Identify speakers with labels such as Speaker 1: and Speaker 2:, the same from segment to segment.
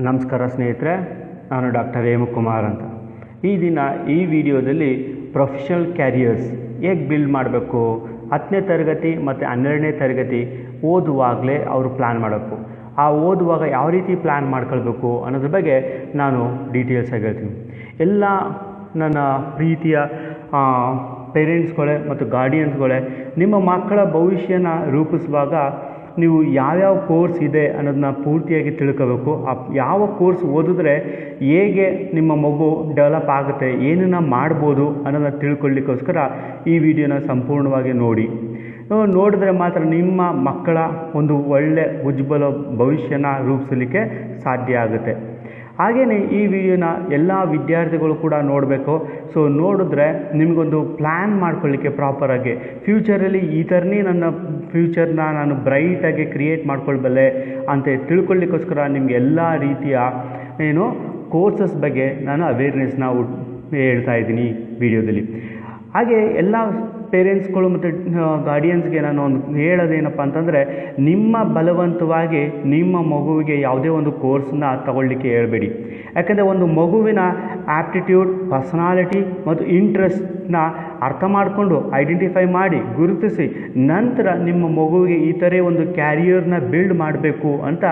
Speaker 1: ನಮಸ್ಕಾರ ಸ್ನೇಹಿತರೆ, ನಾನು ಡಾಕ್ಟರ್ ಹೇಮಕುಮಾರ್ ಅಂತ. ಈ ದಿನ ಈ ವಿಡಿಯೋದಲ್ಲಿ ಪ್ರೊಫೆಷನಲ್ ಕ್ಯಾರಿಯರ್ಸ್ ಹೇಗೆ ಬಿಲ್ಡ್ ಮಾಡಬೇಕು, 10ನೇ ತರಗತಿ ಮತ್ತು 12ನೇ ತರಗತಿ ಓದುವಾಗಲೇ ಅವರು ಪ್ಲ್ಯಾನ್ ಮಾಡಬೇಕು. ಆ ಓದುವಾಗ ಯಾವ ರೀತಿ ಪ್ಲ್ಯಾನ್ ಮಾಡ್ಕೊಳ್ಬೇಕು ಅನ್ನೋದ್ರ ಬಗ್ಗೆ ನಾನು ಡೀಟೇಲ್ಸಾಗಿ ಹೇಳ್ತೀನಿ. ಎಲ್ಲ ನನ್ನ ಪ್ರೀತಿಯ ಪೇರೆಂಟ್ಸ್ಗಳೇ ಮತ್ತು ಗಾರ್ಡಿಯನ್ಸ್ಗಳೇ, ನಿಮ್ಮ ಮಕ್ಕಳ ಭವಿಷ್ಯನ ರೂಪಿಸುವಾಗ ನೀವು ಯಾವ್ಯಾವ ಕೋರ್ಸ್ ಇದೆ ಅನ್ನೋದನ್ನ ಪೂರ್ತಿಯಾಗಿ ತಿಳ್ಕೋಬೇಕು. ಯಾವ ಕೋರ್ಸ್ ಓದಿದ್ರೆ ಹೇಗೆ ನಿಮ್ಮ ಮಗು ಡೆವಲಪ್ ಆಗುತ್ತೆ, ಏನನ್ನ ಮಾಡ್ಬೋದು ಅನ್ನೋದನ್ನ ತಿಳ್ಕೊಳ್ಳಿಕ್ಕೋಸ್ಕರ ಈ ವಿಡಿಯೋನ ಸಂಪೂರ್ಣವಾಗಿ ನೋಡಿದ್ರೆ ಮಾತ್ರ ನಿಮ್ಮ ಮಕ್ಕಳ ಒಂದು ಒಳ್ಳೆಯ ಉಜ್ವಲ ಭವಿಷ್ಯನ ರೂಪಿಸಲಿಕ್ಕೆ ಸಾಧ್ಯ ಆಗುತ್ತೆ. ಹಾಗೆಯೇ ಈ ವಿಡಿಯೋನ ಎಲ್ಲ ವಿದ್ಯಾರ್ಥಿಗಳು ಕೂಡ ನೋಡಬೇಕು. ಸೊ ನೋಡಿದ್ರೆ ನಿಮಗೊಂದು ಪ್ಲ್ಯಾನ್ ಮಾಡ್ಕೊಳ್ಳಿಕ್ಕೆ ಪ್ರಾಪರಾಗಿ ಫ್ಯೂಚರಲ್ಲಿ ಈ ಥರನೇ ನನ್ನ ಫ್ಯೂಚರ್ನ ನಾನು ಬ್ರೈಟಾಗಿ ಕ್ರಿಯೇಟ್ ಮಾಡ್ಕೊಳ್ಬಲ್ಲೆ ಅಂತ ತಿಳ್ಕೊಳ್ಳಿಕ್ಕೋಸ್ಕರ ನಿಮಗೆ ಎಲ್ಲ ರೀತಿಯ ಕೋರ್ಸಸ್ ಬಗ್ಗೆ ನಾನು ಅವೇರ್ನೆಸ್ನ ಹೇಳ್ತಾ ಇದ್ದೀನಿ ವಿಡಿಯೋದಲ್ಲಿ. ಹಾಗೆ ಎಲ್ಲ ಪೇರೆಂಟ್ಸ್ಗಳು ಮತ್ತು ಗಾರ್ಡಿಯನ್ಸ್ಗೆ ನಾನು ಒಂದು ಹೇಳೋದೇನಪ್ಪ ಅಂತಂದರೆ, ನಿಮ್ಮ ಬಲವಂತವಾಗಿ ನಿಮ್ಮ ಮಗುವಿಗೆ ಯಾವುದೇ ಒಂದು ಕೋರ್ಸನ್ನ ತಗೊಳ್ಳಿಕ್ಕೆ ಹೇಳ್ಬೇಡಿ. ಯಾಕಂದರೆ ಒಂದು ಮಗುವಿನ ಆ್ಯಪ್ಟಿಟ್ಯೂಡ್, ಪರ್ಸನಾಲಿಟಿ ಮತ್ತು ಇಂಟ್ರೆಸ್ಟ್ನ ಅರ್ಥ ಮಾಡಿಕೊಂಡು ಐಡೆಂಟಿಫೈ ಮಾಡಿ ಗುರುತಿಸಿ ನಂತರ ನಿಮ್ಮ ಮಗುವಿಗೆ ಈ ಥರ ಒಂದು ಕ್ಯಾರಿಯರ್ನ ಬಿಲ್ಡ್ ಮಾಡಬೇಕು ಅಂತ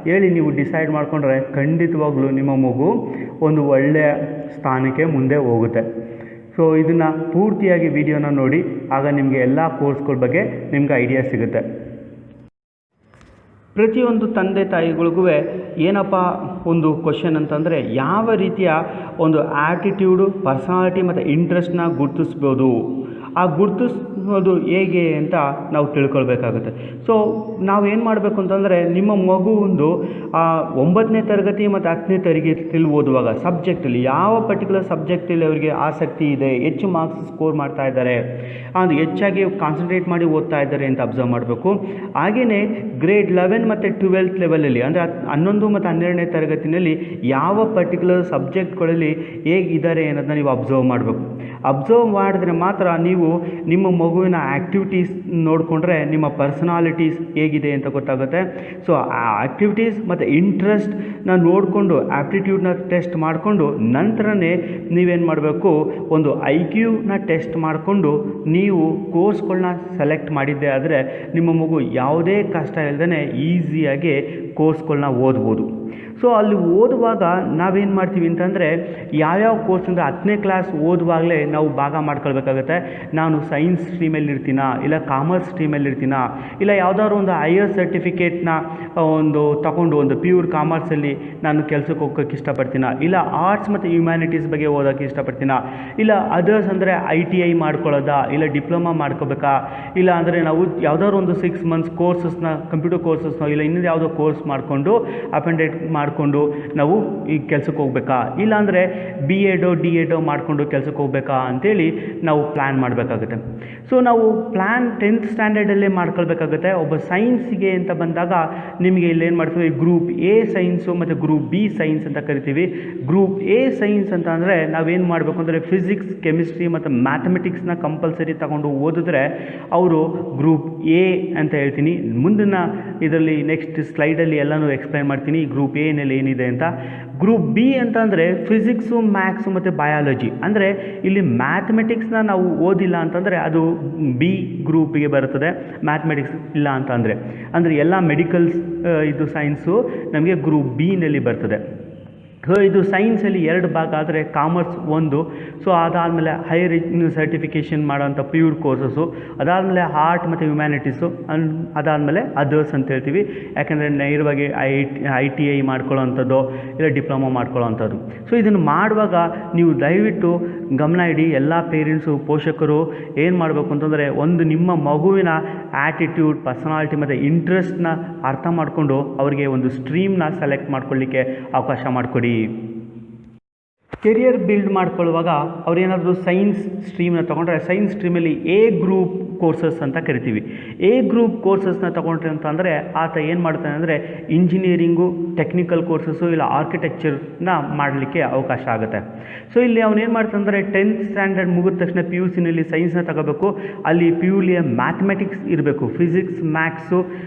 Speaker 1: ಹೇಳಿ ನೀವು ಡಿಸೈಡ್ ಮಾಡಿಕೊಂಡ್ರೆ ಖಂಡಿತವಾಗ್ಲೂ ನಿಮ್ಮ ಮಗು ಒಂದು ಒಳ್ಳೆಯ ಸ್ಥಾನಕ್ಕೆ ಮುಂದೆ ಹೋಗುತ್ತೆ. ಸೊ ಇದನ್ನು ಪೂರ್ತಿಯಾಗಿ ವಿಡಿಯೋನ ನೋಡಿ, ಆಗ ನಿಮಗೆ ಎಲ್ಲ ಕೋರ್ಸ್ಗಳ ಬಗ್ಗೆ ನಿಮ್ಗೆ ಐಡಿಯಾ ಸಿಗುತ್ತೆ. ಪ್ರತಿಯೊಂದು ತಂದೆ ತಾಯಿಗಳಿಗೂ ಏನಪ್ಪ ಒಂದು ಕ್ವಶನ್ ಅಂತಂದರೆ, ಯಾವ ರೀತಿಯ ಒಂದು ಆ್ಯಟಿಟ್ಯೂಡು, ಪರ್ಸನಾಲಿಟಿ ಮತ್ತು ಇಂಟ್ರೆಸ್ಟ್ನ ಗುರುತಿಸ್ಬೋದು, ಆ ಗುರುತಿಸೋದು ಹೇಗೆ ಅಂತ ನಾವು ತಿಳ್ಕೊಳ್ಬೇಕಾಗುತ್ತೆ. ಸೊ ನಾವೇನು ಮಾಡಬೇಕು ಅಂತಂದರೆ, ನಿಮ್ಮ ಮಗುವೊಂದು 9ನೇ ತರಗತಿ ಮತ್ತು 10ನೇ ತರಗತಿಯಲ್ಲಿ ಓದುವಾಗ ಸಬ್ಜೆಕ್ಟಲ್ಲಿ ಯಾವ ಪರ್ಟಿಕ್ಯುಲರ್ ಸಬ್ಜೆಕ್ಟಲ್ಲಿ ಅವರಿಗೆ ಆಸಕ್ತಿ ಇದೆ, ಹೆಚ್ಚು ಮಾರ್ಕ್ಸ್ ಸ್ಕೋರ್ ಮಾಡ್ತಾ ಇದ್ದಾರೆ, ಅದು ಹೆಚ್ಚಾಗಿ ಕಾನ್ಸಂಟ್ರೇಟ್ ಮಾಡಿ ಓದ್ತಾ ಇದ್ದಾರೆ ಅಂತ ಅಬ್ಸರ್ವ್ ಮಾಡಬೇಕು. ಹಾಗೆಯೇ ಗ್ರೇಡ್ 11 ಮತ್ತು 12th ಲೆವೆಲಲ್ಲಿ ಅಂದರೆ 11 ಮತ್ತು 12ನೇ ತರಗತಿಯಲ್ಲಿ ಯಾವ ಪರ್ಟಿಕ್ಯುಲರ್ ಸಬ್ಜೆಕ್ಟ್ಗಳಲ್ಲಿ ಹೇಗಿದ್ದಾರೆ ಅನ್ನೋದನ್ನ ನೀವು ಅಬ್ಸರ್ವ್ ಮಾಡಬೇಕು. ಅಬ್ಸರ್ವ್ ಮಾಡಿದ್ರೆ ಮಾತ್ರ ನೀವು ನಿಮ್ಮ ಮಗುವಿನ ಆ್ಯಕ್ಟಿವಿಟೀಸ್ ನೋಡಿಕೊಂಡ್ರೆ ನಿಮ್ಮ ಪರ್ಸನಾಲಿಟೀಸ್ ಹೇಗಿದೆ ಅಂತ ಗೊತ್ತಾಗುತ್ತೆ. ಸೊ ಆ ಆ್ಯಕ್ಟಿವಿಟೀಸ್ ಮತ್ತು ಇಂಟ್ರೆಸ್ಟ್ನ ನೋಡಿಕೊಂಡು ಆ್ಯಪ್ಟಿಟ್ಯೂಡ್ನ ಟೆಸ್ಟ್ ಮಾಡಿಕೊಂಡು ನಂತರನೇ ನೀವೇನು ಮಾಡಬೇಕು, ಒಂದು IQನ ಟೆಸ್ಟ್ ಮಾಡಿಕೊಂಡು ನೀವು ಕೋರ್ಸ್ಗಳನ್ನ ಸೆಲೆಕ್ಟ್ ಮಾಡಿದ್ದೆ ಆದರೆ ನಿಮ್ಮ ಮಗು ಯಾವುದೇ ಕಷ್ಟ ಇಲ್ಲದೇ ಈಸಿಯಾಗಿ ಕೋರ್ಸ್ಗಳನ್ನ ಓದ್ಬೋದು. ಸೊ ಅಲ್ಲಿ ಓದುವಾಗ ನಾವೇನು ಮಾಡ್ತೀವಿ ಅಂತಂದರೆ, ಯಾವ್ಯಾವ ಕೋರ್ಸ್ ಅಂದರೆ 10ನೇ ಕ್ಲಾಸ್ ಓದುವಾಗಲೇ ನಾವು ಭಾಗ ಮಾಡ್ಕೊಳ್ಬೇಕಾಗತ್ತೆ. ನಾನು ಸೈನ್ಸ್ ಸ್ಟ್ರೀಮಲ್ಲಿ ಇರ್ತೀನಾ, ಇಲ್ಲ ಕಾಮರ್ಸ್ ಸ್ಟ್ರೀಮಲ್ಲಿ ಇರ್ತೀನಾ, ಇಲ್ಲ ಯಾವುದಾದ್ರು ಒಂದು ಹೈಯರ್ ಸರ್ಟಿಫಿಕೇಟ್ನ ಒಂದು ತಗೊಂಡು ಒಂದು ಪ್ಯೂರ್ ಕಾಮರ್ಸಲ್ಲಿ ನಾನು ಕೆಲಸಕ್ಕೆ ಹೋಗೋಕ್ಕೆ ಇಷ್ಟಪಡ್ತೀನಾ, ಇಲ್ಲ ಆರ್ಟ್ಸ್ ಮತ್ತು ಹ್ಯುಮ್ಯಾನಿಟೀಸ್ ಬಗ್ಗೆ ಓದೋಕ್ಕೆ ಇಷ್ಟಪಡ್ತೀನಾ, ಇಲ್ಲ ಅದರ್ಸ್ ಅಂದರೆ ITI ಮಾಡ್ಕೊಳ್ಳೋದಾ, ಇಲ್ಲ ಡಿಪ್ಲೊಮಾ ಮಾಡ್ಕೋಬೇಕಾ, ಇಲ್ಲ ಅಂದರೆ ನಾವು ಯಾವುದಾದ್ರು ಒಂದು 6 months ಕೋರ್ಸಸ್ನ, ಕಂಪ್ಯೂಟರ್ ಕೋರ್ಸಸ್ನ, ಇಲ್ಲ ಇನ್ನೊಂದು ಯಾವುದೋ ಕೋರ್ಸ್ ಮಾಡಿಕೊಂಡು ಅಪೆಂಡೇಟ್ ಮಾಡಿಕೊಂಡು ನಾವು ಈ ಕೆಲಸಕ್ಕೆ ಹೋಗ್ಬೇಕಾ, ಇಲ್ಲಾಂದರೆ BEd DEd ಮಾಡಿಕೊಂಡು ಕೆಲಸಕ್ಕೆ ಹೋಗ್ಬೇಕಾ ಅಂತೇಳಿ ನಾವು ಪ್ಲ್ಯಾನ್ ಮಾಡಬೇಕಾಗುತ್ತೆ. ಸೊ ನಾವು ಪ್ಲ್ಯಾನ್ 10th ಸ್ಟ್ಯಾಂಡರ್ಡಲ್ಲೇ ಮಾಡ್ಕೊಳ್ಬೇಕಾಗುತ್ತೆ. ಒಬ್ಬ ಸೈನ್ಸಿಗೆ ಅಂತ ಬಂದಾಗ ನಿಮಗೆ ಇಲ್ಲೇನು ಮಾಡ್ತೀವಿ, ಗ್ರೂಪ್ A ಸೈನ್ಸು ಮತ್ತು ಗ್ರೂಪ್ B ಸೈನ್ಸ್ ಅಂತ ಕರಿತೀವಿ. ಗ್ರೂಪ್ A ಸೈನ್ಸ್ ಅಂತ ಅಂದರೆ ನಾವೇನು ಮಾಡಬೇಕು ಅಂದರೆ, ಫಿಸಿಕ್ಸ್, ಕೆಮಿಸ್ಟ್ರಿ ಮತ್ತು ಮ್ಯಾಥಮೆಟಿಕ್ಸ್ನ ಕಂಪಲ್ಸರಿ ತಗೊಂಡು ಓದಿದ್ರೆ ಅವರು ಗ್ರೂಪ್ A ಅಂತ ಹೇಳ್ತೀನಿ. ಮುಂದಿನ ಇದರಲ್ಲಿ ನೆಕ್ಸ್ಟ್ ಸ್ಲೈಡಲ್ಲಿ ಎಲ್ಲನೂ ಎಕ್ಸ್ಪ್ಲೈನ್ ಮಾಡ್ತೀನಿ ಗ್ರೂಪ್ A ನಲ್ಲಿ ಏನಿದೆ ಅಂತ. ಗ್ರೂಪ್ B ಅಂತಂದರೆ ಫಿಸಿಕ್ಸು, ಮ್ಯಾಥ್ಸು ಮತ್ತು ಬಯಾಲಜಿ. ಅಂದರೆ ಇಲ್ಲಿ ಮ್ಯಾಥಮೆಟಿಕ್ಸ್ನ ನಾವು ಓದಿಲ್ಲ ಅಂತಂದರೆ ಅದು B ಗ್ರೂಪಿಗೆ ಬರುತ್ತದೆ. ಮ್ಯಾಥಮೆಟಿಕ್ಸ್ ಇಲ್ಲ ಅಂದರೆ ಎಲ್ಲ ಮೆಡಿಕಲ್ಸ್ ಇದು ಸೈನ್ಸು ನಮಗೆ ಗ್ರೂಪ್ B ನಲ್ಲಿ ಬರ್ತದೆ. ಸೊ ಇದು ಸೈನ್ಸಲ್ಲಿ 2 ಭಾಗ ಆದರೆ ಕಾಮರ್ಸ್ 1. ಸೊ ಅದಾದಮೇಲೆ ಹೈಯರ್ ಸರ್ಟಿಫಿಕೇಷನ್ ಮಾಡೋಂಥ ಪ್ಯೂರ್ ಕೋರ್ಸಸ್ಸು, ಅದಾದಮೇಲೆ ಆರ್ಟ್ ಮತ್ತು ಹ್ಯುಮ್ಯಾನಿಟೀಸು, ಅದಾದಮೇಲೆ ಅದರ್ಸ್ ಅಂತ ಹೇಳ್ತೀವಿ. ಯಾಕೆಂದರೆ ನೇರವಾಗಿ ITI ಮಾಡ್ಕೊಳ್ಳೋವಂಥದ್ದು, ಇಲ್ಲ ಡಿಪ್ಲೊಮಾ ಮಾಡ್ಕೊಳ್ಳೋವಂಥದ್ದು. ಸೊ ಇದನ್ನು ಮಾಡುವಾಗ ನೀವು ದಯವಿಟ್ಟು ಗಮನ ಇಡಿ. ಎಲ್ಲ ಪೇರೆಂಟ್ಸು, ಪೋಷಕರು ಏನು ಮಾಡಬೇಕು ಅಂತಂದರೆ, ಒಂದು ನಿಮ್ಮ ಮಗುವಿನ ಆ್ಯಟಿಟ್ಯೂಡ್, ಪರ್ಸನಾಲಿಟಿ ಮತ್ತು ಇಂಟ್ರೆಸ್ಟ್ನ ಅರ್ಥ ಮಾಡಿಕೊಂಡು ಅವರಿಗೆ ಒಂದು ಸ್ಟ್ರೀಮ್ನ ಸೆಲೆಕ್ಟ್ ಮಾಡ್ಕೊಳ್ಳಿಕ್ಕೆ ಅವಕಾಶ ಮಾಡಿಕೊಡಿ. ಕೆರಿಯರ್ ಬಿಲ್ಡ್ ಮಾಡ್ಕೊಳ್ಳುವಾಗ ಅವ್ರೇನಾದರೂ ಸೈನ್ಸ್ ಸ್ಟ್ರೀಮ್ನ ತೊಗೊಂಡ್ರೆ, ಸೈನ್ಸ್ ಸ್ಟ್ರೀಮಲ್ಲಿ A ಗ್ರೂಪ್ ಕೋರ್ಸಸ್ ಅಂತ ಕರಿತೀವಿ. ಎ ಗ್ರೂಪ್ ಕೋರ್ಸಸ್ನ ತೊಗೊಂಡ್ರೆ ಅಂತಂದರೆ ಆತ ಏನು ಮಾಡ್ತಾನೆ ಅಂದರೆ ಇಂಜಿನಿಯರಿಂಗು, ಟೆಕ್ನಿಕಲ್ ಕೋರ್ಸಸ್ಸು ಇಲ್ಲ ಆರ್ಕಿಟೆಕ್ಚರ್ನ ಮಾಡಲಿಕ್ಕೆ ಅವಕಾಶ ಆಗುತ್ತೆ. ಸೊ ಇಲ್ಲಿ ಅವನೇನು ಮಾಡ್ತಾನೆ ಅಂದರೆ 10th ಸ್ಟ್ಯಾಂಡರ್ಡ್ ಮುಗಿದ ತಕ್ಷಣ PUCನಲ್ಲಿ ಸೈನ್ಸ್ನ ತಗೋಬೇಕು. ಅಲ್ಲಿ PUಲಿಯ ಮ್ಯಾಥಮೆಟಿಕ್ಸ್ ಇರಬೇಕು, ಫಿಸಿಕ್ಸ್, ಮ್ಯಾಥ್ಸು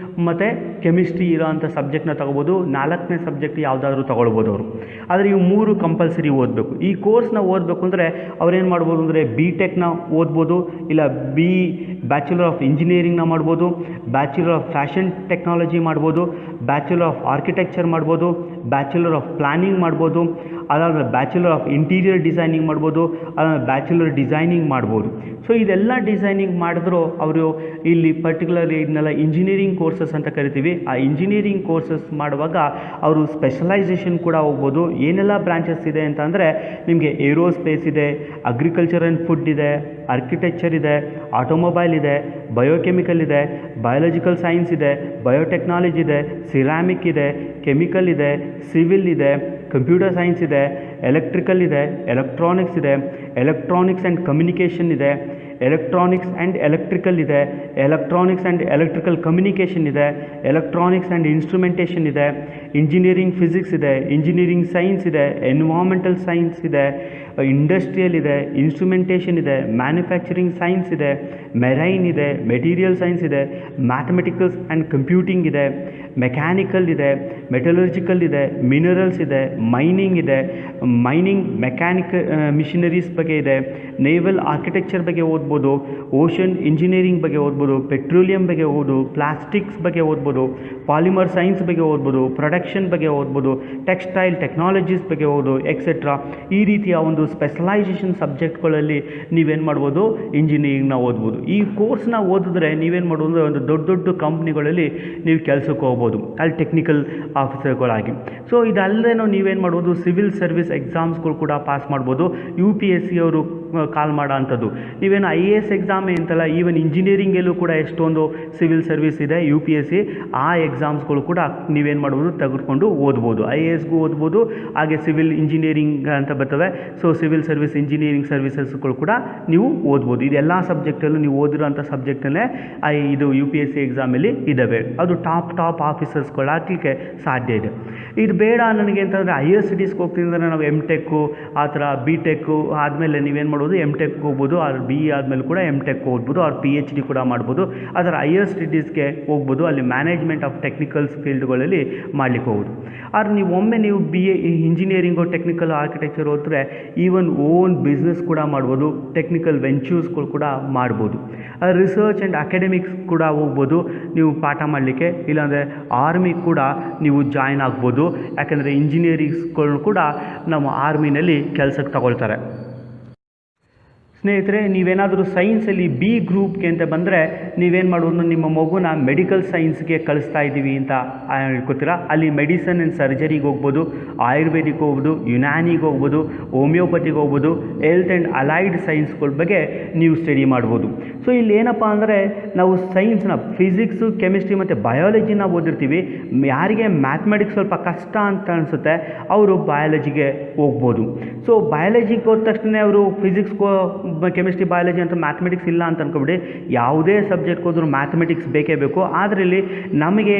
Speaker 1: ಮತ್ತು ಕೆಮಿಸ್ಟ್ರಿ ಇರೋವಂಥ ಸಬ್ಜೆಕ್ಟ್ನ ತೊಗೋಬೋದು. 4ನೇ ಸಬ್ಜೆಕ್ಟ್ ಯಾವುದಾದ್ರೂ ತೊಗೊಳ್ಬೋದು ಅವರು. ಆದರೆ ಇವು 3 ಕಂಪಲ್ಸರಿ ಓದಬೇಕು. ಈ ಕೋರ್ಸ್ನ ಓದಬೇಕು ಅಂದರೆ ಅವ್ರೇನು ಮಾಡ್ಬೋದು ಅಂದರೆ BTechನ ಓದ್ಬೋದು, ಇಲ್ಲ ಬ್ಯಾಚುಲರ್ ಆಫ್ ಇಂಜಿನಿಯರಿಂಗ್ನ ಮಾಡ್ಬೋದು, ಬ್ಯಾಚುಲರ್ ಆಫ್ ಫ್ಯಾಷನ್ ಟೆಕ್ನಾಲಜಿ ಮಾಡ್ಬೋದು, ಬ್ಯಾಚುಲರ್ ಆಫ್ ಆರ್ಕಿಟೆಕ್ಚರ್ ಮಾಡ್ಬೋದು, ಬ್ಯಾಚುಲರ್ ಆಫ್ ಪ್ಲಾನಿಂಗ್ ಮಾಡ್ಬೋದು, ಅದಾದಮೇಲೆ ಬ್ಯಾಚುಲರ್ ಆಫ್ ಇಂಟೀರಿಯರ್ ಡಿಸೈನಿಂಗ್ ಮಾಡ್ಬೋದು, ಅದಾದಮೇಲೆ ಬ್ಯಾಚುಲರ್ ಡಿಸೈನಿಂಗ್ ಮಾಡ್ಬೋದು. ಸೊ ಇದೆಲ್ಲ ಡಿಸೈನಿಂಗ್ ಮಾಡಿದ್ರು ಅವರು ಇಲ್ಲಿ ಪರ್ಟಿಕ್ಯುಲರ್ಲಿ ಇದನ್ನೆಲ್ಲ ಇಂಜಿನಿಯರಿಂಗ್ ಕೋರ್ಸಸ್ ಅಂತ ಕರಿತೀವಿ. ಆ ಇಂಜಿನಿಯರಿಂಗ್ ಕೋರ್ಸಸ್ ಮಾಡುವಾಗ ಅವರು ಸ್ಪೆಷಲೈಸೇಷನ್ ಕೂಡ ಹೋಗ್ಬೋದು. ಏನೆಲ್ಲ ಬ್ರಾಂಚಸ್ ಇದೆ ಅಂತ ಅಂದರೆ ನಿಮಗೆ ಏರೋಸ್ಪೇಸ್ ಇದೆ, ಅಗ್ರಿಕಲ್ಚರ್ ಆ್ಯಂಡ್ ಫುಡ್ ಇದೆ, ಆರ್ಕಿಟೆಕ್ಚರ್ ಇದೆ, ಆಟೋಮೊಬೈಲ್ ಇದೆ, ಬಯೋಕೆಮಿಕಲ್ ಇದೆ, ಬಯಾಲಜಿಕಲ್ ಸೈನ್ಸ್ ಇದೆ, ಬಯೋಟೆಕ್ನಾಲಜಿ ಇದೆ, ಸಿರಾಮಿಕ್ ಇದೆ, ಕೆಮಿಕಲ್ ಇದೆ, ಸಿವಿಲ್ ಇದೆ, ಕಂಪ್ಯೂಟರ್ ಸೈನ್ಸ್ ಇದೆ, ಎಲೆಕ್ಟ್ರಿಕಲ್ ಇದೆ, ಎಲೆಕ್ಟ್ರಾನಿಕ್ಸ್ ಇದೆ, ಎಲೆಕ್ಟ್ರಾನಿಕ್ಸ್ ಆ್ಯಂಡ್ ಕಮ್ಯುನಿಕೇಷನ್ ಇದೆ, ಎಲೆಕ್ಟ್ರಾನಿಕ್ಸ್ ಆ್ಯಂಡ್ ಎಲೆಕ್ಟ್ರಿಕಲ್ ಇದೆ, ಎಲೆಕ್ಟ್ರಾನಿಕ್ಸ್ ಆ್ಯಂಡ್ ಎಲೆಕ್ಟ್ರಿಕಲ್ ಕಮ್ಯುನಿಕೇಷನ್ ಇದೆ, ಎಲೆಕ್ಟ್ರಾನಿಕ್ಸ್ ಆ್ಯಂಡ್ ಇನ್ಸ್ಟ್ರುಮೆಂಟೇಷನ್ ಇದೆ, ಇಂಜಿನಿಯರಿಂಗ್ ಫಿಸಿಕ್ಸ್ ಇದೆ, ಇಂಜಿನಿಯರಿಂಗ್ ಸೈನ್ಸ್ ಇದೆ, ಎನ್ವಾಮೆಂಟಲ್ ಸೈನ್ಸ್ ಇದೆ, ಇಂಡಸ್ಟ್ರಿಯಲ್ ಇದೆ, ಇನ್ಸ್ಟ್ರುಮೆಂಟೇಷನ್ ಇದೆ, ಮ್ಯಾನುಫ್ಯಾಕ್ಚರಿಂಗ್ ಸೈನ್ಸ್ ಇದೆ, ಮೆರೈನ್ ಇದೆ, ಮೆಟೀರಿಯಲ್ ಸೈನ್ಸ್ ಇದೆ, ಮ್ಯಾಥಮೆಟಿಕಲ್ಸ್ ಆ್ಯಂಡ್ ಕಂಪ್ಯೂಟಿಂಗ್ ಇದೆ, ಮೆಕ್ಯಾನಿಕಲ್ ಇದೆ, ಮೆಟಲರ್ಜಿಕಲ್ ಇದೆ, ಮಿನರಲ್ಸ್ ಇದೆ, ಮೈನಿಂಗ್ ಇದೆ, ಮೈನಿಂಗ್ ಮಿಷನರೀಸ್ ಬಗ್ಗೆ ಇದೆ, ನೇವಲ್ ಆರ್ಕಿಟೆಕ್ಚರ್ ಬಗ್ಗೆ ಓದ್ಬೋದು, ಓಷನ್ ಇಂಜಿನಿಯರಿಂಗ್ ಬಗ್ಗೆ ಓದ್ಬೋದು, ಪೆಟ್ರೋಲಿಯಂ ಬಗ್ಗೆ ಓದ್ಬೋದು, ಪ್ಲಾಸ್ಟಿಕ್ಸ್ ಬಗ್ಗೆ ಓದ್ಬೋದು, ಪಾಲಿಮರ್ ಸೈನ್ಸ್ ಬಗ್ಗೆ ಓದ್ಬೋದು, ಪ್ರೊಡಕ್ಷನ್ ಬಗ್ಗೆ ಓದ್ಬೋದು, ಟೆಕ್ಸ್ಟೈಲ್ ಟೆಕ್ನಾಲಜೀಸ್ ಬಗ್ಗೆ ಓದು ಎಕ್ಸೆಟ್ರಾ. ಈ ರೀತಿಯ ಒಂದು ಸ್ಪೆಷಲೈಸೇಷನ್ ಸಬ್ಜೆಕ್ಟ್ಗಳಲ್ಲಿ ನೀವೇನು ಮಾಡ್ಬೋದು, ಇಂಜಿನಿಯರಿಂಗ್ನ ಓದ್ಬೋದು. ಈ ಕೋರ್ಸ್ನ ಓದಿದ್ರೆ ನೀವೇನು ಮಾಡ್ಬೋದು ಅಂದರೆ ಒಂದು ದೊಡ್ಡ ದೊಡ್ಡ ಕಂಪ್ನಿಗಳಲ್ಲಿ ನೀವು ಕೆಲಸಕ್ಕೆ ಹೋಗ್ಬೋದು, ಅಲ್ಲಿ ಟೆಕ್ನಿಕಲ್ ಆಫೀಸರ್ಗಳಾಗಿ. ಸೊ ಇದಲ್ಲದೇನೋ ನೀವೇನು ಮಾಡ್ಬೋದು, ಸಿವಿಲ್ ಸರ್ವಿಸ್ ಎಕ್ಸಾಮ್ಸ್ಗಳು ಕೂಡ ಪಾಸ್ ಮಾಡ್ಬೋದು. UPSC ಅವರು ಕಾಲ್ ಮಾಡೋ ಅಂಥದ್ದು. ನೀವೇನು IAS ಎಕ್ಸಾಮೇ ಅಂತಲ್ಲ, ಈವನ್ ಇಂಜಿನಿಯರಿಂಗಲ್ಲೂ ಕೂಡ ಎಷ್ಟೊಂದು ಸಿವಿಲ್ ಸರ್ವಿಸ್ ಇದೆ UPSC. ಆ ಎಕ್ಸಾಮ್ಸ್ಗಳು ಕೂಡ ನೀವೇನು ಮಾಡ್ಬೋದು, ತೆಗೆದುಕೊಂಡು ಓದ್ಬೋದು. IASಗೂ ಓದ್ಬೋದು, ಹಾಗೆ ಸಿವಿಲ್ ಇಂಜಿನಿಯರಿಂಗ್ ಅಂತ ಬರ್ತವೆ. ಸೊ ಸಿವಿಲ್ ಸರ್ವಿಸ್ ಇಂಜಿನಿಯರಿಂಗ್ ಸರ್ವಿಸಸ್ಗಳು ಕೂಡ ನೀವು ಓದ್ಬೋದು. ಇದೆಲ್ಲ ಸಬ್ಜೆಕ್ಟಲ್ಲೂ ನೀವು ಓದಿರೋಂಥ ಸಬ್ಜೆಕ್ಟಲ್ಲೇ ಇದು UPSC ಎಕ್ಸಾಮಲ್ಲಿ ಇದ್ದಾವೆ. ಅದು ಟಾಪ್ ಆಫೀಸರ್ಸ್ಗಳು ಹಾಕಲಿಕ್ಕೆ ಸಾಧ್ಯ ಇದೆ. ಇದು ಬೇಡ ನನಗೆ ಅಂತಂದರೆ ಹೈಯರ್ ಸ್ಟಡೀಸ್ಗೆ ಹೋಗ್ತೀನಿ ಅಂದರೆ ನಾವು MTech ಆ ಥರ BTech ಆದಮೇಲೆ ನೀವೇನು ಮಾಡ್ಬೋದು, MTech ಹೋಗ್ಬೋದು. ಅವ್ರು BE ಆದಮೇಲೆ ಕೂಡ MTech ಓದ್ಬೋದು, ಅವ್ರು PhD ಕೂಡ ಮಾಡ್ಬೋದು. ಅದರ ಹೈಯರ್ ಸ್ಟಡೀಸ್ಗೆ ಹೋಗ್ಬೋದು, ಅಲ್ಲಿ ಮ್ಯಾನೇಜ್ಮೆಂಟ್ ಆಫ್ ಟೆಕ್ನಿಕಲ್ಸ್ ಫೀಲ್ಡ್ಗಳಲ್ಲಿ ಮಾಡ್ಲಿಕ್ಕೆ ಹೋಗ್ಬೋದು. ಆದ್ರೆ ನೀವು BA ಇಂಜಿನಿಯರಿಂಗು, ಟೆಕ್ನಿಕಲ್ ಆರ್ಕಿಟೆಕ್ಚರ್ ಓದಿದ್ರೆ ಈವನ್ ಓನ್ ಬಿಸ್ನೆಸ್ ಕೂಡ ಮಾಡ್ಬೋದು, ಟೆಕ್ನಿಕಲ್ ವೆಂಚರ್ಸ್ಗಳು ಕೂಡ ಮಾಡ್ಬೋದು, ರಿಸರ್ಚ್ ಆ್ಯಂಡ್ ಅಕಾಡೆಮಿಕ್ಸ್ ಕೂಡ ಹೋಗ್ಬೋದು ನೀವು ಪಾಠ ಮಾಡಲಿಕ್ಕೆ. ಇಲ್ಲಾಂದರೆ ಆರ್ಮಿ ಕೂಡ ನೀವು ಜಾಯ್ನ್ ಆಗ್ಬೋದು, ಯಾಕೆಂದರೆ ಇಂಜಿನಿಯರಿಂಗ್ಸ್ಗಳು ಕೂಡ ನಮ್ಮ ಆರ್ಮಿನಲ್ಲಿ ಕೆಲಸಕ್ಕೆ ತಗೊಳ್ತಾರೆ. ಸ್ನೇಹಿತರೆ, ನೀವೇನಾದರೂ ಸೈನ್ಸಲ್ಲಿ B ಗ್ರೂಪ್ಗೆ ಅಂತ ಬಂದರೆ ನೀವೇನು ಮಾಡ್ಬೋದು, ನಿಮ್ಮ ಮಗುನ ಮೆಡಿಕಲ್ ಸೈನ್ಸ್ಗೆ ಕಳಿಸ್ತಾ ಇದ್ದೀವಿ ಅಂತ ಹೇಳ್ಕೊತೀರಾ. ಅಲ್ಲಿ ಮೆಡಿಸನ್ ಆ್ಯಂಡ್ ಸರ್ಜರಿಗೆ ಹೋಗ್ಬೋದು, ಆಯುರ್ವೇದಿಕ್ ಹೋಗ್ಬೋದು, ಯುನಾನಿಗೆ ಹೋಗ್ಬೋದು, ಹೋಮಿಯೋಪತಿಗೆ ಹೋಗ್ಬೋದು, ಹೆಲ್ತ್ ಆ್ಯಂಡ್ ಅಲೈಡ್ ಸೈನ್ಸ್ಗಳ ಬಗ್ಗೆ ನೀವು ಸ್ಟಡಿ ಮಾಡ್ಬೋದು. ಸೊ ಇಲ್ಲಿ ಏನಪ್ಪ ಅಂದರೆ ನಾವು ಸೈನ್ಸ್ನ ಫಿಸಿಕ್ಸು, ಕೆಮಿಸ್ಟ್ರಿ ಮತ್ತು ಬಯಾಲಜಿನ ಓದಿರ್ತೀವಿ. ಯಾರಿಗೆ ಮ್ಯಾಥಮೆಟಿಕ್ಸ್ ಸ್ವಲ್ಪ ಕಷ್ಟ ಅಂತ ಅನಿಸುತ್ತೆ ಅವರು ಬಯಾಲಜಿಗೆ ಹೋಗ್ಬೋದು. ಸೊ ಬಯಾಲಜಿಗೆ ಹೋದ ತಕ್ಷಣ ಅವರು ಫಿಸಿಕ್ಸ್ಗೋ ಕೆಮಿಸ್ಟ್ರಿ, ಬಯಾಲಜಿ ಅಂತ ಮ್ಯಾಥಮೆಟಿಕ್ಸ್ ಇಲ್ಲ ಅಂತ ಅಂದ್ಕೊಬಿಡಿ. ಯಾವುದೇ ಸಬ್ಜೆಕ್ಟ್ಗೆ ಹೋದ್ರೂ ಮ್ಯಾಥಮೆಟಿಕ್ಸ್ ಬೇಕೇ ಬೇಕು. ಆದರೆ ಇಲ್ಲಿ ನಮಗೆ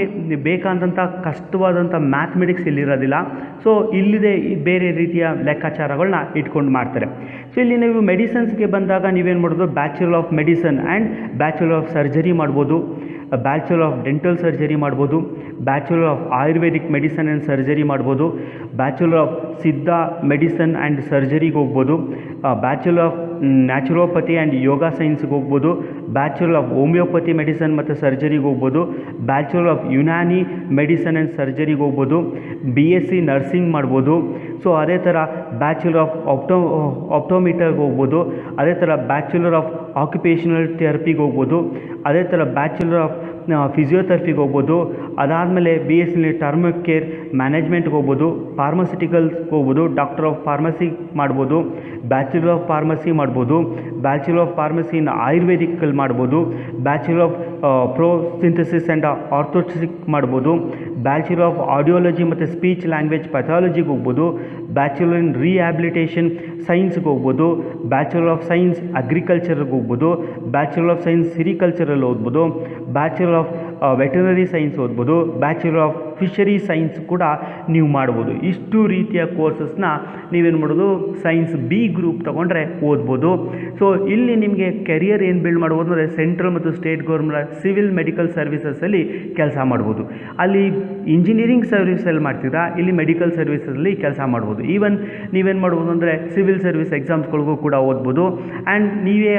Speaker 1: ಬೇಕಾದಂಥ ಕಷ್ಟವಾದಂಥ ಮ್ಯಾಥಮೆಟಿಕ್ಸ್ ಇಲ್ಲಿರೋದಿಲ್ಲ. ಸೊ ಇಲ್ಲಿದೆ ಬೇರೆ ರೀತಿಯ ಲೆಕ್ಕಾಚಾರಗಳನ್ನ ಇಟ್ಕೊಂಡು ಮಾಡ್ತಾರೆ. ಸೊ ಇಲ್ಲಿ ನೀವು ಮೆಡಿಸನ್ಸ್ಗೆ ಬಂದಾಗ ನೀವೇನು ಮಾಡೋದು, bachelor of medicine and bachelor of surgery ಮಾಡ್ಬೋದು, ಬ್ಯಾಚುಲರ್ ಆಫ್ ಡೆಂಟಲ್ ಸರ್ಜರಿ ಮಾಡ್ಬೋದು, bachelor of ayurvedic medicine and surgery ಮಾಡ್ಬೋದು, bachelor of Siddha medicine and ಸರ್ಜರಿಗೆ ಹೋಗ್ಬೋದು, bachelor of naturopathy and yoga ಸೈನ್ಸ್ಗೆ ಹೋಗ್ಬೋದು, ಬ್ಯಾಚುಲರ್ ಆಫ್ ಹೋಮಿಯೋಪತಿ ಮೆಡಿಸನ್ ಮತ್ತು ಸರ್ಜರಿಗೆ ಹೋಗ್ಬೋದು, bachelor of Unani medicine and ಸರ್ಜರಿಗೆ ಹೋಗ್ಬೋದು, BSc ನರ್ಸಿಂಗ್ ಮಾಡ್ಬೋದು. ಸೊ ಅದೇ ಥರ ಬ್ಯಾಚುಲರ್ ಆಫ್ ಆಪ್ಟೋಮೀಟರ್ಗೆ ಹೋಗ್ಬೋದು, ಅದೇ ಥರ ಬ್ಯಾಚುಲರ್ ಆಫ್ ಆಕ್ಯುಪೇಷನಲ್ ಥೆರಪಿಗೆ ಹೋಗ್ಬೋದು, ಅದೇ ಥರ ಬ್ಯಾಚುಲರ್ ಆಫ್ ಫಿಸಿಯೋಥೆರಪಿಗೆ ಹೋಗ್ಬೋದು. ಅದಾದಮೇಲೆ BSc ಟರ್ಮ್ ಕೇರ್ ಮ್ಯಾನೇಜ್ಮೆಂಟ್ಗೆ ಹೋಗ್ಬೋದು, ಫಾರ್ಮಸ್ಯೂಟಿಕಲ್ಸ್ಗೆ ಹೋಗ್ಬೋದು, ಡಾಕ್ಟರ್ ಆಫ್ ಫಾರ್ಮಸಿ ಮಾಡ್ಬೋದು, ಬ್ಯಾಚುಲರ್ ಆಫ್ ಫಾರ್ಮಸಿ ಮಾಡ್ಬೋದು, ಬ್ಯಾಚುಲರ್ ಆಫ್ ಫಾರ್ಮಸಿ ಇನ್ ಆಯುರ್ವೇದಿಕಲ್ಲಿ ಮಾಡ್ಬೋದು, ಬ್ಯಾಚುಲರ್ ಆಫ್ ಪ್ರೋಸಿಂಥಸಿಸ್ ಆ್ಯಂಡ್ ಆರ್ಥೋಟಿಕ್ ಮಾಡ್ಬೋದು, ಬ್ಯಾಚುಲರ್ ಆಫ್ ಆಡಿಯೋಲಜಿ ಮತ್ತು ಸ್ಪೀಚ್ ಲ್ಯಾಂಗ್ವೇಜ್ ಪಥಾಲಜಿಗೆ ಹೋಗ್ಬೋದು, ಬ್ಯಾಚುಲರ್ ಇನ್ ರಿಹ್ಯಾಬಿಲಿಟೇಷನ್ ಸೈನ್ಸ್ಗೆ ಹೋಗ್ಬೋದು, ಬ್ಯಾಚುಲರ್ ಆಫ್ ಸೈನ್ಸ್ ಅಗ್ರಿಕಲ್ಚರ್ಗೆ ಹೋಗ್ಬೋದು, ಬ್ಯಾಚುಲರ್ ಆಫ್ ಸೈನ್ಸ್ ಸಿರಿಕಲ್ಚರಲ್ಲಿ ಓದ್ಬೋದು, ಬ್ಯಾಚುಲರ್ ಆಫ್ ವೆಟರ್ನರಿ ಸೈನ್ಸ್ ಓದ್ಬೋದು, ಬ್ಯಾಚುಲರ್ ಆಫ್ ಫಿಶರಿ ಸೈನ್ಸ್ ಕೂಡ ನೀವು ಮಾಡ್ಬೋದು. ಇಷ್ಟು ರೀತಿಯ ಕೋರ್ಸಸ್ನ ನೀವೇನು ಮಾಡೋದು ಸೈನ್ಸ್ ಬಿ ಗ್ರೂಪ್ ತೊಗೊಂಡ್ರೆ ಓದ್ಬೋದು. ಸೊ ಇಲ್ಲಿ ನಿಮಗೆ ಕೆರಿಯರ್ ಏನು ಬಿಲ್ಡ್ ಮಾಡ್ಬೋದು ಅಂದರೆ ಸೆಂಟ್ರಲ್ ಮತ್ತು ಸ್ಟೇಟ್ ಗೌರ್ಮೆಂಟ್ ಸಿವಿಲ್ ಮೆಡಿಕಲ್ ಸರ್ವಿಸಸಲ್ಲಿ ಕೆಲಸ ಮಾಡ್ಬೋದು. ಅಲ್ಲಿ ಇಂಜಿನಿಯರಿಂಗ್ ಸರ್ವಿಸಲ್ಲಿ ಮಾಡ್ತೀರಾ, ಇಲ್ಲಿ ಮೆಡಿಕಲ್ ಸರ್ವಿಸಲ್ಲಿ ಕೆಲಸ ಮಾಡ್ಬೋದು. ಈವನ್ ನೀವೇನು ಮಾಡ್ಬೋದು ಅಂದರೆ ಸಿವಿಲ್ ಸರ್ವಿಸ್ ಎಕ್ಸಾಮ್ಸ್ಗಳಿಗೂ ಕೂಡ ಓದ್ಬೋದು. ಆ್ಯಂಡ್ ನೀವೇ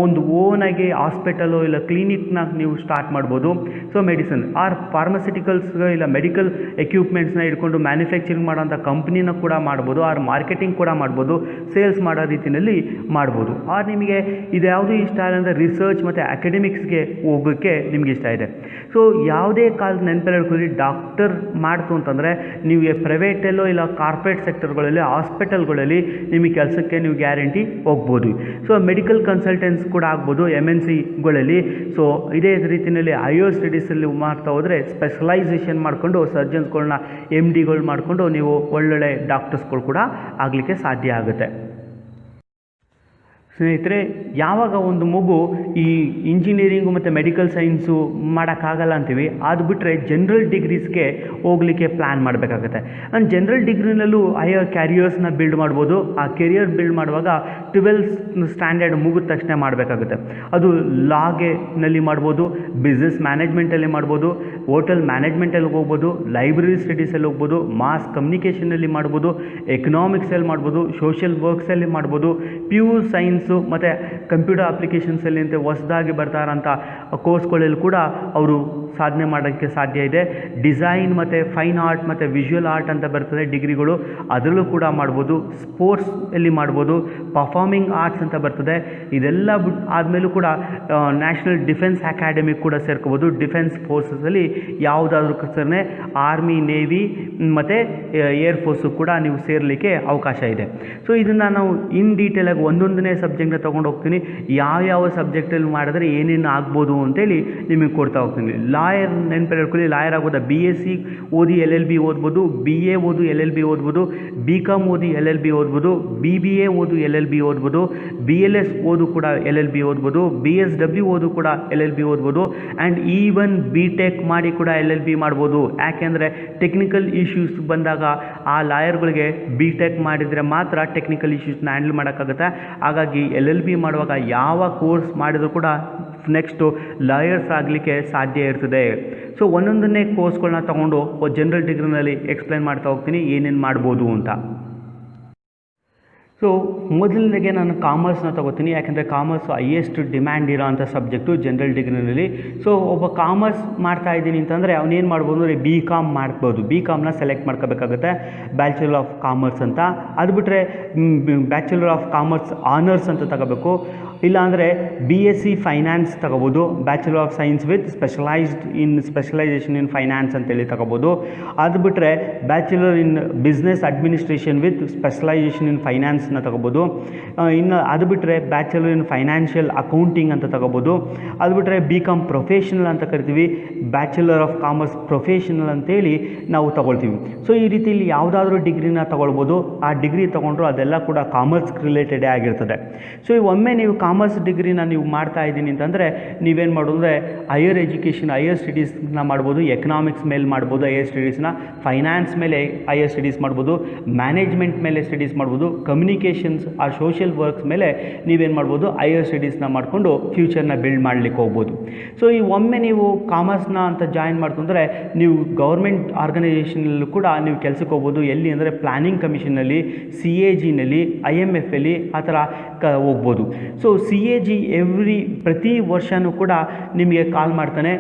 Speaker 1: ಒಂದು ಓನಾಗಿ ಹಾಸ್ಪಿಟಲು ಇಲ್ಲ ಕ್ಲಿನಿಕ್ನ ನೀವು ಸ್ಟಾರ್ಟ್ ಮಾಡ್ಬೋದು. ಸೊ ಮೆಡಿಸಿನ್ ಆರ್ ಫಾರ್ಮಸ್ಯೂಟಿಕಲ್ಸ್ ಇಲ್ಲ ಮೆಡಿಕಲ್ ಎಕ್ವಿಪ್ಮೆಂಟ್ಸ್ನ ಇಟ್ಕೊಂಡು ಮ್ಯಾನುಫ್ಯಾಕ್ಚರಿಂಗ್ ಮಾಡೋಂಥ ಕಂಪ್ನಿನ ಕೂಡ ಮಾಡ್ಬೋದು, ಆರ್ ಮಾರ್ಕೆಟಿಂಗ್ ಕೂಡ ಮಾಡ್ಬೋದು, ಸೇಲ್ಸ್ ಮಾಡೋ ರೀತಿಯಲ್ಲಿ ಮಾಡ್ಬೋದು. ಆರ್ ನಿಮಗೆ ಇದು ಯಾವುದು ಇಷ್ಟ ಇಲ್ಲ ಅಂದರೆ ರಿಸರ್ಚ್ ಮತ್ತು ಅಕಾಡೆಮಿಕ್ಸ್ಗೆ ಹೋಗೋಕ್ಕೆ ನಿಮ್ಗೆ ಇಷ್ಟ ಇದೆ. ಸೊ ಯಾವುದೇ ಕಾಲದ ನೆನಪಲ್ಲಿ ಹೇಳ್ಕೊಳ್ಳಿ, ಡಾಕ್ಟರ್ ಮಾಡ್ತು ಅಂತಂದರೆ ನೀವು ಪ್ರೈವೇಟಲ್ಲೋ ಇಲ್ಲ ಕಾರ್ಪೊರೇಟ್ ಸೆಕ್ಟರ್ಗಳಲ್ಲಿ ಹಾಸ್ಪಿಟಲ್ಗಳಲ್ಲಿ ನಿಮಗೆ ಕೆಲಸಕ್ಕೆ ನೀವು ಗ್ಯಾರಂಟಿ ಹೋಗ್ಬೋದು. ಸೊ ಮೆಡಿಕಲ್ ಕನ್ಸಲ್ಟೆನ್ಸ್ ಕೂಡ ಆಗ್ಬೋದು MNCಗಳಲ್ಲಿ. ಸೊ ಇದೇ ರೀತಿಯಲ್ಲಿ ಹೈಯರ್ ಸ್ಟಡೀಸಲ್ಲಿ ಮಾಡ್ತಾ ಹೋದರೆ ಸ್ಪೆಷಲೈಸೇಷನ್ ಮಾಡಿಕೊಂಡು ಸರ್ಜನ್ಸ್ಗಳನ್ನ MDಗಳು ಮಾಡಿಕೊಂಡು ನೀವು ಒಳ್ಳೊಳ್ಳೆ ಡಾಕ್ಟರ್ಸ್ಗಳು ಕೂಡ ಆಗಲಿಕ್ಕೆ ಸಾಧ್ಯ ಆಗುತ್ತೆ. ಸ್ನೇಹಿತರೆ, ಯಾವಾಗ ಒಂದು ಮಗು ಈ ಇಂಜಿನಿಯರಿಂಗು ಮತ್ತು ಮೆಡಿಕಲ್ ಸೈನ್ಸು ಮಾಡೋಕ್ಕಾಗಲ್ಲ ಅಂತೀವಿ, ಅದು ಬಿಟ್ಟರೆ ಜನರಲ್ ಡಿಗ್ರೀಸ್ಗೆ ಹೋಗಲಿಕ್ಕೆ ಪ್ಲ್ಯಾನ್ ಮಾಡಬೇಕಾಗುತ್ತೆ. ಆ್ಯಂಡ್ ಜನರಲ್ ಡಿಗ್ರಿನಲ್ಲೂ ಹೈಯರ್ ಕ್ಯಾರಿಯರ್ಸ್ನ ಬಿಲ್ಡ್ ಮಾಡ್ಬೋದು. ಆ ಕೆರಿಯರ್ ಬಿಲ್ಡ್ ಮಾಡುವಾಗ 12th ಸ್ಟ್ಯಾಂಡರ್ಡ್ ಮುಗಿದ ತಕ್ಷಣ ಮಾಡಬೇಕಾಗುತ್ತೆ. ಅದು ಲಾಗೆ ಮಾಡ್ಬೋದು, ಬಿಸ್ನೆಸ್ ಮ್ಯಾನೇಜ್ಮೆಂಟಲ್ಲಿ ಮಾಡ್ಬೋದು, ಹೋಟೆಲ್ ಮ್ಯಾನೇಜ್ಮೆಂಟಲ್ಲಿ ಹೋಗ್ಬೋದು, ಲೈಬ್ರರಿ ಸ್ಟಡೀಸಲ್ಲಿ ಹೋಗ್ಬೋದು, ಮಾಸ್ ಕಮ್ಯುನಿಕೇಷನಲ್ಲಿ ಮಾಡ್ಬೋದು, ಎಕನಾಮಿಕ್ಸಲ್ಲಿ ಮಾಡ್ಬೋದು, ಸೋಷಿಯಲ್ ವರ್ಕ್ಸಲ್ಲಿ ಮಾಡ್ಬೋದು, ಪ್ಯೂರ್ ಸೈನ್ಸ್ ಮತ್ತು ಕಂಪ್ಯೂಟರ್ ಅಪ್ಲಿಕೇಶನ್ಸಲ್ಲಿ ಅಂತ ಹೊಸದಾಗಿ ಬರ್ತಾ ಇರೋಂಥ ಕೋರ್ಸ್ಗಳಲ್ಲಿ ಕೂಡ ಅವರು ಸಾಧನೆ ಮಾಡೋಕ್ಕೆ ಸಾಧ್ಯ ಇದೆ. ಡಿಸೈನ್ ಮತ್ತು ಫೈನ್ ಆರ್ಟ್ ಮತ್ತು ವಿಜುವಲ್ ಆರ್ಟ್ ಅಂತ ಬರ್ತದೆ ಡಿಗ್ರಿಗಳು, ಅದರಲ್ಲೂ ಕೂಡ ಮಾಡ್ಬೋದು. ಸ್ಪೋರ್ಟ್ಸ್ ಎಲ್ಲಿ ಮಾಡ್ಬೋದು, ಪರ್ಫಾರ್ಮಿಂಗ್ ಆರ್ಟ್ಸ್ ಅಂತ ಬರ್ತದೆ. ಇದೆಲ್ಲ ಆದಮೇಲೂ ಕೂಡ ನ್ಯಾಷನಲ್ ಡಿಫೆನ್ಸ್ ಅಕಾಡೆಮಿ ಕೂಡ ಸೇರ್ಕೋಬೋದು. ಡಿಫೆನ್ಸ್ ಫೋರ್ಸಸಲ್ಲಿ ಯಾವುದಾದ್ರೂ ಕಸರನೆ ಆರ್ಮಿ, ನೇವಿ ಮತ್ತು ಏರ್ಫೋರ್ಸು ಕೂಡ ನೀವು ಸೇರಲಿಕ್ಕೆ ಅವಕಾಶ ಇದೆ. ಸೊ ಇದನ್ನು ನಾವು ಇನ್ ಡೀಟೇಲಾಗಿ ಒಂದೊಂದನೇ ಸಬ್ಜೆಕ್ಟ್ನ ತೊಗೊಂಡು ಹೋಗ್ತೀನಿ. ಯಾವ ಸಬ್ಜೆಕ್ಟಲ್ಲಿ ಮಾಡಿದ್ರೆ ಏನೇನು ಆಗ್ಬೋದು ಅಂತೇಳಿ ನಿಮಗೆ ಕೊಡ್ತಾ ಹೋಗ್ತೀನಿ. ಲಾಯರ್ ನೆನಪಲ್ಲಿ ಹೇಳ್ಕೊಳ್ಳಿ, ಲಾಯರ್ ಆಗ್ಬೋದಾ, BSc ಓದಿ LLB ಓದ್ಬೋದು, BA ಓದು LLB ಓದ್ಬೋದು, BCom ಓದಿ LLB ಓದ್ಬೋದು, BBA ಓದು LLB ಓದ್ಬೋದು, BLS ಓದು ಕೂಡ LLB ಓದ್ಬೋದು, BSW ಓದು ಕೂಡ LLB ಓದ್ಬೋದು. ಆ್ಯಂಡ್ ಈವನ್ BTech ಮಾಡಿ ಕೂಡ LLB ಮಾಡ್ಬೋದು. ಯಾಕೆಂದರೆ ಟೆಕ್ನಿಕಲ್ ಇಶ್ಯೂಸ್ ಬಂದಾಗ ಆ ಲಾಯರ್ಗಳಿಗೆ BTech ಮಾಡಿದರೆ ಮಾತ್ರ ಟೆಕ್ನಿಕಲ್ ಇಶ್ಯೂಸ್ನ ಹ್ಯಾಂಡಲ್ ಮಾಡೋಕ್ಕಾಗುತ್ತೆ. ಹಾಗಾಗಿ LLB ಮಾಡುವಾಗ ಯಾವ ಕೋರ್ಸ್ ಮಾಡಿದರೂ ಕೂಡ ನೆಕ್ಸ್ಟು ಲಾಯರ್ಸ್ ಆಗಲಿಕ್ಕೆ ಸಾಧ್ಯ ಇರ್ತದೆ. ಸೊ ಒಂದೊಂದನ್ನೇ ಕೋರ್ಸ್ಗಳನ್ನ ತೊಗೊಂಡು ಜನರಲ್ ಡಿಗ್ರಿನಲ್ಲಿ ಎಕ್ಸ್ಪ್ಲೈನ್ ಮಾಡ್ತಾ ಹೋಗ್ತೀನಿ ಏನೇನು ಮಾಡ್ಬೋದು ಅಂತ. ಸೊ ಮೊದಲನೇಗೆ ನಾನು ಕಾಮರ್ಸ್ನ ತೊಗೋತೀನಿ, ಯಾಕೆಂದರೆ ಕಾಮರ್ಸು ಹೈಯೆಸ್ಟ್ ಡಿಮ್ಯಾಂಡ್ ಇರೋ ಅಂಥ ಸಬ್ಜೆಕ್ಟು ಜನರಲ್ ಡಿಗ್ರಿನಲ್ಲಿ. ಸೊ ಒಬ್ಬ ಕಾಮರ್ಸ್ ಮಾಡ್ತಾ ಇದ್ದೀನಿ ಅಂತಂದರೆ ಅವನೇನು ಮಾಡ್ಬೋದು ಅಂದರೆ BCom ಮಾಡ್ಬೋದು. BComನ ಸೆಲೆಕ್ಟ್ ಮಾಡ್ಕೋಬೇಕಾಗುತ್ತೆ, ಬ್ಯಾಚುಲರ್ ಆಫ್ ಕಾಮರ್ಸ್ ಅಂತ. ಅದು ಬಿಟ್ಟರೆ ಬ್ಯಾಚುಲರ್ ಆಫ್ ಕಾಮರ್ಸ್ ಆನರ್ಸ್ ಅಂತ ತಗೋಬೇಕು. ಇಲ್ಲಾಂದರೆ BSc ಫೈನಾನ್ಸ್ ತಗೋಬೋದು, bachelor of science with specialisation in finance ಅಂತೇಳಿ ತಗೋಬೋದು. ಅದು ಬಿಟ್ಟರೆ bachelor in business administration with specialisation in ಫೈನಾನ್ಸ್ನ ತಗೋಬೋದು. ಇನ್ನು ಅದು ಬಿಟ್ಟರೆ ಬ್ಯಾಚುಲರ್ ಇನ್ ಫೈನಾನ್ಷಿಯಲ್ ಅಕೌಂಟಿಂಗ್ ಅಂತ ತಗೋಬೋದು. ಅದು ಬಿಟ್ಟರೆ BCom ಪ್ರೊಫೆಷನಲ್ ಅಂತ ಕರಿತೀವಿ, ಬ್ಯಾಚುಲರ್ ಆಫ್ ಕಾಮರ್ಸ್ ಪ್ರೊಫೆಷನಲ್ ಅಂತೇಳಿ ನಾವು ತಗೊಳ್ತೀವಿ. ಸೊ ಈ ರೀತಿಯಲ್ಲಿ ಯಾವುದಾದ್ರೂ ಡಿಗ್ರಿನ ತಗೊಳ್ಬೋದು. ಆ ಡಿಗ್ರಿ ತೊಗೊಂಡ್ರು ಅದೆಲ್ಲ ಕೂಡ ಕಾಮರ್ಸ್ ರಿಲೇಟೆಡೇ ಆಗಿರ್ತದೆ. ಸೊ ಒಮ್ಮೆ ನೀವು ಕಾಮರ್ಸ್ ಡಿಗ್ರಿನ ನೀವು ಮಾಡ್ತಾ ಇದ್ದೀನಿ ಅಂತಂದರೆ ನೀವೇನು ಮಾಡೋದು ಅಂದರೆ ಹೈಯರ್ ಎಜುಕೇಷನ್, ಹೈಯರ್ ಸ್ಟಡೀಸ್ನ ಮಾಡ್ಬೋದು. ಎಕನಾಮಿಕ್ಸ್ ಮೇಲೆ ಮಾಡ್ಬೋದು ಹೈಯರ್ ಸ್ಟಡೀಸ್ನ, ಫೈನಾನ್ಸ್ ಮೇಲೆ ಹೈಯರ್ ಸ್ಟಡೀಸ್ ಮಾಡ್ಬೋದು, ಮ್ಯಾನೇಜ್ಮೆಂಟ್ ಮೇಲೆ ಸ್ಟಡೀಸ್ ಮಾಡ್ಬೋದು, ಕಮ್ಯುನಿಕೇಷನ್ಸ್ ಆ ಸೋಷಿಯಲ್ ವರ್ಕ್ಸ್ ಮೇಲೆ ನೀವೇನು ಮಾಡ್ಬೋದು ಹೈಯರ್ ಸ್ಟಡೀಸ್ನ ಮಾಡಿಕೊಂಡು ಫ್ಯೂಚರ್ನ ಬಿಲ್ಡ್ ಮಾಡಲಿಕ್ಕೆ ಹೋಗ್ಬೋದು. ಸೊ ಈ ಒಮ್ಮೆ ನೀವು ಕಾಮರ್ಸ್ನ ಅಂತ ಜಾಯಿನ್ ಮಾಡ್ಕೊಂಡ್ರೆ ನೀವು ಗೌರ್ಮೆಂಟ್ ಆರ್ಗನೈಸೇಷನಲ್ಲೂ ಕೂಡ ನೀವು ಕೆಲಸಕ್ಕೆ ಹೋಗ್ಬೋದು. ಎಲ್ಲಿ ಅಂದರೆ ಪ್ಲ್ಯಾನಿಂಗ್ ಕಮಿಷನಲ್ಲಿ, CAGನಲ್ಲಿ, IMFಲ್ಲಿ ಆ ಥರ ಹೋಗ್ಬೋದು. ಸೊ CAG ಪ್ರತಿ ವರ್ಷವೂ ಕೂಡ ನಿಮಗೆ ಕಾಲ್ ಮಾಡ್ತಾನೆ.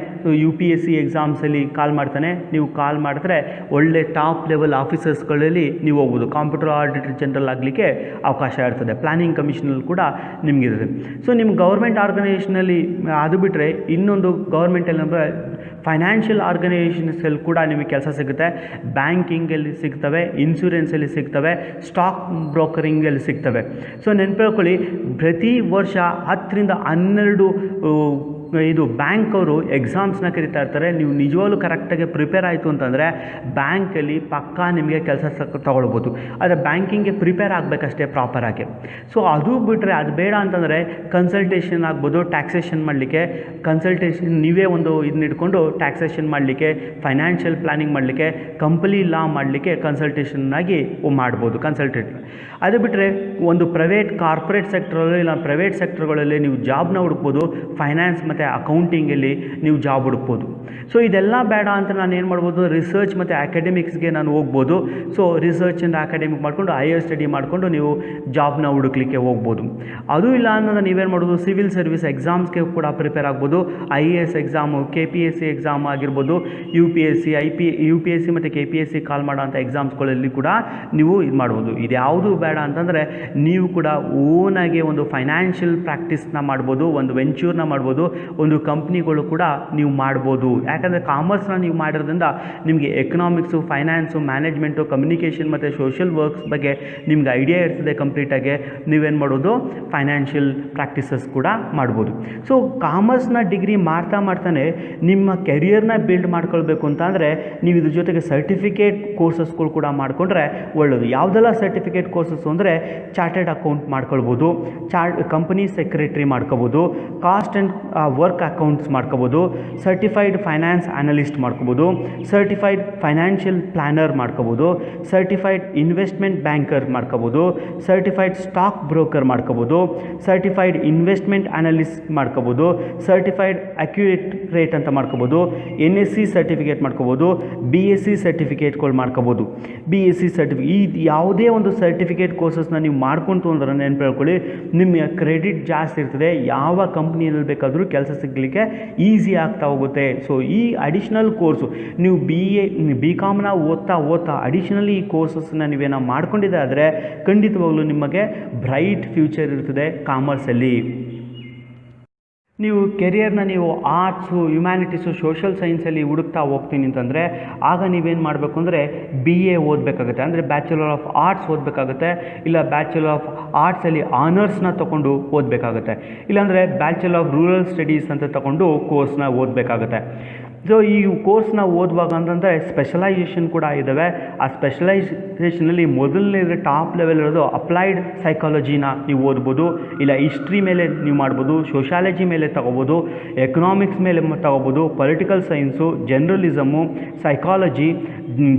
Speaker 1: UPSC ಎಕ್ಸಾಮ್ಸಲ್ಲಿ ಕಾಲ್ ಮಾಡ್ತಾನೆ. ನೀವು ಕಾಲ್ ಮಾಡಿದ್ರೆ ಒಳ್ಳೆ ಟಾಪ್ ಲೆವೆಲ್ ಆಫೀಸರ್ಸ್ಗಳಲ್ಲಿ ನೀವು ಹೋಗ್ಬೋದು. ಕಂಪ್ಯೂಟರ್ ಆಡಿಟರ್ ಜನರಲ್ ಆಗಲಿಕ್ಕೆ ಅವಕಾಶ ಇರ್ತದೆ. ಪ್ಲ್ಯಾನಿಂಗ್ ಕಮಿಷನಲ್ಲಿ ಕೂಡ ನಿಮಗಿರುತ್ತೆ. ಸೊ ನಿಮ್ಮ ಗೌರ್ಮೆಂಟ್ ಆರ್ಗನೈಸೇಷನಲ್ಲಿ ಅದು ಬಿಟ್ಟರೆ ಇನ್ನೊಂದು ಗೌರ್ಮೆಂಟಲ್ಲಿ ಅಂದರೆ ಫೈನಾನ್ಷಿಯಲ್ ಆರ್ಗನೈಸೇಷನ್ಸಲ್ಲಿ ಕೂಡ ನಿಮಗೆ ಕೆಲಸ ಸಿಗುತ್ತೆ. ಬ್ಯಾಂಕಿಂಗಲ್ಲಿ ಸಿಗ್ತವೆ, ಇನ್ಶೂರೆನ್ಸಲ್ಲಿ ಸಿಗ್ತವೆ, ಸ್ಟಾಕ್ ಬ್ರೋಕರಿಂಗಲ್ಲಿ ಸಿಗ್ತವೆ. ಸೊ ನೆನಪಿಟ್ಕೊಳ್ಳಿ, ಪ್ರತಿ ವರ್ಷ 10 ರಿಂದ 12 ಇದು ಬ್ಯಾಂಕ್ ಅವರು ಎಕ್ಸಾಮ್ಸ್ನ ಕರಿತಾ ಇರ್ತಾರೆ. ನೀವು ನಿಜವಾಗ್ಲೂ ಕರೆಕ್ಟಾಗಿ ಪ್ರಿಪೇರ್ ಆಯಿತು ಅಂತಂದರೆ ಬ್ಯಾಂಕಲ್ಲಿ ಪಕ್ಕಾ ನಿಮಗೆ ಕೆಲಸ ತಗೊಳ್ಬೋದು. ಆದರೆ ಬ್ಯಾಂಕಿಂಗ್ಗೆ ಪ್ರಿಪೇರ್ ಆಗಬೇಕಷ್ಟೇ ಪ್ರಾಪರಾಗಿ. ಸೊ ಅದು ಬಿಟ್ಟರೆ ಅದು ಬೇಡ ಅಂತಂದರೆ ಕನ್ಸಲ್ಟೇಷನ್ ಆಗ್ಬೋದು, ಟ್ಯಾಕ್ಸೇಷನ್ ಮಾಡಲಿಕ್ಕೆ ಕನ್ಸಲ್ಟೇಷನ್ ನೀವೇ ಒಂದು ಇದನ್ನ ಇಟ್ಕೊಂಡು ಟ್ಯಾಕ್ಸೇಷನ್ ಮಾಡಲಿಕ್ಕೆ, ಫೈನಾನ್ಷಿಯಲ್ ಪ್ಲಾನಿಂಗ್ ಮಾಡಲಿಕ್ಕೆ, ಕಂಪನಿ ಲಾ ಮಾಡಲಿಕ್ಕೆ ಕನ್ಸಲ್ಟೇಷನ್ನಾಗಿ ಮಾಡ್ಬೋದು ಕನ್ಸಲ್ಟೆಂಟ್. ಅದು ಬಿಟ್ಟರೆ ಒಂದು ಪ್ರೈವೇಟ್ ಕಾರ್ಪೊರೇಟ್ ಸೆಕ್ಟ್ರಲ್ಲಿ ಇಲ್ಲ ಪ್ರೈವೇಟ್ ಸೆಕ್ಟರ್ಗಳಲ್ಲಿ ನೀವು ಜಾಬ್ನ ಹುಡುಕ್ಬೋದು. ಫೈನಾನ್ಸ್ ಮತ್ತು ಅಕೌಂಟಿಂಗಲ್ಲಿ ನೀವು ಜಾಬ್ ಹುಡುಕ್ಬೋದು. ಸೊ ಇದೆಲ್ಲ ಬೇಡ ಅಂತ ನಾನು ಏನು ಮಾಡ್ಬೋದು, ರಿಸರ್ಚ್ ಮತ್ತು ಅಕಾಡೆಮಿಕ್ಸ್ಗೆ ನಾನು ಹೋಗ್ಬೋದು. ಸೊ ರಿಸರ್ಚ್ ಆ್ಯಂಡ್ ಅಕಾಡೆಮಿಕ್ ಮಾಡಿಕೊಂಡು ಹೈಯರ್ ಸ್ಟಡಿ ಮಾಡಿಕೊಂಡು ನೀವು ಜಾಬ್ನ ಹುಡುಕ್ಲಿಕ್ಕೆ ಹೋಗ್ಬೋದು. ಅದು ಇಲ್ಲ ಅನ್ನೋದು ನೀವೇನು ಮಾಡೋದು, ಸಿವಿಲ್ ಸರ್ವಿಸ್ ಎಕ್ಸಾಮ್ಸ್ಗೆ ಕೂಡ ಪ್ರಿಪೇರ್ ಆಗ್ಬೋದು. IAS ಎಕ್ಸಾಮು, KPSC ಎಕ್ಸಾಮ್ ಆಗಿರ್ಬೋದು, UPSC UPSC ಮತ್ತು KPSC ಕಾಲ್ ಮಾಡೋಂಥ ಎಕ್ಸಾಮ್ಸ್ಗಳಲ್ಲಿ ಕೂಡ ನೀವು ಇದು ಮಾಡ್ಬೋದು. ಇದು ಯಾವುದು ಬೇಡ ಅಂತಂದರೆ ನೀವು ಕೂಡ ಓನಾಗಿ ಒಂದು ಫೈನಾನ್ಷಿಯಲ್ ಪ್ರಾಕ್ಟೀಸ್ನ ಮಾಡ್ಬೋದು, ಒಂದು ವೆಂಚೂರ್ನ ಮಾಡ್ಬೋದು, ಒಂದು ಕಂಪ್ನಿಗಳು ಕೂಡ ನೀವು ಮಾಡ್ಬೋದು. ಯಾಕಂದರೆ ಕಾಮರ್ಸ್ನ ನೀವು ಮಾಡಿರೋದ್ರಿಂದ ನಿಮಗೆ ಎಕನಾಮಿಕ್ಸು, ಫೈನಾನ್ಸು, ಮ್ಯಾನೇಜ್ಮೆಂಟು, ಕಮ್ಯುನಿಕೇಷನ್ ಮತ್ತು ಸೋಷಿಯಲ್ ವರ್ಕ್ಸ್ ಬಗ್ಗೆ ನಿಮ್ಗೆ ಐಡಿಯಾ ಇರ್ತದೆ. ಕಂಪ್ಲೀಟಾಗಿ ನೀವೇನು ಮಾಡೋದು, ಫೈನಾನ್ಷಿಯಲ್ ಪ್ರಾಕ್ಟೀಸಸ್ ಕೂಡ ಮಾಡ್ಬೋದು. ಸೊ ಕಾಮರ್ಸ್ನ ಡಿಗ್ರಿ ಮಾಡ್ತಾನೆ ನಿಮ್ಮ ಕೆರಿಯರ್ನ ಬಿಲ್ಡ್ ಮಾಡ್ಕೊಳ್ಬೇಕು ಅಂತ ಅಂದರೆ ನೀವು ಇದ್ರ ಜೊತೆಗೆ ಸರ್ಟಿಫಿಕೇಟ್ ಕೋರ್ಸಸ್ಗಳು ಕೂಡ ಮಾಡಿಕೊಂಡ್ರೆ ಒಳ್ಳೆಯದು. ಯಾವುದೆಲ್ಲ ಸರ್ಟಿಫಿಕೇಟ್ ಕೋರ್ಸಸ್ ಅಂದರೆ ಚಾರ್ಟೆಡ್ ಅಕೌಂಟ್ ಮಾಡ್ಕೊಳ್ಬೋದು, ಕಂಪನಿ ಸೆಕ್ರೆಟರಿ ಮಾಡ್ಕೋಬೋದು, ಕಾಸ್ಟ್ ಆ್ಯಂಡ್ ವರ್ಕ್ ಅಕೌಂಟ್ಸ್ ಮಾಡ್ಕೋಬೋದು, ಸರ್ಟಿಫೈಡ್ ಫೈನಾನ್ಸ್ ಅನಲಿಸ್ಟ್ ಮಾಡ್ಕೋಬೋದು, ಸರ್ಟಿಫೈಡ್ ಫೈನಾನ್ಷಿಯಲ್ ಪ್ಲ್ಯಾನರ್ ಮಾಡ್ಕೋಬೋದು, ಸರ್ಟಿಫೈಡ್ ಇನ್ವೆಸ್ಟ್ಮೆಂಟ್ ಬ್ಯಾಂಕರ್ ಮಾಡ್ಕೋಬೋದು, ಸರ್ಟಿಫೈಡ್ ಸ್ಟಾಕ್ ಬ್ರೋಕರ್ ಮಾಡ್ಕೋಬೋದು, ಸರ್ಟಿಫೈಡ್ ಇನ್ವೆಸ್ಟ್ಮೆಂಟ್ ಅನಲಿಸ್ಟ್ ಮಾಡ್ಕೋಬೋದು, ಸರ್ಟಿಫೈಡ್ ಅಕ್ಯುರೇಟ್ ರೇಟ್ ಅಂತ ಮಾಡ್ಕೋಬೋದು, NSC ಸರ್ಟಿಫಿಕೇಟ್ ಮಾಡ್ಕೋಬೋದು, BSc ಸರ್ಟಿಫಿಕೇಟ್ಗಳು ಮಾಡ್ಕೋಬೋದು. BSc ಸರ್ಟಿಫಿಕೇಟ್ ಈ ಯಾವುದೇ ಒಂದು ಸರ್ಟಿಫಿಕೇಟ್ ಕೋರ್ಸಸ್ನ ನೀವು ಮಾಡ್ಕೊಂತು ಅಂದ್ರೆ ನೆನ್ಪಿಟ್ಕೊಳ್ಳಿ, ನಿಮ್ಮ ಕ್ರೆಡಿಟ್ ಜಾಸ್ತಿ ಇರ್ತದೆ. ಯಾವ ಕಂಪ್ನಿಯಲ್ಲಿ ಬೇಕಾದರೂ ಕೆಲಸ ಸಿಗಲಿಕ್ಕೆ ಈಸಿ ಆಗ್ತಾ ಹೋಗುತ್ತೆ. ಸೊ ಈ ಅಡಿಷ್ನಲ್ ಕೋರ್ಸು ನೀವು BComನ ಓದ್ತಾ ಅಡಿಷ್ನಲಿ ಈ ಕೋರ್ಸಸ್ನ ನೀವೇನೋ ಮಾಡ್ಕೊಂಡಿದ್ದೆ ಆದರೆ ಖಂಡಿತವಾಗ್ಲೂ ನಿಮಗೆ ಬ್ರೈಟ್ ಫ್ಯೂಚರ್ ಇರ್ತದೆ ಕಾಮರ್ಸಲ್ಲಿ. ನೀವು ಕೆರಿಯರ್ನ ನೀವು ಆರ್ಟ್ಸು, ಹ್ಯುಮ್ಯಾನಿಟೀಸು, ಸೋಷಿಯಲ್ ಸೈನ್ಸಲ್ಲಿ ಹುಡುಕ್ತಾ ಹೋಗ್ತೀನಿ ಅಂತಂದರೆ ಆಗ ನೀವೇನು ಮಾಡಬೇಕು ಅಂದರೆ BA ಓದಬೇಕಾಗುತ್ತೆ, ಅಂದರೆ ಬ್ಯಾಚುಲರ್ ಆಫ್ ಆರ್ಟ್ಸ್ ಓದಬೇಕಾಗುತ್ತೆ. ಇಲ್ಲ ಬ್ಯಾಚುಲರ್ ಆಫ್ ಆರ್ಟ್ಸಲ್ಲಿ ಆನರ್ಸ್ನ ತೊಗೊಂಡು ಓದಬೇಕಾಗುತ್ತೆ. ಇಲ್ಲಾಂದರೆ ಬ್ಯಾಚುಲರ್ ಆಫ್ ರೂರಲ್ ಸ್ಟಡೀಸ್ ಅಂತ ತೊಗೊಂಡು ಕೋರ್ಸ್ನ ಓದಬೇಕಾಗುತ್ತೆ. ಸೊ ಈ ಕೋರ್ಸ್ನ ಓದುವಾಗ ಅಂತಂದರೆ ಸ್ಪೆಷಲೈಸೇಷನ್ ಕೂಡ ಇದ್ದಾವೆ. ಆ ಸ್ಪೆಷಲೈಸೇಷನಲ್ಲಿ ಮೊದಲನೇದು ಟಾಪ್ ಲೆವೆಲ್ ಇರೋದು ಅಪ್ಲೈಡ್ ಸೈಕಾಲಜಿನ ನೀವು ಓದ್ಬೋದು, ಇಲ್ಲ ಹಿಸ್ಟ್ರಿ ಮೇಲೆ ನೀವು ಮಾಡ್ಬೋದು, ಸೋಷಾಲಜಿ ಮೇಲೆ ತಗೋಬೋದು, ಎಕನಾಮಿಕ್ಸ್ ಮೇಲೆ ತಗೋಬೋದು, political science, journalism, psychology,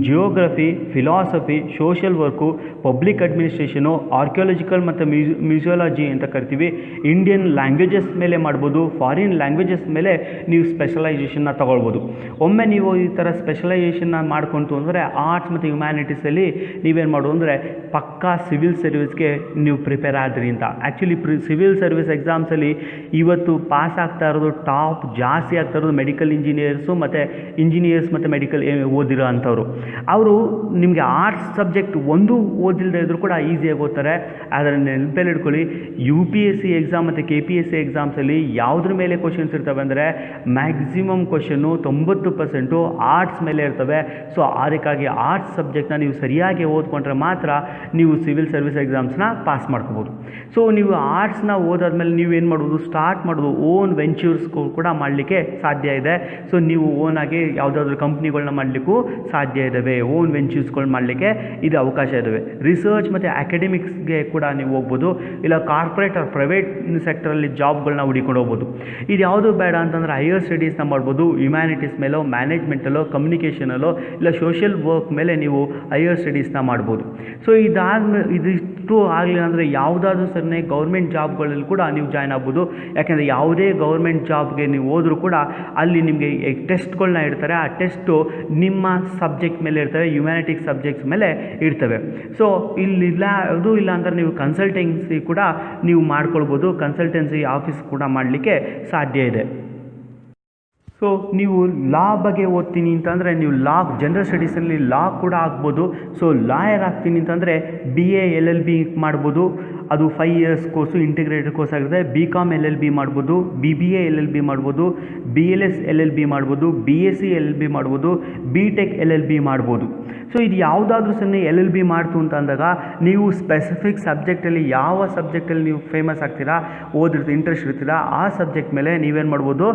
Speaker 1: geography, philosophy, social work, public administration, archaeological ಮತ್ತು ಮ್ಯೂಸಿಯಾಲಜಿ ಅಂತ ಕರಿತೀವಿ. ಇಂಡಿಯನ್ ಲ್ಯಾಂಗ್ವೇಜಸ್ ಮೇಲೆ ಮಾಡ್ಬೋದು, ಫಾರಿನ್ ಲ್ಯಾಂಗ್ವೇಜಸ್ ಮೇಲೆ ನೀವು ಸ್ಪೆಷಲೈಸೇಷನ್ನ ತಗೊಳ್ಬೋದು. ಒಮ್ಮೆ ನೀವು ಈ ಥರ ಸ್ಪೆಷಲೈಸೇಷನ್ನ ಮಾಡ್ಕೊಂತು ಅಂದರೆ ಆರ್ಟ್ಸ್ ಮತ್ತು ಹ್ಯುಮ್ಯಾನಿಟೀಸಲ್ಲಿ ನೀವೇನು ಮಾಡೋದು ಅಂದರೆ ಪಕ್ಕಾ ಸಿವಿಲ್ ಸರ್ವಿಸ್ಗೆ ನೀವು ಪ್ರಿಪೇರ್ ಆದ್ರಿ ಅಂತ. ಆ್ಯಕ್ಚುಲಿ ಸಿವಿಲ್ ಸರ್ವಿಸ್ ಎಕ್ಸಾಮ್ಸಲ್ಲಿ ಇವತ್ತು ಪಾಸ್ ಆಗ್ತಾ ಇರೋದು ಟಾಪ್ ಜಾಸ್ತಿ ಆಗ್ತಾ ಇರೋದು ಮೆಡಿಕಲ್ ಇಂಜಿನಿಯರ್ಸ್ ಮತ್ತು ಮೆಡಿಕಲ್ ಓದಿರೋ ಅಂಥವ್ರು. ಅವರು ನಿಮಗೆ ಆರ್ಟ್ಸ್ ಸಬ್ಜೆಕ್ಟ್ ಒಂದು ಓದಿಲ್ಲದೆ ಇದ್ದರೂ ಕೂಡ ಈಸಿಯಾಗಿ ಓದ್ತಾರೆ. ಆದರೆ ನೆನಪಲ್ಲಿ ಇಟ್ಕೊಳ್ಳಿ, UPSC ಎಕ್ಸಾಮ್ ಮತ್ತು KPSC ಎಕ್ಸಾಮ್ಸಲ್ಲಿ ಯಾವುದ್ರ ಮೇಲೆ ಕ್ವಶನ್ಸ್ ಇರ್ತವೆ ಅಂದರೆ ಮ್ಯಾಕ್ಸಿಮಮ್ ಕ್ವಶನ್ನು 90% ಆರ್ಟ್ಸ್ ಮೇಲೆ ಇರ್ತವೆ. ಸೊ ಅದಕ್ಕಾಗಿ ಆರ್ಟ್ಸ್ ಸಬ್ಜೆಕ್ಟ್ನ ನೀವು ಸರಿಯಾಗಿ ಓದ್ಕೊಂಡ್ರೆ ಮಾತ್ರ ನೀವು ಸಿವಿಲ್ ಸರ್ವಿಸ್ ಎಕ್ಸಾಮ್ಸ್ನ ಪಾಸ್ ಮಾಡ್ಕೋಬೋದು. ಸೊ ನೀವು ಆರ್ಟ್ಸ್ನ ಓದಾದ್ಮೇಲೆ ನೀವೇನು ಮಾಡ್ಬೋದು, ಸ್ಟಾರ್ಟ್ ಮಾಡೋದು ಓನ್ ವೆಂಚೂರ್ಸ್ ಕೂಡ ಮಾಡಲಿಕ್ಕೆ ಸಾಧ್ಯ ಇದೆ. ಸೊ ನೀವು ಓನಾಗಿ ಯಾವುದಾದ್ರೂ ಕಂಪ್ನಿಗಳನ್ನ ಮಾಡಲಿಕ್ಕೂ ಸಾಧ್ಯ ಇದ್ದಾವೆ. ಓನ್ ವೆಂಚೂರ್ಸ್ಗಳು ಮಾಡಲಿಕ್ಕೆ ಇದು ಅವಕಾಶ ಇದ್ದಾವೆ. ರಿಸರ್ಚ್ ಮತ್ತು ಅಕಾಡೆಮಿಕ್ಸ್ಗೆ ಕೂಡ ನೀವು ಹೋಗ್ಬೋದು, ಇಲ್ಲ ಕಾರ್ಪೊರೇಟ್ ಆರ್ ಪ್ರೈವೇಟ್ ಸೆಕ್ಟರಲ್ಲಿ ಜಾಬ್ಗಳನ್ನ ಹುಡಿಕೊಂಡು ಹೋಗ್ಬೋದು. ಇದು ಯಾವುದು ಬೇಡ ಅಂತಂದರೆ ಹೈಯರ್ ಸ್ಟಡೀಸ್ನ ಮಾಡ್ಬೋದು. ಹ್ಯುಮ್ಯಾನಿಟೀಸ್ ಮೇಲೋ, ಮ್ಯಾನೇಜ್ಮೆಂಟಲ್ಲೋ, ಕಮ್ಯುನಿಕೇಷನಲ್ಲೋ, ಇಲ್ಲ ಸೋಷಿಯಲ್ ವರ್ಕ್ ಮೇಲೆ ನೀವು ಹೈಯರ್ ಸ್ಟಡೀಸ್ನ ಮಾಡ್ಬೋದು. ಸೊ ಇದಿಷ್ಟು ಆಗಲಿಲ್ಲ ಅಂದರೆ ಯಾವುದಾದ್ರೂ ಸರಿ ಗೌರ್ಮೆಂಟ್ ಜಾಬ್ಗಳಲ್ಲಿ ಕೂಡ ನೀವು ಜಾಯ್ನ್ ಆಗ್ಬೋದು. ಯಾಕೆಂದರೆ ಯಾವುದೇ ಗೌರ್ಮೆಂಟ್ ಜಾಬ್ಗೆ ನೀವು ಹೋದರೂ ಕೂಡ ಅಲ್ಲಿ ನಿಮಗೆ ಟೆಸ್ಟ್ಗಳನ್ನ ಇಡ್ತಾರೆ. ಆ ಟೆಸ್ಟು ನಿಮ್ಮ ಸಬ್ಜೆಕ್ಟ್ ಮೇಲೆ ಇರ್ತವೆ, ಹ್ಯುಮ್ಯಾನಿಟೀಸ್ ಸಬ್ಜೆಕ್ಟ್ಸ್ ಮೇಲೆ ಇರ್ತವೆ. ಸೊ ಇಲ್ಲಿಲ್ಲ ಅದು ಇಲ್ಲ ಅಂದರೆ ನೀವು ಕನ್ಸಲ್ಟೆನ್ಸಿ ಕೂಡ ನೀವು ಮಾಡ್ಕೊಳ್ಬೋದು. ಕನ್ಸಲ್ಟೆನ್ಸಿ ಆಫೀಸ್ ಕೂಡ ಮಾಡಲಿಕ್ಕೆ ಸಾಧ್ಯ ಇದೆ. ಸೊ ನೀವು ಲಾ ಬಗ್ಗೆ ಓದ್ತೀನಿ ಅಂತಂದರೆ ನೀವು ಜನರಲ್ ಸ್ಟಡೀಸಲ್ಲಿ ಲಾ ಕೂಡ ಆಗ್ಬೋದು. ಸೊ ಲಾಯರ್ ಆಗ್ತೀನಿ ಅಂತಂದರೆ BA LLB ಮಾಡ್ಬೋದು. ಅದು 5 ಇಯರ್ಸ್ ಕೋರ್ಸು, ಇಂಟಿಗ್ರೇಟೆಡ್ ಕೋರ್ಸ್ ಆಗಿದೆ. BCom LLB ಮಾಡ್ಬೋದು, BBA LLB ಮಾಡ್ಬೋದು, BLS LLB ಮಾಡ್ಬೋದು, BSc LLB ಮಾಡ್ಬೋದು, BTech LLB ಮಾಡ್ಬೋದು. ಸೊ ಇದು ಯಾವುದಾದ್ರೂ ಸಹ LLB ಮಾಡ್ತು ಅಂತ ಅಂದಾಗ ನೀವು ಸ್ಪೆಸಿಫಿಕ್ ಸಬ್ಜೆಕ್ಟಲ್ಲಿ ಯಾವ ಸಬ್ಜೆಕ್ಟಲ್ಲಿ ನೀವು ಫೇಮಸ್ ಆಗ್ತೀರಾ, ಇಂಟ್ರೆಸ್ಟ್ ಇರ್ತೀರಾ, ಆ ಸಬ್ಜೆಕ್ಟ್ ಮೇಲೆ ನೀವೇನು ಮಾಡ್ಬೋದು,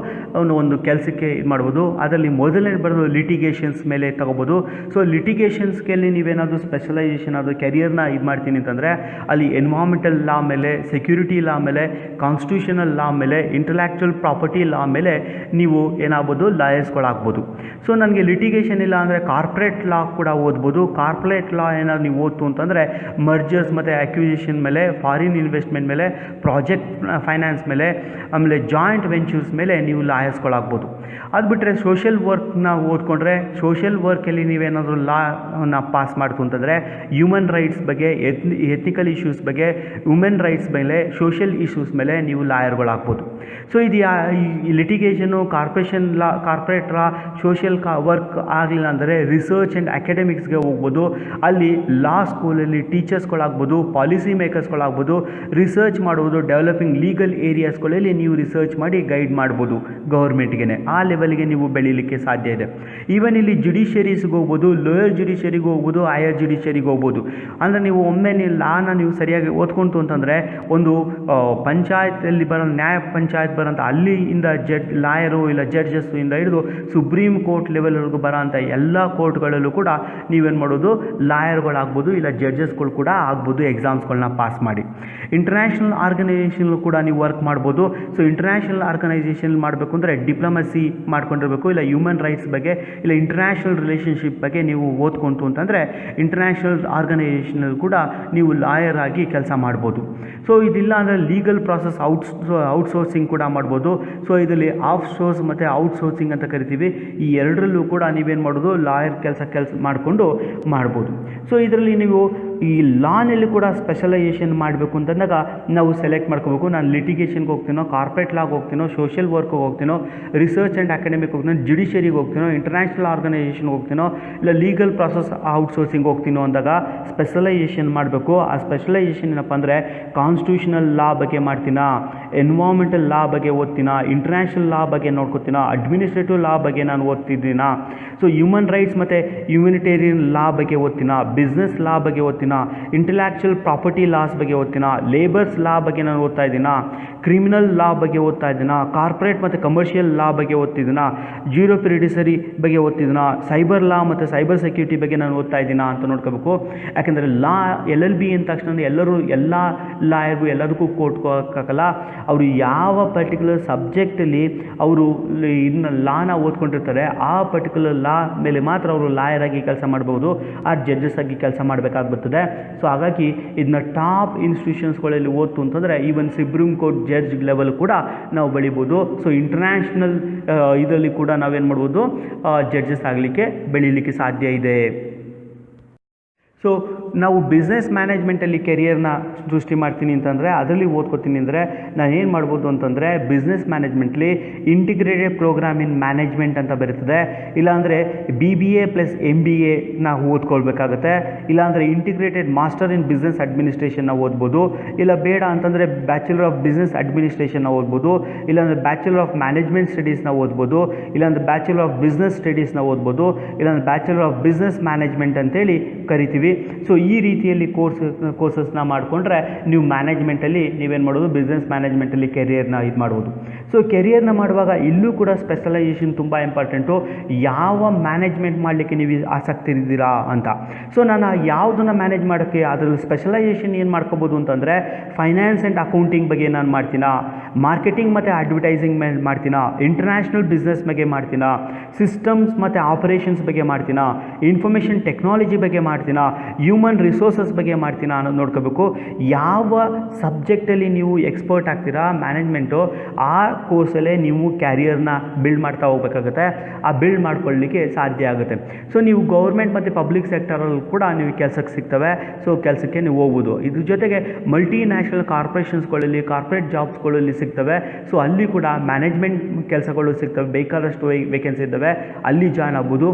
Speaker 1: ಒಂದು ಕೆಲಸಕ್ಕೆ ಇದು ಮಾಡ್ಬೋದು. ಅದರಲ್ಲಿ ಮೊದಲನೇ ಬರೋದು ಲಿಟಿಗೇಷನ್ಸ್ ಮೇಲೆ ತಗೋಬೋದು. ಸೊ ಲಿಟಿಗೇಷನ್ಸ್ಗೆ ನೀವೇನಾದರೂ ಸ್ಪೆಷಲೈಸೇಷನ್ ಅದು ಕೆರಿಯರ್ನ ಇದು ಮಾಡ್ತೀನಿ ಅಂತಂದರೆ ಅಲ್ಲಿ ಎನ್ವೈರ್ಮೆಂಟಲ್ ಲಾ ಮೇಲೆ, ಸೆಕ್ಯೂರಿಟಿ ಲಾ ಮೇಲೆ, ಕಾನ್ಸ್ಟಿಟ್ಯೂಷನಲ್ ಲಾ ಮೇಲೆ, ಇಂಟಲೆಕ್ಚುವಲ್ ಪ್ರಾಪರ್ಟಿ ಲಾ ಮೇಲೆ ನೀವು ಏನಾಗ್ಬೋದು, ಲಾಯರ್ಸ್ಗಳಾಗ್ಬೋದು. ಸೊ ನನಗೆ ಲಿಟಿಗೇಷನ್ ಇಲ್ಲ ಅಂದರೆ ಕಾರ್ಪೊರೇಟ್ ಲಾ ಕೂಡ ಓದ್ಬೋದು. ಕಾರ್ಪೊರೇಟ್ ಲಾ ಏನಾದ್ರು ನೀವು ಓದ್ತು ಅಂತಂದರೆ ಮರ್ಜರ್ಸ್ ಮತ್ತು ಅಕ್ವಿಸಿಷನ್ ಮೇಲೆ, ಫಾರಿನ್ ಇನ್ವೆಸ್ಟ್ಮೆಂಟ್ ಮೇಲೆ, ಪ್ರಾಜೆಕ್ಟ್ ಫೈನಾನ್ಸ್ ಮೇಲೆ, ಆಮೇಲೆ ಜಾಯಿಂಟ್ ವೆಂಚರ್ಸ್ ಮೇಲೆ ನೀವು ಲಾಯರ್ಸ್ಗಳಾಗ್ಬೋದು. ಅದು ಬಿಟ್ಟರೆ ಸೋಷಿಯಲ್ ವರ್ಕ್ನ ಓದ್ಕೊಂಡ್ರೆ, ಸೋಷಿಯಲ್ ವರ್ಕಲ್ಲಿ ನೀವೇನಾದರೂ ಲಾನ ಪಾಸ್ ಮಾಡ್ತು ಅಂತಂದರೆ ಹ್ಯೂಮನ್ ರೈಟ್ಸ್ ಬಗ್ಗೆ, ಎಥಿಕಲ್ ಇಶ್ಯೂಸ್ ಬಗ್ಗೆ, ವುಮೆನ್ ರೈಟ್ಸ್ ಮೇಲೆ, ಸೋಷಿಯಲ್ ಇಶ್ಯೂಸ್ ಮೇಲೆ ನೀವು ಲಾಯರ್ಗಳಾಗ್ಬೋದು. ಸೊ ಇದು ಈ ಲಿಟಿಗೇಷನು, ಕಾರ್ಪೊರೇಟ್ ಲಾ, ಸೋಷಿಯಲ್ ವರ್ಕ್ ಆಗಲಿಲ್ಲ ಅಂದರೆ ರಿಸರ್ಚ್ ಆ್ಯಂಡ್ ಅಕಾಡೆಮಿಕ್ಸ್ಗೆ ಹೋಗ್ಬೋದು. ಅಲ್ಲಿ ಲಾ ಸ್ಕೂಲಲ್ಲಿ ಟೀಚರ್ಸ್ಗಳಾಗ್ಬೋದು, ಪಾಲಿಸಿ ಮೇಕರ್ಸ್ಗಳಾಗ್ಬೋದು, ರಿಸರ್ಚ್ ಮಾಡ್ಬೋದು. ಡೆವಲಪಿಂಗ್ ಲೀಗಲ್ ಏರಿಯಾಸ್ಗಳಲ್ಲಿ ನೀವು ರಿಸರ್ಚ್ ಮಾಡಿ ಗೈಡ್ ಮಾಡ್ಬೋದು ಗೌರ್ಮೆಂಟ್ಗೆ. ಆ ಲೆವೆಲ್ಗೆ ನೀವು ಬೆಳೀಲಿಕ್ಕೆ ಸಾಧ್ಯ ಇದೆ. ಈವನ್ ಇಲ್ಲಿ ಜುಡಿಷಿಯರೀಸ್ಗೆ ಹೋಗ್ಬೋದು, ಲೋಯರ್ ಜುಡಿಷಿಯರಿಗೆ ಹೋಗ್ಬೋದು, ಹೈಯರ್ ಜುಡಿಷಿಯರಿಗೆ ಹೋಗ್ಬೋದು. ಅಂದರೆ ನೀವು ಒಮ್ಮೆ ನೀವು ಲಾನ ನೀವು ಸರಿಯಾಗಿ ಓದ್ಕೊಂತು ಅಂತಂದರೆ ಒಂದು ಪಂಚಾಯತಲ್ಲಿ ಬರೋ ನ್ಯಾಯ ಪಂಚಾಯತ್ ಬರೋಂಥ ಅಲ್ಲಿಂದ ಲಾಯರು ಇಲ್ಲ ಜಡ್ಜಸ್ಸು ಇಂದ ಹಿಡಿದು ಸುಪ್ರೀಂ ಕೋರ್ಟ್ ಲೆವೆಲ್ವರೆಗೂ ಬರೋಂಥ ಎಲ್ಲ ಕೋರ್ಟ್ಗಳಲ್ಲೂ ಕೂಡ ನೀವೇನು ಮಾಡೋದು, ಲಾಯರ್ಗಳಾಗ್ಬೋದು, ಇಲ್ಲ ಜಡ್ಜಸ್ಗಳು ಕೂಡ ಆಗ್ಬೋದು ಎಕ್ಸಾಮ್ಸ್ಗಳನ್ನ ಪಾಸ್ ಮಾಡಿ. ಇಂಟರ್ನ್ಯಾಷನಲ್ ಆರ್ಗನೈಸೇಷನ್ ಕೂಡ ನೀವು ವರ್ಕ್ ಮಾಡ್ಬೋದು. ಸೊ ಇಂಟರ್ನ್ಯಾಷನಲ್ ಆರ್ಗನೈಸೇಷನ್ ಮಾಡಬೇಕು ಅಂದರೆ ಡಿಪ್ಲೊಮಸಿ ಮಾಡ್ಕೊಂಡಿರಬೇಕು, ಇಲ್ಲ ಹ್ಯೂಮನ್ ರೈಟ್ಸ್ ಬಗ್ಗೆ, ಇಲ್ಲ ಇಂಟರ್ನ್ಯಾಷನಲ್ ರಿಲೇಷನ್ಶಿಪ್ ಬಗ್ಗೆ ನೀವು ಓದ್ಕೊಂತು ಅಂತಂದರೆ ಇಂಟರ್ನ್ಯಾಷನಲ್ ಆರ್ಗನೈಸೇಷನಲ್ಲಿ ಕೂಡ ನೀವು ಲಾಯರ್ ಆಗಿ ಕೆಲಸ ಮಾಡ್ಬೋದು. ಸೊ ಇದಿಲ್ಲ ಅಂದರೆ ಲೀಗಲ್ ಪ್ರಾಸೆಸ್ ಔಟ್ಸೋರ್ಸಿಂಗ್ ಕೂಡ ಮಾಡ್ಬೋದು. ಸೊ ಇದರಲ್ಲಿ ಆಫ್ ಸೋರ್ಸ್ ಮತ್ತು ಔಟ್ಸೋರ್ಸಿಂಗ್ ಅಂತ ಕರಿತೀವಿ. ಈ ಎರಡರಲ್ಲೂ ಕೂಡ ನೀವೇನು ಮಾಡೋದು, ಲಾಯರ್ ಕೆಲಸ ಮಾಡಿಕೊಂಡು ಮಾಡ್ಬೋದು. ಸೊ ಇದರಲ್ಲಿ ನೀವು ಈ ಲಾನಲ್ಲಿ ಕೂಡ ಸ್ಪೆಷಲೈಸೇಷನ್ ಮಾಡಬೇಕು ಅಂತಂದಾಗ ನಾವು ಸೆಲೆಕ್ಟ್ ಮಾಡ್ಕೋಬೇಕು. ನಾನು ಲಿಟಿಗೇಷನ್ಗೆ ಹೋಗ್ತೀನೋ, ಕಾರ್ಪೊರೇಟ್ ಲಾಗೆ ಹೋಗ್ತೀನೋ, ಸೋಷಿಯಲ್ ವರ್ಕ್ಗೆ ಹೋಗ್ತೀನೋ, ರಿಸರ್ಚ್ ಆ್ಯಂಡ್ ಅಕಾಡೆಮಿಕ್ ಹೋಗ್ತೀನೋ, ಜುಡಿಷಿಯರಿಗೆ ಹೋಗ್ತೀನೋ, ಇಂಟರ್ನ್ಯಾಷನಲ್ ಆರ್ಗನೈಸೇಷನ್ಗೆ ಹೋಗ್ತೀನೋ, ಇಲ್ಲ ಲೀಗಲ್ ಪ್ರಾಸೆಸ್ ಔಟ್ಸೋರ್ಸಿಂಗ್ ಹೋಗ್ತೀನೋ ಅಂದಾಗ ಸ್ಪೆಷಲೈಸೇಷನ್ ಮಾಡಬೇಕು. ಆ ಸ್ಪೆಷಲೈಸೇಷನ್ ಏನಪ್ಪ ಅಂದರೆ ಕಾನ್ಸ್ಟಿಟ್ಯೂಷನಲ್ ಲಾ ಬಗ್ಗೆ ಮಾಡ್ತೀನಾ, ಎನ್ವೈರ್ಮೆಂಟಲ್ ಲಾ ಬಗ್ಗೆ ಓದ್ತೀನಾ, ಇಂಟರ್ನ್ಯಾಷನಲ್ ಲಾ ಬಗ್ಗೆ ನೋಡ್ಕೊತೀನಾ, ಅಡ್ಮಿನಿಸ್ಟ್ರೇಟಿವ್ ಲಾ ಬಗ್ಗೆ ನಾನು ಓದ್ತಿದ್ದೀನಾ, ಸೊ ಹ್ಯೂಮನ್ ರೈಟ್ಸ್ ಮತ್ತು ಹ್ಯುಮಿನಿಟೇರಿಯನ್ ಲಾ ಬಗ್ಗೆ ಓದ್ತೀನಾ, ಬಿಸ್ನೆಸ್ ಲಾ ಬಗ್ಗೆ ಓದ್ತೀನಾ, ಇಂಟೆಲೆಕ್ಚುವಲ್ ಪ್ರಾಪರ್ಟಿ ಲಾಸ್ ಬಗ್ಗೆ ಓದ್ತೀನಾ, ಲೇಬರ್ಸ್ ಲಾ ಬಗ್ಗೆ ನಾನು ಓದ್ತಾ ಇದ್ದೀನಾ, ಕ್ರಿಮಿನಲ್ ಲಾ ಬಗ್ಗೆ ಓದ್ತಾ ಇದ್ದೀನಾ, ಕಾರ್ಪೊರೇಟ್ ಮತ್ತು ಕಮರ್ಷಿಯಲ್ ಲಾ ಬಗ್ಗೆ ಓದ್ತಿದ್ದೀನಾ, ಜ್ಯೂರೋ ಪಿರಿಡಿಸರಿ ಬಗ್ಗೆ ಓದ್ತಿದ್ದೀನಾ, ಸೈಬರ್ ಲಾ ಮತ್ತು ಸೈಬರ್ ಸೆಕ್ಯೂರಿಟಿ ಬಗ್ಗೆ ನಾನು ಓದ್ತಾ ಇದ್ದೀನಾ ಅಂತ ನೋಡ್ಕೋಬೇಕು. ಯಾಕೆಂದರೆ ಲಾ LLB ಅಂದ ತಕ್ಷಣ ಎಲ್ಲ ಲಾಯರ್ಗೂ ಎಲ್ಲದಕ್ಕೂ ಕೊಟ್ಕೋಕ್ಕಾಗಲ್ಲ. ಅವರು ಯಾವ ಪರ್ಟಿಕ್ಯುಲರ್ ಸಬ್ಜೆಕ್ಟಲ್ಲಿ ಅವರು ಇದನ್ನ ಲಾನ ಓದ್ಕೊಂಡಿರ್ತಾರೆ, ಆ ಪರ್ಟಿಕ್ಯುಲರ್ ಲಾ ಮೇಲೆ ಮಾತ್ರ ಅವರು ಲಾಯರ್ ಆಗಿ ಕೆಲಸ ಮಾಡ್ಬೋದು, ಆ ಜಡ್ಜಸ್ ಆಗಿ ಕೆಲಸ ಮಾಡಬೇಕಾಗ್ಬರ್ತದೆ. ಸೊ ಹಾಗಾಗಿ ಇದನ್ನ ಟಾಪ್ ಇನ್ಸ್ಟಿಟ್ಯೂಷನ್ಸ್ಗಳಲ್ಲಿ ಓದ್ತು ಅಂತಂದರೆ even supreme court judge level ಕೂಡ ನಾವು ಬೆಳಿಬೋದು. ಸೊ ಇಂಟರ್ನ್ಯಾಷನಲ್ ಇದರಲ್ಲಿ ಕೂಡ ನಾವೇನು ಮಾಡ್ಬೋದು, ಜಡ್ಜಸ್ ಆಗಲಿಕ್ಕೆ ಬೆಳೀಲಿಕ್ಕೆ ಸಾಧ್ಯ ಇದೆ. ಸೊ ನಾವು ಬಿಸ್ನೆಸ್ ಮ್ಯಾನೇಜ್ಮೆಂಟಲ್ಲಿ ಕೆರಿಯರ್ನ ಸೃಷ್ಟಿ ಮಾಡ್ತೀನಿ ಅಂತಂದರೆ, ಅದರಲ್ಲಿ ಓದ್ಕೋತೀನಿ ಅಂದರೆ ನಾನು ಏನು ಮಾಡ್ಬೋದು ಅಂತಂದರೆ ಬಿಸ್ನೆಸ್ ಮ್ಯಾನೇಜ್ಮೆಂಟ್ಲಿ ಇಂಟಿಗ್ರೇಟೆಡ್ ಪ್ರೋಗ್ರಾಮ್ ಇನ್ ಮ್ಯಾನೇಜ್ಮೆಂಟ್ ಅಂತ ಬರ್ತದೆ. ಇಲ್ಲಾಂದರೆ BBA + MBA ನಾವು ಓದ್ಕೊಳ್ಬೇಕಾಗತ್ತೆ. ಇಲ್ಲಾಂದರೆ ಇಂಟಿಗ್ರೇಟೆಡ್ ಮಾಸ್ಟರ್ ಇನ್ ಬಿಸ್ನೆಸ್ ಅಡ್ಮಿನಿಸ್ಟ್ರೇಷನ್ನ ಓದ್ಬೋದು. ಇಲ್ಲ ಬೇಡ ಅಂತಂದರೆ ಬ್ಯಾಚುಲರ್ ಆಫ್ ಬಿಸ್ನೆಸ್ ಅಡ್ಮಿನಿಸ್ಟ್ರೇಷನ್ನ ಓದ್ಬೋದು. ಇಲ್ಲಾಂದರೆ ಬ್ಯಾಚುಲರ್ ಆಫ್ ಮ್ಯಾನೇಜ್ಮೆಂಟ್ ಸ್ಟಡೀಸ್ನ ಓದ್ಬೋದು. ಇಲ್ಲಾಂದರೆ ಬ್ಯಾಚುಲರ್ ಆಫ್ ಬಿಸ್ನೆಸ್ ಸ್ಟಡೀಸ್ನ ಓದ್ಬೋದು. ಇಲ್ಲಾಂದರೆ ಬ್ಯಾಚುಲರ್ ಆಫ್ ಬಿಸ್ನೆಸ್ ಮ್ಯಾನೇಜ್ಮೆಂಟ್ ಅಂತೇಳಿ ಕರಿತೀವಿ. ಸೊ ಈ ರೀತಿಯಲ್ಲಿ ಕೋರ್ಸಸ್ನ ಮಾಡಿಕೊಂಡ್ರೆ ನೀವು ಮ್ಯಾನೇಜ್ಮೆಂಟಲ್ಲಿ ನೀವೇನು ಮಾಡೋದು, ಬಿಸ್ನೆಸ್ ಮ್ಯಾನೇಜ್ಮೆಂಟಲ್ಲಿ ಕೆರಿಯರ್ನ ಇದು ಮಾಡ್ಬೋದು. ಸೊ ಕೆರಿಯರ್ನ ಮಾಡುವಾಗ ಇಲ್ಲೂ ಕೂಡ ಸ್ಪೆಷಲೈಸೇಷನ್ ತುಂಬ ಇಂಪಾರ್ಟೆಂಟು. ಯಾವ ಮ್ಯಾನೇಜ್ಮೆಂಟ್ ಮಾಡಲಿಕ್ಕೆ ನೀವು ಆಸಕ್ತಿ ಇದ್ದೀರಾ ಅಂತ. ಸೊ ನಾನು ಯಾವುದನ್ನು ಮ್ಯಾನೇಜ್ ಮಾಡೋಕ್ಕೆ ಅದರಲ್ಲಿ ಸ್ಪೆಷಲೈಸೇಷನ್ ಏನು ಮಾಡ್ಕೋಬೋದು ಅಂತಂದರೆ ಫೈನಾನ್ಸ್ ಆ್ಯಂಡ್ ಅಕೌಂಟಿಂಗ್ ಬಗ್ಗೆ ನಾನು ಮಾಡ್ತೀನಾ, ಮಾರ್ಕೆಟಿಂಗ್ ಮತ್ತು ಅಡ್ವರ್ಟೈಸಿಂಗ್ ಮೇಲೆ ಮಾಡ್ತೀನಾ, ಇಂಟರ್ನ್ಯಾಷನಲ್ ಬಿಸ್ನೆಸ್ ಬಗ್ಗೆ ಮಾಡ್ತೀನಾ, ಸಿಸ್ಟಮ್ಸ್ ಮತ್ತು ಆಪರೇಷನ್ಸ್ ಬಗ್ಗೆ ಮಾಡ್ತೀನಾ, ಇನ್ಫಾರ್ಮೇಷನ್ ಟೆಕ್ನಾಲಜಿ ಬಗ್ಗೆ ಮಾಡ್ತೀನಾ, ಹ್ಯೂಮನ್ ರಿಸೋರ್ಸಸ್ ಬಗ್ಗೆ ಮಾಡ್ತೀನಾ ಅನ್ನೋದು ನೋಡ್ಕೋಬೇಕು. ಯಾವ ಸಬ್ಜೆಕ್ಟಲ್ಲಿ ನೀವು ಎಕ್ಸ್ಪರ್ಟ್ ಆಗ್ತೀರಾ ಮ್ಯಾನೇಜ್ಮೆಂಟು, ಆ ಕೋರ್ಸಲ್ಲೇ ನೀವು ಕ್ಯಾರಿಯರ್ನ ಬಿಲ್ಡ್ ಮಾಡ್ತಾ ಹೋಗ್ಬೇಕಾಗುತ್ತೆ. ಆ ಬಿಲ್ಡ್ ಮಾಡ್ಕೊಳ್ಳಲಿಕ್ಕೆ ಸಾಧ್ಯ ಆಗುತ್ತೆ. ಸೊ ನೀವು ಗೌರ್ಮೆಂಟ್ ಮತ್ತು ಪಬ್ಲಿಕ್ ಸೆಕ್ಟರಲ್ಲಿ ಕೂಡ ನೀವು ಕೆಲಸಕ್ಕೆ ಸಿಗ್ತವೆ. ಸೊ ಕೆಲಸಕ್ಕೆ ನೀವು ಹೋಗ್ಬೋದು. ಇದ್ರ ಜೊತೆಗೆ ಮಲ್ಟಿನ್ಯಾಷನಲ್ ಕಾರ್ಪೊರೇಷನ್ಸ್ಗಳಲ್ಲಿ, ಕಾರ್ಪೊರೇಟ್ ಜಾಬ್ಸ್ಗಳಲ್ಲಿ ಸಿಗ್ತವೆ. ಸೊ ಅಲ್ಲಿ ಕೂಡ ಮ್ಯಾನೇಜ್ಮೆಂಟ್ ಕೆಲಸಗಳು ಸಿಗ್ತವೆ, ಬೇಕಾದಷ್ಟು ವೇಕೆನ್ಸಿ ಇದ್ದಾವೆ, ಅಲ್ಲಿ ಜಾಯ್ನ್ ಆಗ್ಬೋದು.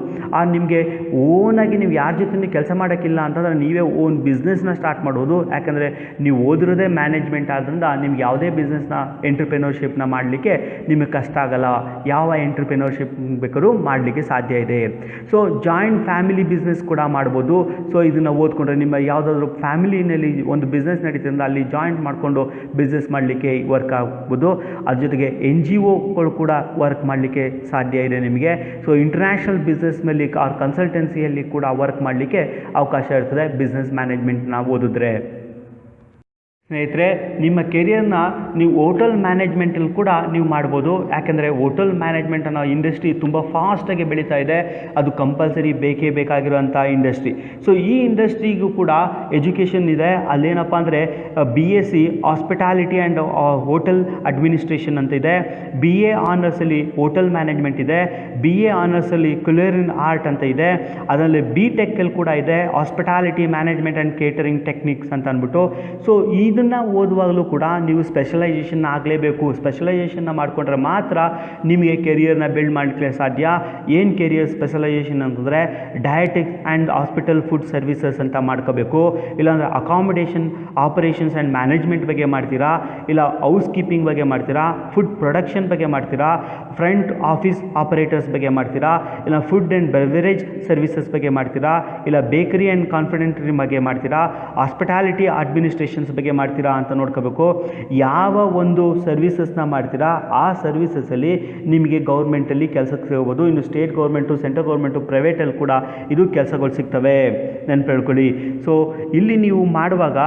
Speaker 1: ನಿಮಗೆ ಓನಾಗಿ ನೀವು ಯಾರ ಜೊತೆ ಕೆಲಸ ಮಾಡೋಕ್ಕಿಲ್ಲ ಇಲ್ಲ ಅಂತಂದರೆ ನೀವೇ ಓನ್ ಬಿಸ್ನೆಸ್ನ ಸ್ಟಾರ್ಟ್ ಮಾಡ್ಬೋದು. ಯಾಕಂದರೆ ನೀವು ಓದಿರೋದೇ ಮ್ಯಾನೇಜ್ಮೆಂಟ್ ಆದ್ದರಿಂದ ನಿಮ್ಗೆ ಯಾವುದೇ ಬಿಸ್ನೆಸ್ನ ಎಂಟ್ರಪ್ರೆನರ್ಶಿಪ್ನ ಮಾಡಲಿಕ್ಕೆ ನಿಮಗೆ ಕಷ್ಟ ಆಗಲ್ಲ. ಯಾವ ಎಂಟ್ರಪ್ರೆನರ್ಶಿಪ್ ಬೇಕಾದ್ರೂ ಮಾಡಲಿಕ್ಕೆ ಸಾಧ್ಯ ಇದೆ. ಸೊ ಜಾಯಿಂಟ್ ಫ್ಯಾಮಿಲಿ ಬಿಸ್ನೆಸ್ ಕೂಡ ಮಾಡ್ಬೋದು. ಸೊ ಇದನ್ನು ಓದ್ಕೊಂಡ್ರೆ ನಿಮ್ಮ ಯಾವುದಾದ್ರೂ ಫ್ಯಾಮಿಲಿನಲ್ಲಿ ಒಂದು ಬಿಸ್ನೆಸ್ ನಡೀತಿದ್ರೆ ಅಲ್ಲಿ ಜಾಯಿಂಟ್ ಮಾಡಿಕೊಂಡು ಬಿಸ್ನೆಸ್ ಮಾಡಲಿಕ್ಕೆ ವರ್ಕ್ ಆಗ್ಬೋದು. ಅದ್ರ ಜೊತೆಗೆ NGOಗಳು ಕೂಡ ವರ್ಕ್ ಮಾಡಲಿಕ್ಕೆ ಸಾಧ್ಯ ಇದೆ ನಿಮಗೆ. ಸೊ ಇಂಟರ್ನ್ಯಾಷನಲ್ ಬಿಸ್ನೆಸ್ ಮೇಲೆ ಕನ್ಸಲ್ಟೆನ್ಸಿಯಲ್ಲಿ ಕೂಡ ವರ್ಕ್ ಮಾಡಲಿಕ್ಕೆ ಅವಕಾಶ ಇರ್ತದೆ ಬಿಸ್ನೆಸ್ ಮ್ಯಾನೇಜ್ಮೆಂಟ್ನ ಓದಿದ್ರೆ. ಸ್ನೇಹಿತರೆ, ನಿಮ್ಮ ಕೆರಿಯರ್ನ ನೀವು ಹೋಟೆಲ್ ಮ್ಯಾನೇಜ್ಮೆಂಟಲ್ಲಿ ಕೂಡ ನೀವು ಮಾಡ್ಬೋದು. ಯಾಕೆಂದರೆ ಹೋಟೆಲ್ ಮ್ಯಾನೇಜ್ಮೆಂಟ್ ಅನ್ನೋ ಇಂಡಸ್ಟ್ರಿ ತುಂಬ ಫಾಸ್ಟಾಗಿ ಬೆಳೀತಾ ಇದೆ. ಅದು ಕಂಪಲ್ಸರಿ ಬೇಕೇ ಬೇಕಾಗಿರುವಂಥ ಇಂಡಸ್ಟ್ರಿ. ಸೊ ಈ ಇಂಡಸ್ಟ್ರಿಗೂ ಕೂಡ ಎಜುಕೇಷನ್ ಇದೆ. ಅಲ್ಲೇನಪ್ಪ ಅಂದರೆ BSc hospitality and hotel administration ಅಂತ ಇದೆ. BA ಆನರ್ಸಲ್ಲಿ ಹೋಟೆಲ್ ಮ್ಯಾನೇಜ್ಮೆಂಟ್ ಇದೆ. BA ಆನರ್ಸಲ್ಲಿ ಕ್ಯುಲಿನರಿ ಆರ್ಟ್ ಅಂತ ಇದೆ. ಅದರಲ್ಲಿ BTechಲ್ಲಿ ಕೂಡ ಇದೆ hospitality management and catering techniques ಅಂತ ಅಂದ್ಬಿಟ್ಟು. ಸೊ ಇದನ್ನು ಓದುವಾಗಲೂ ಕೂಡ ನೀವು ಸ್ಪೆಷಲೈಸೇಷನ್ ಆಗಲೇಬೇಕು. ಸ್ಪೆಷಲೈಸೇಷನ್ನ ಮಾಡಿಕೊಂಡ್ರೆ ಮಾತ್ರ ನಿಮಗೆ ಕೆರಿಯರ್ನ ಬಿಲ್ಡ್ ಮಾಡಲಿಕ್ಕೆ ಸಾಧ್ಯ. ಏನು ಕೆರಿಯರ್ ಸ್ಪೆಷಲೈಸೇಷನ್ ಅಂತಂದರೆ ಡಯಟಿಕ್ಸ್ ಆ್ಯಂಡ್ ಹಾಸ್ಪಿಟಲ್ ಫುಡ್ ಸರ್ವಿಸಸ್ ಅಂತ ಮಾಡ್ಕೋಬೇಕು. ಇಲ್ಲಾಂದರೆ ಅಕಾಮಿಡೇಷನ್ ಆಪರೇಷನ್ಸ್ ಆ್ಯಂಡ್ ಮ್ಯಾನೇಜ್ಮೆಂಟ್ ಬಗ್ಗೆ ಮಾಡ್ತೀರಾ, ಇಲ್ಲ ಹೌಸ್ ಕೀಪಿಂಗ್ ಬಗ್ಗೆ ಮಾಡ್ತೀರಾ, ಫುಡ್ ಪ್ರೊಡಕ್ಷನ್ ಬಗ್ಗೆ ಮಾಡ್ತೀರಾ, ಫ್ರಂಟ್ ಆಫೀಸ್ ಆಪರೇಟರ್ಸ್ ಬಗ್ಗೆ ಮಾಡ್ತೀರಾ, ಇಲ್ಲ ಫುಡ್ ಆ್ಯಂಡ್ ಬೆವರೇಜ್ ಸರ್ವಿಸಸ್ ಬಗ್ಗೆ ಮಾಡ್ತೀರಾ, ಇಲ್ಲ ಬೇಕರಿ ಆ್ಯಂಡ್ ಕಾನ್ಫಿಡೆಂಟ್ರಿ ಬಗ್ಗೆ ಮಾಡ್ತೀರಾ, ಹಾಸ್ಪಿಟಾಲಿಟಿ ಅಡ್ಮಿನಿಸ್ಟ್ರೇಷನ್ಸ್ ಬಗ್ಗೆ ಮಾಡ್ತೀರಾ ಅಂತ ನೋಡ್ಕೋಬೇಕು. ಯಾವ ಒಂದು ಸರ್ವಿಸಸ್ನ ಮಾಡ್ತೀರಾ ಆ ಸರ್ವಿಸಸಲ್ಲಿ ನಿಮಗೆ ಗೌರ್ಮೆಂಟಲ್ಲಿ ಕೆಲಸಕ್ಕೆ ಸಿಗ್ಬೋದು. ಇನ್ನು ಸ್ಟೇಟ್ ಗೌರ್ಮೆಂಟು, ಸೆಂಟ್ರಲ್ ಗೌರ್ಮೆಂಟು, ಪ್ರೈವೇಟಲ್ಲಿ ಕೂಡ ಇದು ಕೆಲಸಗಳು ಸಿಗ್ತವೆ, ನೆನ್ಪಿಟ್ಕೊಳ್ಳಿ. ಸೊ ಇಲ್ಲಿ ನೀವು ಮಾಡುವಾಗ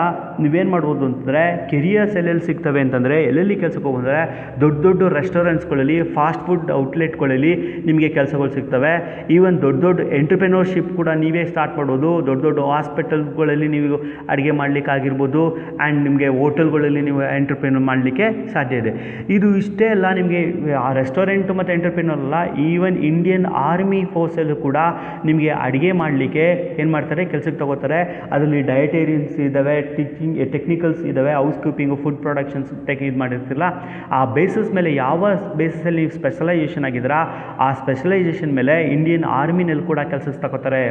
Speaker 1: ನೀವೇನು ಮಾಡ್ಬೋದು ಅಂತಂದರೆ ಕೆರಿಯರ್ಸ್ ಎಲ್ಲೆಲ್ಲಿ ಸಿಗ್ತವೆ ಅಂತಂದರೆ ಎಲ್ಲೆಲ್ಲಿ ಕೆಲಸಕ್ಕೆ ಹೋಗೋಂದರೆ ದೊಡ್ಡ ದೊಡ್ಡ ರೆಸ್ಟೋರೆಂಟ್ಸ್ಗಳಲ್ಲಿ, ಫಾಸ್ಟ್ ಫುಡ್ ಔಟ್ಲೆಟ್ಗಳಲ್ಲಿ ನಿಮಗೆ ಕೆಲಸಗಳು ಸಿಗ್ತವೆ. ಈವನ್ ದೊಡ್ಡ ದೊಡ್ಡ ಎಂಟ್ರಪ್ರೆನರ್ಶಿಪ್ ಕೂಡ ನೀವೇ ಸ್ಟಾರ್ಟ್ ಮಾಡ್ಬೋದು. ದೊಡ್ಡ ದೊಡ್ಡ ಹಾಸ್ಪಿಟಲ್ಗಳಲ್ಲಿ ನೀವು ಅಡುಗೆ ಮಾಡಲಿಕ್ಕಾಗಿರ್ಬೋದು ಆ್ಯಂಡ್ ನಿಮಗೆ ಹೋಟೆಲ್ಗಳಲ್ಲಿ ನೀವು ಎಂಟ್ರಪ್ರೆನರ್ ಮಾಡಲಿಕ್ಕೆ ಸಾಧ್ಯ ಇದೆ. ಇದು ಇಷ್ಟೇ ಅಲ್ಲ, ನಿಮಗೆ ಆ ರೆಸ್ಟೋರೆಂಟು ಮತ್ತು ಎಂಟ್ರಪ್ರೆನರ್ ಅಲ್ಲ, ಈವನ್ ಇಂಡಿಯನ್ ಆರ್ಮಿ ಫೋರ್ಸಲ್ಲೂ ಕೂಡ ನಿಮಗೆ ಅಡುಗೆ ಮಾಡಲಿಕ್ಕೆ ಏನು ಮಾಡ್ತಾರೆ, ಕೆಲಸಕ್ಕೆ ತಗೋತಾರೆ. ಅದರಲ್ಲಿ ಡಯಟೇರಿಯನ್ಸ್ ಇದ್ದಾವೆ, ಟೆಕ್ನಿಕಲ್ಸ್ ಇದ್ದಾವೆ, ಹೌಸ್ ಕೀಪಿಂಗು, ಫುಡ್ ಪ್ರೊಡಕ್ಷನ್ಸ್ ಇದು ಮಾಡಿರ್ತಿರಲ್ಲ, ಆ ಬೇಸಿಸ್ ಮೇಲೆ ಯಾವ ಬೇಸಿಸಲ್ಲಿ ನೀವು ಸ್ಪೆಷಲೈಸೇಷನ್ ಆಗಿದ್ದೀರಾ ಆ ಸ್ಪೆಷಲೈಸೇಷನ್ ಮೇಲೆ ಇಂಡಿಯನ್ ಆರ್ಮಿನಲ್ಲಿ ಕೂಡ ಕೆಲಸಕ್ಕೆ ತಗೋತಾರೆ.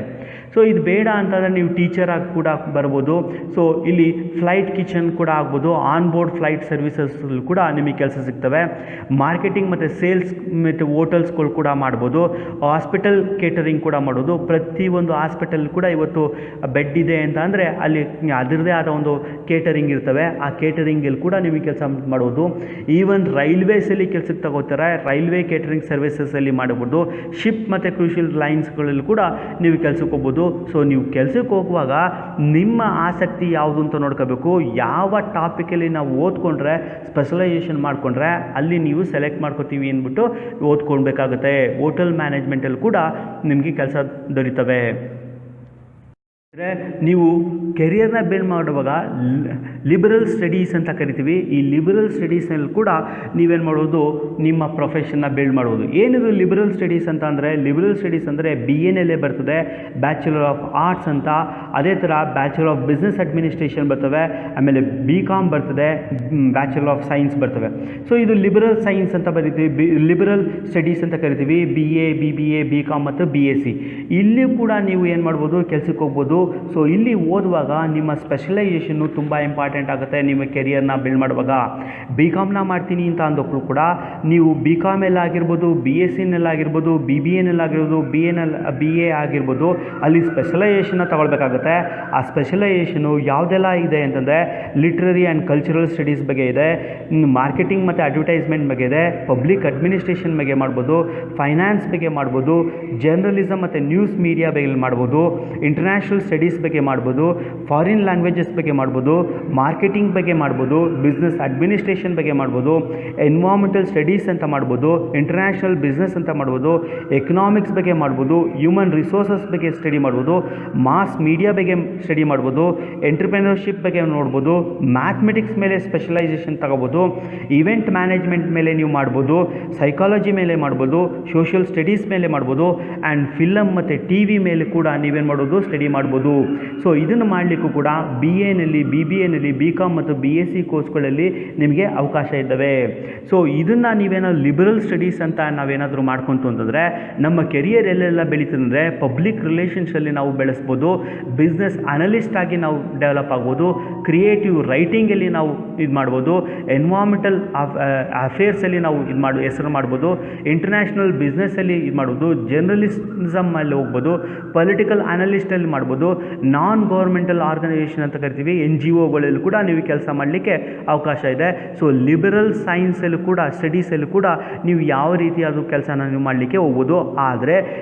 Speaker 1: ಸೊ ಇದು ಬೇಡ ಅಂತಂದರೆ ನೀವು ಟೀಚರ್ ಆಗಿ ಕೂಡ ಬರ್ಬೋದು. ಸೊ ಇಲ್ಲಿ ಫ್ಲೈಟ್ ಕಿಚನ್ ಕೂಡ ಆಗ್ಬೋದು, ಆನ್ ಬೋರ್ಡ್ ಫ್ಲೈಟ್ ಸರ್ವಿಸಸ್ ಕೂಡ ನಿಮಗೆ ಕೆಲಸ ಸಿಗ್ತವೆ. ಮಾರ್ಕೆಟಿಂಗ್ ಮತ್ತು ಸೇಲ್ಸ್ ಮತ್ತು ಹೋಟೆಲ್ಸ್ಗಳು ಕೂಡ ಮಾಡ್ಬೋದು. ಹಾಸ್ಪಿಟಲ್ ಕೇಟರಿಂಗ್ ಕೂಡ ಮಾಡೋದು. ಪ್ರತಿಯೊಂದು ಹಾಸ್ಪಿಟಲ್ ಕೂಡ ಇವತ್ತು ಬೆಡ್ ಇದೆ ಅಂತ ಅಂದರೆ ಅಲ್ಲಿ ಅದರದೇ ಆದ ಒಂದು ಕೇಟರಿಂಗ್ ಇರ್ತವೆ. ಆ ಕೇಟರಿಂಗಲ್ಲಿ ಕೂಡ ನಿಮಗೆ ಕೆಲಸ ಮಾಡ್ಬೋದು. ಈವನ್ ರೈಲ್ವೇಸಲ್ಲಿ ಕೆಲಸಕ್ಕೆ ತಗೋತಾರೆ, ರೈಲ್ವೆ ಕೇಟರಿಂಗ್ ಸರ್ವಿಸಸಲ್ಲಿ ಮಾಡ್ಬೋದು. ಶಿಪ್ ಮತ್ತು ಕ್ರೂಷಿಯಲ್ ಲೈನ್ಸ್ಗಳಲ್ಲಿ ಕೂಡ ನೀವು ಕೆಲಸಕ್ಕೆ ಹೋಗ್ಬೋದು. ಸೊ ನೀವು ಕೆಲಸಕ್ಕೆ ಹೋಗುವಾಗ ನಿಮ್ಮ ಆಸಕ್ತಿ ಯಾವುದು ಅಂತ ನೋಡ್ಕೋಬೇಕು. ಯಾವ ಟಾಪಿಕಲ್ಲಿ ನಾವು ಓದ್ಕೊಂಡ್ರೆ ಸ್ಪೆಷಲೈಸೇಷನ್ ಮಾಡಿಕೊಂಡ್ರೆ ಅಲ್ಲಿ ನೀವು ಸೆಲೆಕ್ಟ್ ಮಾಡ್ಕೋತೀವಿ ಅಂದ್ಬಿಟ್ಟು ಓದ್ಕೊಳ್ಬೇಕಾಗುತ್ತೆ. ಹೋಟೆಲ್ ಮ್ಯಾನೇಜ್ಮೆಂಟಲ್ಲಿ ಕೂಡ ನಿಮಗೆ ಕೆಲಸ ದೊರೀತವೆ. ನೀವು ಕೆರಿಯರ್ನ ಬಿಲ್ಡ್ ಮಾಡುವಾಗ ಲಿಬರಲ್ ಸ್ಟಡೀಸ್ ಅಂತ ಕರಿತೀವಿ. ಈ ಲಿಬರಲ್ ಸ್ಟಡೀಸ್ನಲ್ಲಿ ಕೂಡ ನೀವೇನು ಮಾಡೋದು, ನಿಮ್ಮ ಪ್ರೊಫೆಷನ್ನ ಬಿಲ್ಡ್ ಮಾಡೋದು. ಏನಿದು ಲಿಬರಲ್ ಸ್ಟಡೀಸ್ ಅಂತ ಅಂದರೆ, ಲಿಬರಲ್ ಸ್ಟಡೀಸ್ ಅಂದರೆ BA ಬರ್ತದೆ, ಬ್ಯಾಚುಲರ್ ಆಫ್ ಆರ್ಟ್ಸ್ ಅಂತ. ಅದೇ ಥರ ಬ್ಯಾಚುಲರ್ ಆಫ್ ಬಿಸ್ನೆಸ್ ಅಡ್ಮಿನಿಸ್ಟ್ರೇಷನ್ ಬರ್ತವೆ, ಆಮೇಲೆ BCom ಬರ್ತದೆ, ಬ್ಯಾಚುಲರ್ ಆಫ್ ಸೈನ್ಸ್ ಬರ್ತವೆ. ಸೊ ಇದು ಲಿಬರಲ್ ಸೈನ್ಸ್ ಅಂತ ಬರೀತೀವಿ, ಲಿಬರಲ್ ಸ್ಟಡೀಸ್ ಅಂತ ಕರಿತೀವಿ. BA, BBA, BCom ಮತ್ತು BSc. ಇಲ್ಲಿ ಕೂಡ ನೀವು ಏನು ಮಾಡ್ಬೋದು, ಕೆಲಸಕ್ಕೆ ಹೋಗ್ಬೋದು. ಸೊ ಇಲ್ಲಿ ಓದುವಾಗ ನಿಮ್ಮ ಸ್ಪೆಷಲೈಸೇಷನ್ನು ತುಂಬ ಇಂಪಾರ್ಟೆಂಟ್ ಆಗುತ್ತೆ. ನಿಮ್ಮ ಕೆರಿಯರ್ನ ಬಿಲ್ಡ್ ಮಾಡುವಾಗ BComನ ಮಾಡ್ತೀನಿ ಅಂತ ಅಂದಕ್ಕೂ ಕೂಡ ನೀವು BComನಲ್ಲಾಗಿರ್ಬೋದು, BScನಲ್ಲಾಗಿರ್ಬೋದು, BBAನಲ್ಲಾಗಿರ್ಬೋದು, BA ಆಗಿರ್ಬೋದು, ಅಲ್ಲಿ ಸ್ಪೆಷಲೈಸೇಷನ್ನ ತಗೊಳ್ಬೇಕಾಗುತ್ತೆ. ಆ ಸ್ಪೆಷಲೈಸೇಷನು ಯಾವುದೆಲ್ಲ ಇದೆ ಅಂತಂದರೆ ಲಿಟ್ರರಿ ಆ್ಯಂಡ್ ಕಲ್ಚರಲ್ ಸ್ಟಡೀಸ್ ಬಗ್ಗೆ ಇದೆ, ಮಾರ್ಕೆಟಿಂಗ್ ಮತ್ತು ಅಡ್ವರ್ಟೈಸ್ಮೆಂಟ್ ಬಗ್ಗೆ ಇದೆ, ಪಬ್ಲಿಕ್ ಅಡ್ಮಿನಿಸ್ಟ್ರೇಷನ್ ಬಗ್ಗೆ ಮಾಡ್ಬೋದು, ಫೈನಾನ್ಸ್ ಬಗ್ಗೆ ಮಾಡ್ಬೋದು, ಜರ್ನಲಿಸಮ್ ಮತ್ತು ನ್ಯೂಸ್ ಮೀಡಿಯಾ ಬಗ್ಗೆ ಮಾಡ್ಬೋದು, ಇಂಟರ್ನ್ಯಾಷನಲ್ ಸ್ಟಡೀಸ್ ಬಗ್ಗೆ ಮಾಡ್ಬೋದು, ಫಾರಿನ್ ಲ್ಯಾಂಗ್ವೇಜಸ್ ಬಗ್ಗೆ ಮಾಡ್ಬೋದು, ಮಾರ್ಕೆಟಿಂಗ್ ಬಗ್ಗೆ ಮಾಡ್ಬೋದು, ಬಿಸ್ನೆಸ್ ಅಡ್ಮಿನಿಸ್ಟ್ರೇಷನ್ ಬಗ್ಗೆ ಮಾಡ್ಬೋದು, ಎನ್ವೈರ್ಮೆಂಟಲ್ ಸ್ಟಡೀಸ್ ಅಂತ ಮಾಡ್ಬೋದು, ಇಂಟರ್ನ್ಯಾಷನಲ್ ಬಿಸ್ನೆಸ್ ಅಂತ ಮಾಡ್ಬೋದು, ಎಕನಾಮಿಕ್ಸ್ ಬಗ್ಗೆ ಮಾಡ್ಬೋದು, ಹ್ಯೂಮನ್ ರಿಸೋರ್ಸಸ್ ಬಗ್ಗೆ ಸ್ಟಡಿ ಮಾಡ್ಬೋದು, ಮಾಸ್ ಮೀಡಿಯಾ ಬಗ್ಗೆ ಸ್ಟಡಿ ಮಾಡ್ಬೋದು, ಎಂಟ್ರಪ್ರೆನರ್ಶಿಪ್ ಬಗ್ಗೆ ನೋಡ್ಬೋದು, ಮ್ಯಾಥಮೆಟಿಕ್ಸ್ ಮೇಲೆ ಸ್ಪೆಷಲೈಸೇಷನ್ ತಗೋಬೋದು, ಇವೆಂಟ್ ಮ್ಯಾನೇಜ್ಮೆಂಟ್ ಮೇಲೆ ನೀವು ಮಾಡ್ಬೋದು, ಸೈಕಾಲಜಿ ಮೇಲೆ ಮಾಡ್ಬೋದು, ಸೋಷಿಯಲ್ ಸ್ಟಡೀಸ್ ಮೇಲೆ ಮಾಡ್ಬೋದು, ಆ್ಯಂಡ್ ಫಿಲಮ್ ಮತ್ತು TV ಮೇಲೆ ಕೂಡ ನೀವೇನು ಮಾಡ್ಬೋದು, ಸ್ಟಡಿ ಮಾಡ್ಬೋದು. ಮಾಡ್ಬೋದು. ಸೊ ಇದನ್ನು ಮಾಡಲಿಕ್ಕೂ ಕೂಡ BAನಲ್ಲಿ, BBAನಲ್ಲಿ, BCom ಮತ್ತು BSc ಕೋರ್ಸ್ಗಳಲ್ಲಿ ನಿಮಗೆ ಅವಕಾಶ ಇದ್ದಾವೆ. ಸೊ ಇದನ್ನು ನೀವೇನೋ ಲಿಬರಲ್ ಸ್ಟಡೀಸ್ ಅಂತ ನಾವೇನಾದರೂ ಮಾಡ್ಕೊಂತು ಅಂತಂದರೆ ನಮ್ಮ ಕೆರಿಯರ್ ಎಲ್ಲೆಲ್ಲ ಬೆಳೀತಂದರೆ ಪಬ್ಲಿಕ್ ರಿಲೇಷನ್ಸಲ್ಲಿ ನಾವು ಬೆಳೆಸ್ಬೋದು, ಬಿಸ್ನೆಸ್ ಅನಲಿಸ್ಟ್ ಆಗಿ ನಾವು ಡೆವಲಪ್ ಆಗ್ಬೋದು, ಕ್ರಿಯೇಟಿವ್ ರೈಟಿಂಗಲ್ಲಿ ನಾವು ಇದು ಮಾಡ್ಬೋದು, ಎನ್ವಾರ್ಮೆಂಟಲ್ ಅಫೇರ್ಸಲ್ಲಿ ನಾವು ಹೆಸರು ಮಾಡ್ಬೋದು, ಇಂಟರ್ನ್ಯಾಷನಲ್ ಬಿಸ್ನೆಸ್ಸಲ್ಲಿ ಇದು ಮಾಡ್ಬೋದು, ಜರ್ನಲಿಸಮಲ್ಲಿ ಹೋಗ್ಬೋದು, ಪೊಲಿಟಿಕಲ್ ಅನಲಿಸ್ಟಲ್ಲಿ ಮಾಡ್ಬೋದು, ನಾನ್ ಗೌರ್ಮೆಂಟಲ್ ಆರ್ಗನೈಸೇಷನ್ ಅಂತ ಕರಿತೀವಿ NGOಗಳಲ್ಲಿ ಕೂಡ ನೀವು ಕೆಲಸ ಮಾಡಲಿಕ್ಕೆ ಅವಕಾಶ ಇದೆ. ಸೊ ಲಿಬರಲ್ ಸೈನ್ಸಲ್ಲೂ ಕೂಡ ಸ್ಟಡೀಸಲ್ಲೂ ಕೂಡ ನೀವು ಯಾವ ರೀತಿಯಾದ ಕೆಲಸನ ನೀವು ಮಾಡಲಿಕ್ಕೆ ಹೋಗ್ಬೋದು. ಆದರೆ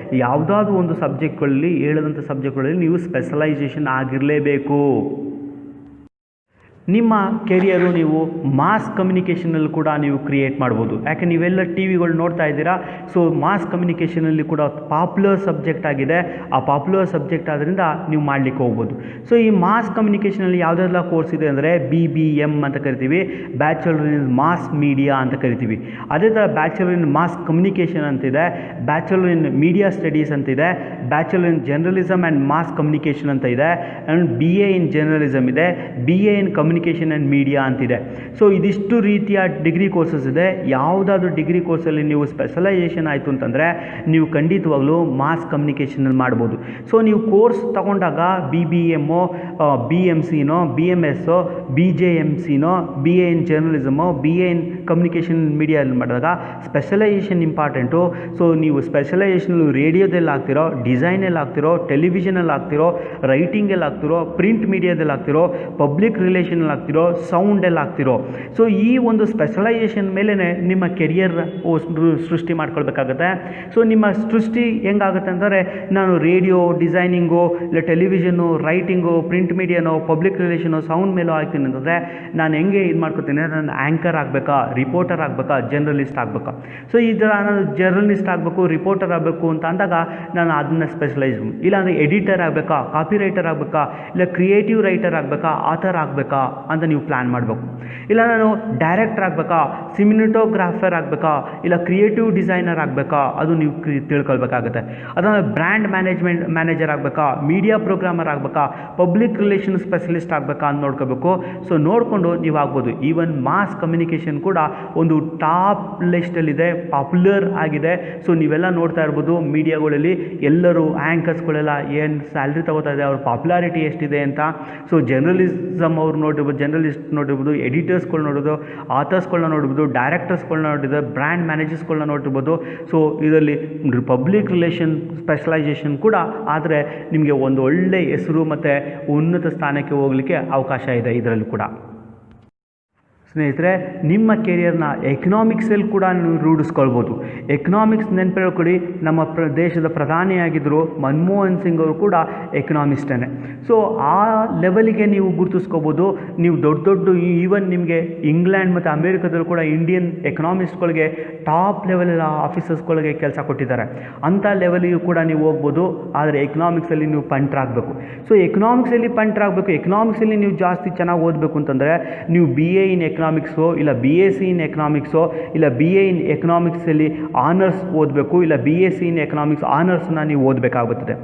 Speaker 1: ಯಾವುದಾದ್ರೂ ಒಂದು ಸಬ್ಜೆಕ್ಟ್ಗಳಲ್ಲಿ ಹೇಳಿದಂಥ ಸಬ್ಜೆಕ್ಟ್ಗಳಲ್ಲಿ ನೀವು ಸ್ಪೆಷಲೈಸೇಷನ್ ಆಗಿರಲೇಬೇಕು. ನಿಮ್ಮ ಕೆರಿಯರು ನೀವು ಮಾಸ್ ಕಮ್ಯುನಿಕೇಷನಲ್ಲಿ ಕೂಡ ನೀವು ಕ್ರಿಯೇಟ್ ಮಾಡ್ಬೋದು. ಯಾಕೆ ನೀವೆಲ್ಲ ಟಿ ವಿಗಳು ನೋಡ್ತಾ ಇದ್ದೀರಾ. ಸೊ ಮಾಸ್ ಕಮ್ಯುನಿಕೇಷನಲ್ಲಿ ಕೂಡ ಪಾಪ್ಯುಲರ್ ಸಬ್ಜೆಕ್ಟ್ ಆಗಿದೆ. ಆ ಪಾಪ್ಯುಲರ್ ಸಬ್ಜೆಕ್ಟ್ ಆದ್ದರಿಂದ ನೀವು ಮಾಡಲಿಕ್ಕೆ ಹೋಗ್ಬೋದು. ಸೊ ಈ ಮಾಸ್ ಕಮ್ಯುನಿಕೇಷನಲ್ಲಿ ಯಾವುದೆಲ್ಲ ಕೋರ್ಸ್ ಇದೆ ಅಂದರೆ BBM ಅಂತ ಕರಿತೀವಿ, ಬ್ಯಾಚುಲರ್ ಇನ್ ಮಾಸ್ ಮೀಡಿಯಾ ಅಂತ ಕರಿತೀವಿ. ಅದೇ ಥರ ಬ್ಯಾಚುಲರ್ ಇನ್ ಮಾಸ್ ಕಮ್ಯುನಿಕೇಷನ್ ಅಂತಿದೆ, ಬ್ಯಾಚುಲರ್ ಇನ್ ಮೀಡಿಯಾ ಸ್ಟಡೀಸ್ ಅಂತಿದೆ, bachelor in journalism and mass communication ಅಂತ ಇದೆ, ಆ್ಯಂಡ್ BA ಇನ್ ಜರ್ನಲಿಸಮ್ ಇದೆ, BA in communication and media ಅಂತಿದೆ. ಸೊ ಇದಿಷ್ಟು ರೀತಿಯ ಡಿಗ್ರಿ ಕೋರ್ಸಸ್ ಇದೆ. ಯಾವುದಾದ್ರೂ ಡಿಗ್ರಿ ಕೋರ್ಸಲ್ಲಿ ನೀವು ಸ್ಪೆಷಲೈಸೇಷನ್ ಆಯಿತು ಅಂತಂದರೆ ನೀವು ಖಂಡಿತವಾಗ್ಲೂ ಮಾಸ್ ಕಮ್ಯುನಿಕೇಷನಲ್ಲಿ ಮಾಡ್ಬೋದು. ಸೊ ನೀವು ಕೋರ್ಸ್ ತಗೊಂಡಾಗ BBMO, BMCನೋ, BMSO, BJMCನೋ, BA ಇನ್ ಜರ್ನಲಿಸಮೋ, BA ಇನ್ ಕಮ್ಯುನಿಕೇಷನ್ ಮೀಡಿಯಲ್ಲಿ ಮಾಡಿದಾಗ ಸ್ಪೆಷಲೈಸೇಷನ್ ಇಂಪಾರ್ಟೆಂಟು. ಸೊ ನೀವು ಸ್ಪೆಷಲೈಸೇಷನ್ ರೇಡಿಯೋದಲ್ಲಿ ಆಗ್ತಿರೋ, ಡಿಸೈನಲ್ಲಿ ಆಗ್ತಿರೋ, ಟೆಲಿವಿಷನಲ್ಲಿ ಆಗ್ತಿರೋ, ರೈಟಿಂಗಲ್ಲಿ ಆಗ್ತಿರೋ, ಪ್ರಿಂಟ್ ಮೀಡಿಯಾದಲ್ಲಿ ಆಗ್ತಿರೋ, ಪಬ್ಲಿಕ್ ರಿಲೇಷನ್ ಆಗ್ತಿರೋ, ಸೌಂಡೆಲ್ಲ ಆಗ್ತಿರೋ. ಸೊ ಈ ಒಂದು ಸ್ಪೆಷಲೈಸೇಷನ್ ಮೇಲೆ ನಿಮ್ಮ ಕೆರಿಯರ್ ಸೃಷ್ಟಿ ಮಾಡ್ಕೊಳ್ಬೇಕಾಗತ್ತೆ. ಸೊ ನಿಮ್ಮ ಸೃಷ್ಟಿ ಹೆಂಗಾಗುತ್ತೆ ಅಂದರೆ ನಾನು ರೇಡಿಯೋ, ಡಿಸೈನಿಂಗು, ಇಲ್ಲ ಟೆಲಿವಿಷನ್ನು, ರೈಟಿಂಗು, ಪ್ರಿಂಟ್ ಮೀಡಿಯಾನೋ, ಪಬ್ಲಿಕ್ ರಿಲೇಷನು, ಸೌಂಡ್ ಮೇಲೋ ಆಗ್ತೀನಿ ಅಂತಂದರೆ ನಾನು ಹೆಂಗೆ ಇದು ಮಾಡ್ಕೊತೀನಿ, ನಾನು ಆ್ಯಂಕರ್ ಆಗಬೇಕಾ, ರಿಪೋರ್ಟರ್ ಆಗಬೇಕಾ, ಜರ್ನಲಿಸ್ಟ್ ಆಗಬೇಕಾ. ಸೊ ಈ ಥರ ನಾನು ಜರ್ನಲಿಸ್ಟ್ ಆಗಬೇಕು, ರಿಪೋರ್ಟರ್ ಆಗಬೇಕು ಅಂತ ಅಂದಾಗ ನಾನು ಅದನ್ನು ಸ್ಪೆಷಲೈಸ್, ಇಲ್ಲಾಂದರೆ ಎಡಿಟರ್ ಆಗಬೇಕಾ, ಕಾಪಿ ರೈಟರ್ ಆಗಬೇಕಾ, ಇಲ್ಲ ಕ್ರಿಯೇಟಿವ್ ರೈಟರ್ ಆಗಬೇಕಾ, ಆಥರ್ ಆಗಬೇಕಾ ಅಂತ ನೀವು ಪ್ಲ್ಯಾನ್ ಮಾಡಬೇಕು. ಇಲ್ಲ ನಾನು ಡೈರೆಕ್ಟರ್ ಆಗಬೇಕಾ, ಸಿನಿಮಾಟೋಗ್ರಾಫರ್ ಆಗಬೇಕಾ, ಇಲ್ಲ ಕ್ರಿಯೇಟಿವ್ ಡಿಸೈನರ್ ಆಗಬೇಕಾ, ಅದು ನೀವು ತಿಳ್ಕೊಳ್ಬೇಕಾಗುತ್ತೆ. ಅದನ್ನು ಬ್ರ್ಯಾಂಡ್ ಮ್ಯಾನೇಜರ್ ಆಗಬೇಕಾ, ಮೀಡಿಯಾ ಪ್ರೋಗ್ರಾಮರ್ ಆಗಬೇಕಾ, ಪಬ್ಲಿಕ್ ರಿಲೇಷನ್ ಸ್ಪೆಷಲಿಸ್ಟ್ ಆಗಬೇಕಾ ಅಂತ ನೋಡ್ಕೋಬೇಕು. ಸೊ ನೋಡಿಕೊಂಡು ನೀವು ಆಗ್ಬೋದು. ಈವನ್ ಮಾಸ್ ಕಮ್ಯುನಿಕೇಷನ್ ಕೂಡ ಒಂದು ಟಾಪ್ ಲಿಸ್ಟಲ್ಲಿದೆ, ಪಾಪ್ಯುಲರ್ ಆಗಿದೆ. ಸೊ ನೀವೆಲ್ಲ ನೋಡ್ತಾ ಇರ್ಬೋದು ಮೀಡಿಯಾಗಳಲ್ಲಿ ಎಲ್ಲರೂ ಆ್ಯಂಕರ್ಸ್ಗಳೆಲ್ಲ ಏನು ಸ್ಯಾಲ್ರಿ ತಗೋತಾ ಇದೆ, ಅವ್ರ ಪಾಪ್ಯುಲಾರಿಟಿ ಎಷ್ಟಿದೆ ಅಂತ. ಸೊ ಜರ್ನಲಿಸಮ್ ಅವ್ರು ನೋಡಿರ್ಬೋದು, ಜರ್ನಲಿಸ್ಟ್ ನೋಡಿರ್ಬೋದು, ಎಡಿಟರ್ಸ್ಗಳು ನೋಡೋದು, ಆಥರ್ಸ್ಗಳನ್ನ ನೋಡ್ಬೋದು, ಡೈರೆಕ್ಟರ್ಸ್ಗಳನ್ನ ನೋಡಿದ್ರೆ, ಬ್ರ್ಯಾಂಡ್ ಮ್ಯಾನೇಜರ್ಸ್ಗಳನ್ನ ನೋಡಿರ್ಬೋದು. ಸೊ ಇದರಲ್ಲಿ ಪಬ್ಲಿಕ್ ರಿಲೇಷನ್ ಸ್ಪೆಷಲೈಸೇಷನ್ ಕೂಡ ಆದರೆ ನಿಮಗೆ ಒಂದು ಒಳ್ಳೆಯ ಹೆಸರು ಮತ್ತು ಉನ್ನತ ಸ್ಥಾನಕ್ಕೆ ಹೋಗಲಿಕ್ಕೆ ಅವಕಾಶ ಇದೆ ಇದರಲ್ಲೂ ಕೂಡ. ಸ್ನೇಹಿತರೆ, ನಿಮ್ಮ ಕೆರಿಯರ್ನ ಎಕನಾಮಿಕ್ಸಲ್ಲಿ ಕೂಡ ನೀವು ರೂಢಿಸ್ಕೊಳ್ಬೋದು. ಎಕನಾಮಿಕ್ಸ್ ನೆನಪಿಟ್ಕೊಳ್ಳಿ, ನಮ್ಮ ದೇಶದ ಪ್ರಧಾನಿಯಾಗಿದ್ದರು ಮನಮೋಹನ್ ಸಿಂಗ್ ಅವರು ಕೂಡ ಎಕನಾಮಿಸ್ಟೇ. ಸೊ ಆ ಲೆವೆಲಿಗೆ ನೀವು ಗುರುತಿಸ್ಕೋಬೋದು. ನೀವು ದೊಡ್ಡ ದೊಡ್ಡ ಈವನ್ ನಿಮಗೆ ಇಂಗ್ಲೆಂಡ್ ಮತ್ತು ಅಮೇರಿಕಾದಲ್ಲೂ ಕೂಡ ಇಂಡಿಯನ್ ಎಕನಾಮಿಸ್ಟ್ಗಳಿಗೆ ಟಾಪ್ ಲೆವೆಲ್ ಆಫೀಸರ್ಸ್ಗಳಿಗೆ ಕೆಲಸ ಕೊಟ್ಟಿದ್ದಾರೆ. ಅಂಥ ಲೆವೆಲಿಗೂ ಕೂಡ ನೀವು ಹೋಗ್ಬೋದು. ಆದರೆ ಎಕನಾಮಿಕ್ಸಲ್ಲಿ ನೀವು ಪಂಟ್ರಾಗಬೇಕು. ಸೊ ಎಕನಾಮಿಕ್ಸಲ್ಲಿ ಪಂಟ್ರಾಗಬೇಕು. ಎಕನಾಮಿಕ್ಸಲ್ಲಿ ನೀವು ಜಾಸ್ತಿ ಚೆನ್ನಾಗಿ ಓದಬೇಕು ಅಂತಂದರೆ ನೀವು BA ಇನ್ ಎಕನಾಮಿಕ್ಸೋ, ಇಲ್ಲ BSc ಇನ್ ಎಕನಾಮಿಕ್ಸೋ, ಇಲ್ಲ BA ಇನ್ ಎಕನಾಮಿಕ್ಸಲ್ಲಿ ಆನರ್ಸ್ ಓದಬೇಕು, ಇಲ್ಲ BSc ಇನ್ ಎಕನಾಮಿಕ್ಸ್ ಆನರ್ಸ್ನ ನೀವು ಓದಬೇಕಾಗುತ್ತದೆ.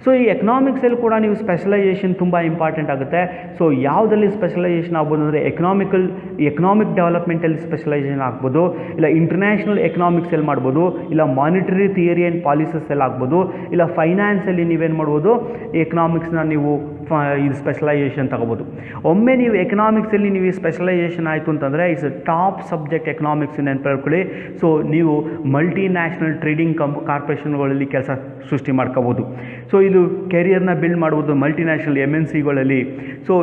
Speaker 1: ಸೊ ಈ ಎಕನಾಮಿಕ್ಸಲ್ಲಿ ಕೂಡ ನೀವು ಸ್ಪೆಷಲೈಸೇಷನ್ ತುಂಬ ಇಂಪಾರ್ಟೆಂಟ್ ಆಗುತ್ತೆ. ಸೊ ಯಾವುದಲ್ಲಿ ಸ್ಪೆಷಲೈಸೇಷನ್ ಆಗ್ಬೋದು ಅಂದರೆ ಎಕನಾಮಿಕ್ ಡೆವಲಪ್ಮೆಂಟಲ್ಲಿ ಸ್ಪೆಷಲೈಸೇಷನ್ ಆಗ್ಬೋದು, ಇಲ್ಲ ಇಂಟರ್ನ್ಯಾಷನಲ್ ಎಕನಾಮಿಕ್ಸಲ್ಲಿ ಮಾಡ್ಬೋದು, ಇಲ್ಲ ಮಾನಿಟರಿ ಥಿಯರಿ ಆ್ಯಂಡ್ ಪಾಲಿಸೀಸಲ್ಲಿ ಆಗ್ಬೋದು, ಇಲ್ಲ ಫೈನಾನ್ಸಲ್ಲಿ ನೀವೇನು ಮಾಡ್ಬೋದು, ಎಕನಾಮಿಕ್ಸ್ನ ನೀವು ಇದು ಸ್ಪೆಷಲೈಸೇಷನ್ ತಗೋಬೋದು. ಒಮ್ಮೆ ನೀವು ಎಕನಾಮಿಕ್ಸಲ್ಲಿ ನೀವು ಸ್ಪೆಷಲೈಸೇಷನ್ ಆಯಿತು ಅಂತಂದರೆ ಇಟ್ಸ್ ಟಾಪ್ ಸಬ್ಜೆಕ್ಟ್ ಎಕನಾಮಿಕ್ಸ್ ನೆನಪಿಟ್ಕೊಳ್ಳಿ. ಸೊ ನೀವು ಮಲ್ಟಿ ನ್ಯಾಷನಲ್ ಟ್ರೇಡಿಂಗ್ ಕಾರ್ಪೊರೇಷನ್ಗಳಲ್ಲಿ ಕೆಲಸ ಸೃಷ್ಟಿ ಮಾಡ್ಕೋಬೋದು. ಸೊ ಇದು ಕೆರಿಯರ್ನ ಬಿಲ್ಡ್ ಮಾಡ್ಬೋದು ಮಲ್ಟಿ ನ್ಯಾಷನಲ್ MNCಗಳಲ್ಲಿ. ಸೊ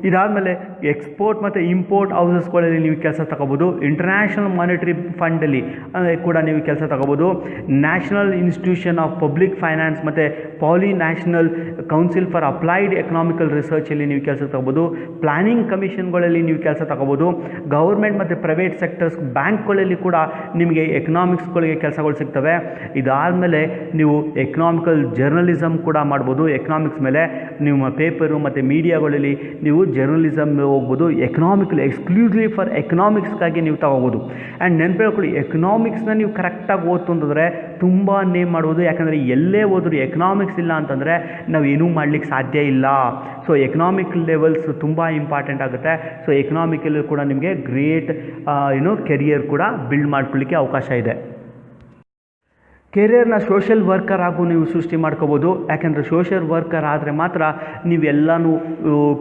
Speaker 1: ಇದಾದಮೇಲೆ ಎಕ್ಸ್ಪೋರ್ಟ್ ಮತ್ತು ಇಂಪೋರ್ಟ್ ಹೌಸಸ್ಗಳಲ್ಲಿ ನೀವು ಕೆಲಸ ತಗೋಬೋದು. ಇಂಟರ್ನ್ಯಾಷನಲ್ ಮಾನಿಟರಿ ಫಂಡಲ್ಲಿ ಕೂಡ ನೀವು ಕೆಲಸ ತಗೋಬೋದು. National institution of public finance ಮತ್ತು national council for applied economical ರಿಸರ್ಚಲ್ಲಿ ನೀವು ಕೆಲಸ ತಗೋಬೋದು. ಪ್ಲಾನಿಂಗ್ ಕಮಿಷನ್ಗಳಲ್ಲಿ ನೀವು ಕೆಲಸ ತಗೋಬೋದು. ಗೌರ್ಮೆಂಟ್ ಮತ್ತು ಪ್ರೈವೇಟ್ ಸೆಕ್ಟರ್ಸ್ ಬ್ಯಾಂಕ್ಗಳಲ್ಲಿ ಕೂಡ ನಿಮಗೆ ಎಕನಾಮಿಕ್ಸ್ಗಳಿಗೆ ಕೆಲಸಗಳು ಸಿಗ್ತವೆ. ಇದಾದಮೇಲೆ ನೀವು ಎಕನಾಮಿಕಲ್ ಜರ್ನಲಿಸಮ್ ಕೂಡ ಮಾಡ್ಬೋದು. ಎಕನಾಮಿಕ್ಸ್ ಮೇಲೆ ನಿಮ್ಮ ಪೇಪರು ಮತ್ತು ಮೀಡಿಯಾಗಳಲ್ಲಿ ನೀವು ಜರ್ನಲಿಸಮ್ ಹೋಗ್ಬೋದು, ಎಕ್ಸ್ಕ್ಲೂಸಿವ್ಲಿ ಫಾರ್ ಎಕನಾಮಿಕ್ಸ್ಗಾಗಿ ನೀವು ತಗೋಬೋದು. ಆ್ಯಂಡ್ ನೆನಪಿಟ್ಕೊಳ್ಳಿ, ಎಕನಾಮಿಕ್ಸ್ನ ನೀವು ಕರೆಕ್ಟಾಗಿ ಓದ್ತು ಅಂತಂದರೆ ತುಂಬ ನೇಮ್ ಮಾಡ್ಬೋದು. ಯಾಕಂದರೆ ಎಲ್ಲೇ ಹೋದ್ರು ಎಕನಾಮಿಕ್ಸ್ ಇಲ್ಲ ಅಂತಂದರೆ ನಾವು ಏನೂ ಮಾಡಲಿಕ್ಕೆ ಸಾಧ್ಯ ಇಲ್ಲ. ಸೊ ಎಕನಾಮಿಕ್ ಲೆವೆಲ್ಸ್ ತುಂಬ ಇಂಪಾರ್ಟೆಂಟ್ ಆಗುತ್ತೆ. ಸೊ ಎಕನಾಮಿಕಲ್ಲೂ ಕೂಡ ನಿಮಗೆ ಗ್ರೇಟ್ ಕೆರಿಯರ್ ಕೂಡ ಬಿಲ್ಡ್ ಮಾಡ್ಕೊಳ್ಳಿಕ್ಕೆ ಅವಕಾಶ ಇದೆ. ಕೆರಿಯರ್ನ ಸೋಷಿಯಲ್ ವರ್ಕರ್ ಆಗು ನೀವು ಸೃಷ್ಟಿ ಮಾಡ್ಕೋಬೋದು. ಯಾಕೆಂದರೆ ಸೋಷಿಯಲ್ ವರ್ಕರ್ ಆದರೆ ಮಾತ್ರ ನೀವೆಲ್ಲನೂ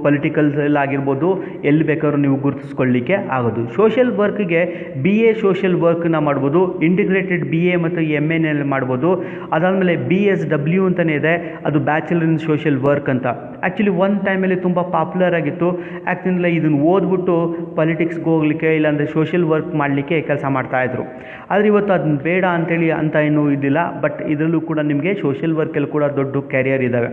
Speaker 1: ಪೊಲಿಟಿಕಲ್ಸಲ್ಲಾಗಿರ್ಬೋದು ಎಲ್ಲಿ ಬೇಕಾದ್ರೂ ನೀವು ಗುರುತಿಸ್ಕೊಳ್ಳಿಕ್ಕೆ ಆಗೋದು. ಸೋಷಿಯಲ್ ವರ್ಕ್ಗೆ BA ಸೋಷಿಯಲ್ ವರ್ಕ್ನ ಮಾಡ್ಬೋದು, ಇಂಟಿಗ್ರೇಟೆಡ್ BA ಮತ್ತು MA ಮಾಡ್ಬೋದು. ಅದಾದಮೇಲೆ BSW ಅಂತಲೇ ಇದೆ, ಅದು ಬ್ಯಾಚುಲರ್ ಇನ್ ಸೋಷಿಯಲ್ ವರ್ಕ್ ಅಂತ. ಆ್ಯಕ್ಚುಲಿ ಒಂದು ಟೈಮಲ್ಲಿ ತುಂಬ ಪಾಪ್ಯುಲರ್ ಆಗಿತ್ತು. ಯಾಕೆಂದರೆ ಇದನ್ನು ಓದ್ಬಿಟ್ಟು ಪಾಲಿಟಿಕ್ಸ್ಗೆ ಹೋಗಲಿಕ್ಕೆ ಇಲ್ಲಾಂದರೆ ಸೋಷಿಯಲ್ ವರ್ಕ್ ಮಾಡಲಿಕ್ಕೆ ಕೆಲಸ ಮಾಡ್ತಾಯಿದ್ರು. ಆದರೆ ಇವತ್ತು ಅದನ್ನ ಬೇಡ ಅಂತೇಳಿ ಅಂತ ಏನೂ ಇದ್ದಿಲ್ಲ. ಬಟ್ ಇದರಲ್ಲೂ ಕೂಡ ನಿಮಗೆ ಸೋಷಿಯಲ್ ವರ್ಕಲ್ಲೂ ಕೂಡ ದೊಡ್ಡ ಕ್ಯಾರಿಯರ್ ಇದ್ದಾವೆ.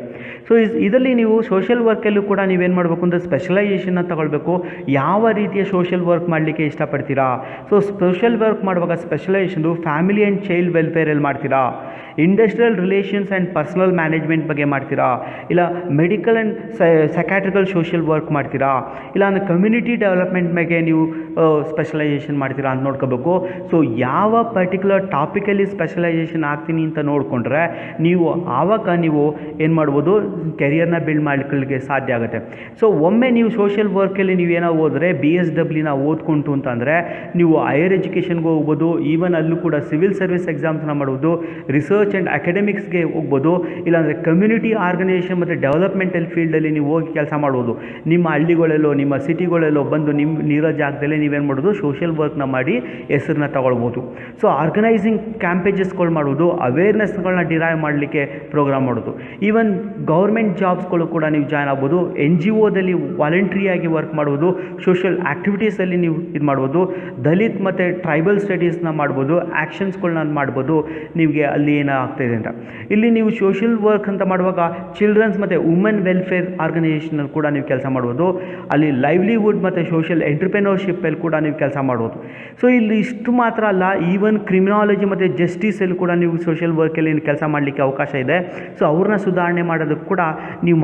Speaker 1: ಸೊ ಇದರಲ್ಲಿ ನೀವು ಸೋಷಿಯಲ್ ವರ್ಕಲ್ಲೂ ಕೂಡ ನೀವೇನು ಮಾಡಬೇಕು ಅಂದರೆ ಸ್ಪೆಷಲೈಸೇಷನ್ನ ತಗೊಳ್ಬೇಕು. ಯಾವ ರೀತಿಯ ಸೋಷಿಯಲ್ ವರ್ಕ್ ಮಾಡಲಿಕ್ಕೆ ಇಷ್ಟಪಡ್ತೀರಾ? ಸೊ ಸೋಷಿಯಲ್ ವರ್ಕ್ ಮಾಡುವಾಗ ಸ್ಪೆಷಲೈಸೇಷನು ಫ್ಯಾಮಿಲಿ ಆ್ಯಂಡ್ ಚೈಲ್ಡ್ ವೆಲ್ಫೇರಲ್ಲಿ ಮಾಡ್ತೀರಾ, industrial relations and personal management ಬಗ್ಗೆ ಮಾಡ್ತೀರಾ, ಇಲ್ಲ ಮೆಡಿಕಲ್ ಆ್ಯಂಡ್ ಸೈಕ್ಯಾಟ್ರಿಕಲ್ ಸೋಷಿಯಲ್ ವರ್ಕ್ ಮಾಡ್ತೀರಾ, ಇಲ್ಲ ಅಂದರೆ ಕಮ್ಯುನಿಟಿ ಡೆವಲಪ್ಮೆಂಟ್ ಬಗ್ಗೆ ನೀವು ಸ್ಪೆಷಲೈಸೇಷನ್ ಮಾಡ್ತೀರಾ ಅಂತ ನೋಡ್ಕೋಬೇಕು. ಸೊ ಯಾವ ಪರ್ಟಿಕ್ಯುಲರ್ ಟಾಪಿಕಲ್ಲಿ ಸ್ಪೆಷಲೈಸೇಷನ್ ಆಗ್ತೀನಿ ಅಂತ ನೋಡಿಕೊಂಡ್ರೆ ನೀವು ಆವಾಗ ನೀವು ಏನು ಮಾಡ್ಬೋದು, ಕೆರಿಯರ್ನ ಬಿಲ್ಡ್ ಮಾಡ್ಕೊಳ್ಳಿಕ್ಕೆ ಸಾಧ್ಯ ಆಗುತ್ತೆ. ಸೊ ಒಮ್ಮೆ ನೀವು ಸೋಷಿಯಲ್ ವರ್ಕಲ್ಲಿ ನೀವೇನೋ ಹೋದರೆ BSWನ ಓದ್ಕೊಂತು ಅಂತಂದರೆ ನೀವು ಹೈಯರ್ ಎಜುಕೇಷನ್ಗೆ ಹೋಗ್ಬೋದು. ಈವನ್ ಅಲ್ಲೂ ಕೂಡ ಸಿವಿಲ್ ಸರ್ವಿಸ್ ಎಕ್ಸಾಮ್ಸ್ನ ಮಾಡ್ಬೋದು, ರಿಸರ್ಚ್ ಆ್ಯಂಡ್ ಅಕಾಡೆಮಿಕ್ಸ್ಗೆ ಹೋಗ್ಬೋದು, ಇಲ್ಲಾಂದರೆ ಕಮ್ಯುನಿಟಿ ಆರ್ಗನೈಸೇಷನ್ ಮತ್ತು ಡೆವಲಪ್ಮೆಂಟಲ್ ಫೀಲ್ಡಲ್ಲಿ ನೀವು ಹೋಗಿ ಕೆಲಸ ಮಾಡ್ಬೋದು. ನಿಮ್ಮ ಹಳ್ಳಿಗಳಲ್ಲೋ ನಿಮ್ಮ ಸಿಟಿಗಳಲ್ಲೋ ಬಂದು ನೀರೋ ಜಾಗದಲ್ಲೇ ನೀವೇನು ಮಾಡೋದು, ಸೋಷಿಯಲ್ ವರ್ಕ್ನ ಮಾಡಿ ಹೆಸರನ್ನ ತಗೊಳ್ಬೋದು. ಸೊ ಆರ್ಗನೈಸಿಂಗ್ ಕ್ಯಾಂಪೇಜಸ್ಗಳು ಮಾಡೋದು, ಅವೇರ್ನೆಸ್ಗಳನ್ನ ಡಿರೈವ್ ಮಾಡಲಿಕ್ಕೆ ಪ್ರೋಗ್ರಾಮ್ ಮಾಡೋದು. ಈವನ್ ಗೌರ್ಮೆಂಟ್ ಜಾಬ್ಸ್ಗಳು ಕೂಡ ನೀವು ಜಾಯ್ನ್ ಆಗ್ಬೋದು. NGOದಲ್ಲಿ ವಾಲಂಟ್ರಿಯಾಗಿ ವರ್ಕ್ ಮಾಡ್ಬೋದು, ಸೋಷಿಯಲ್ ಆ್ಯಕ್ಟಿವಿಟೀಸಲ್ಲಿ ನೀವು ಇದು ಮಾಡ್ಬೋದು, ದಲಿತ್ ಮತ್ತು ಟ್ರೈಬಲ್ ಸ್ಟಡೀಸ್ನ ಮಾಡ್ಬೋದು, ಆ್ಯಕ್ಷನ್ಸ್ಗಳನ್ನ ಮಾಡ್ಬೋದು. ನಿಮಗೆ ಅಲ್ಲಿ ಏನಾಗ್ತಾಯಿದೆ ಅಂತ ಇಲ್ಲಿ ನೀವು ಸೋಷಿಯಲ್ ವರ್ಕ್ ಅಂತ ಮಾಡುವಾಗ ಚಿಲ್ಡ್ರನ್ಸ್ ಮತ್ತು ವುಮೆನ್ ವೆಲ್ಫೇರ್ ಆರ್ಗನೈಸೇಷನಲ್ಲಿ ಕೂಡ ನೀವು ಕೆಲಸ ಮಾಡ್ಬೋದು. ಅಲ್ಲಿ ಲೈವ್ಲಿಹುಡ್ ಮತ್ತು ಸೋಷಿಯಲ್ ಎಂಟ್ರಪ್ರೆನರ್ಶಿಪ್ಪಲ್ಲಿ ಕೂಡ ನೀವು ಕೆಲಸ ಮಾಡ್ಬೋದು. ಸೊ ಇಲ್ಲಿ ಇಷ್ಟು ಮಾತ್ರ ಅಲ್ಲ, ಈವನ್ ಕ್ರಿಮಿನಾಲಜಿ ಮತ್ತು ಜಸ್ಟಿಸಲ್ಲಿ ಕೂಡ ನೀವು ಸೋಷಿಯಲ್ ವರ್ಕಲ್ಲಿ ಕೆಲಸ ಮಾಡಲಿಕ್ಕೆ ಅವಕಾಶ ಇದೆ. ಸೊ ಅವ್ರನ್ನ ಸುಧಾರಣೆ ಮಾಡೋದಕ್ಕೆ ಕೂಡ ನೀವು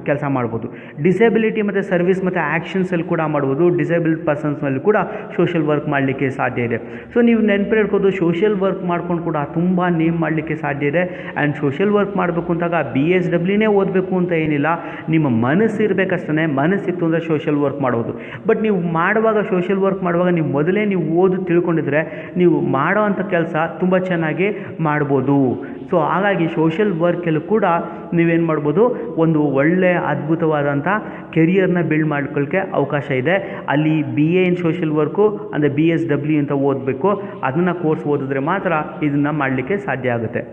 Speaker 1: ಕೆಲಸ ಮಾಡ್ಬೋದು. ಡಿಸೇಬಿಲಿಟಿ ಮತ್ತು ಸರ್ವಿಸ್ ಮತ್ತು ಆ್ಯಕ್ಷನ್ಸಲ್ಲಿ ಕೂಡ ಮಾಡ್ಬೋದು. ಡಿಸೇಬಲ್ಡ್ ಪರ್ಸನ್ಸ್ನಲ್ಲಿ ಕೂಡ ಸೋಷಿಯಲ್ ವರ್ಕ್ ಮಾಡಲಿಕ್ಕೆ ಸಾಧ್ಯ ಇದೆ. ಸೊ ನೀವು ನೆನಪಿಟ್ಕೋದು, ಸೋಷಿಯಲ್ ವರ್ಕ್ ಮಾಡ್ಕೊಂಡು ಕೂಡ ತುಂಬ ನೇಮ್ ಮಾಡಲಿಕ್ಕೆ ಸಾಧ್ಯ ಇದೆ. ಆ್ಯಂಡ್ ಸೋಷಿಯಲ್ ವರ್ಕ್ ಮಾಡಬೇಕು ಅಂತಾಗ BSWನೇ ಓದಬೇಕು ಅಂತ ಏನಿಲ್ಲ, ನಿಮ್ಮ ಮನಸ್ಸು ಇರಬೇಕಷ್ಟೇ. ಮನಸ್ಸಿತ್ತು ಅಂದರೆ ಸೋಷಿಯಲ್ ವರ್ಕ್ ಮಾಡೋದು. ಬಟ್ ನೀವು ಮಾಡುವಾಗ ಸೋಷಿಯಲ್ ವರ್ಕ್ ಮಾಡುವಾಗ ನೀವು ಮೊದಲೇ ನೀವು ಓದು ತಿಳ್ಕೊಂಡಿದ್ರೆ ನೀವು ಮಾಡೋ ಅಂಥ ಕೆಲಸ ತುಂಬ ಚೆನ್ನಾಗಿ ಮಾಡ್ಬೋದು. ಸೊ ಹಾಗಾಗಿ ಸೋಷಿಯಲ್ ವರ್ಕಲ್ಲೂ ಕೂಡ ನೀವೇನು ಮಾಡ್ಬೋದು, ಒಂದು ಒಳ್ಳೆಯ ಅದ್ಭುತವಾದಂಥ ಕೆರಿಯರ್ನ ಬಿಲ್ಡ್ ಮಾಡ್ಕೊಳ್ಳೋಕ್ಕೆ ಅವಕಾಶ ಇದೆ. ಅಲ್ಲಿ BA ಇನ್ ಸೋಷಿಯಲ್ ವರ್ಕು ಅಂದರೆ BSW ಅಂತ ಓದಬೇಕು. ಅದನ್ನು ಕೋರ್ಸ್ ಓದಿದ್ರೆ ಮಾತ್ರ ಇದನ್ನು ಮಾಡಲಿಕ್ಕೆ ಸಾಧ್ಯ ಆಗುತ್ತೆ.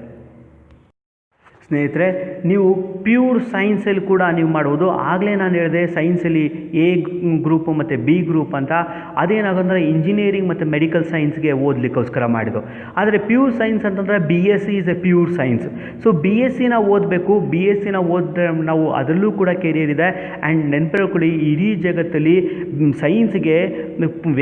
Speaker 1: ಸ್ನೇಹಿತರೆ, ನೀವು ಪ್ಯೂರ್ ಸೈನ್ಸಲ್ಲಿ ಕೂಡ ನೀವು ಮಾಡ್ಬೋದು. ಆಗಲೇ ನಾನು ಹೇಳಿದೆ ಸೈನ್ಸಲ್ಲಿ A ಗ್ರೂಪು ಮತ್ತು B ಗ್ರೂಪ್ ಅಂತ. ಅದೇನಾಗಂದರೆ ಇಂಜಿನಿಯರಿಂಗ್ ಮತ್ತು ಮೆಡಿಕಲ್ ಸೈನ್ಸ್ಗೆ ಓದಲಿಕ್ಕೋಸ್ಕರ ಮಾಡಿದ್ದು. ಆದರೆ ಪ್ಯೂರ್ ಸೈನ್ಸ್ ಅಂತಂದರೆ BSc is a pure science. So BScನ ಓದಬೇಕು. BScನ ಓದಿದ್ರೆ ನಾವು ಅದರಲ್ಲೂ ಕೂಡ ಕೆರಿಯರ್ ಇದೆ. ಆ್ಯಂಡ್ ನೆನಪಿಟ್ಕೊಳ್ಳಿ, ಇಡೀ ಜಗತ್ತಲ್ಲಿ ಸೈನ್ಸ್ಗೆ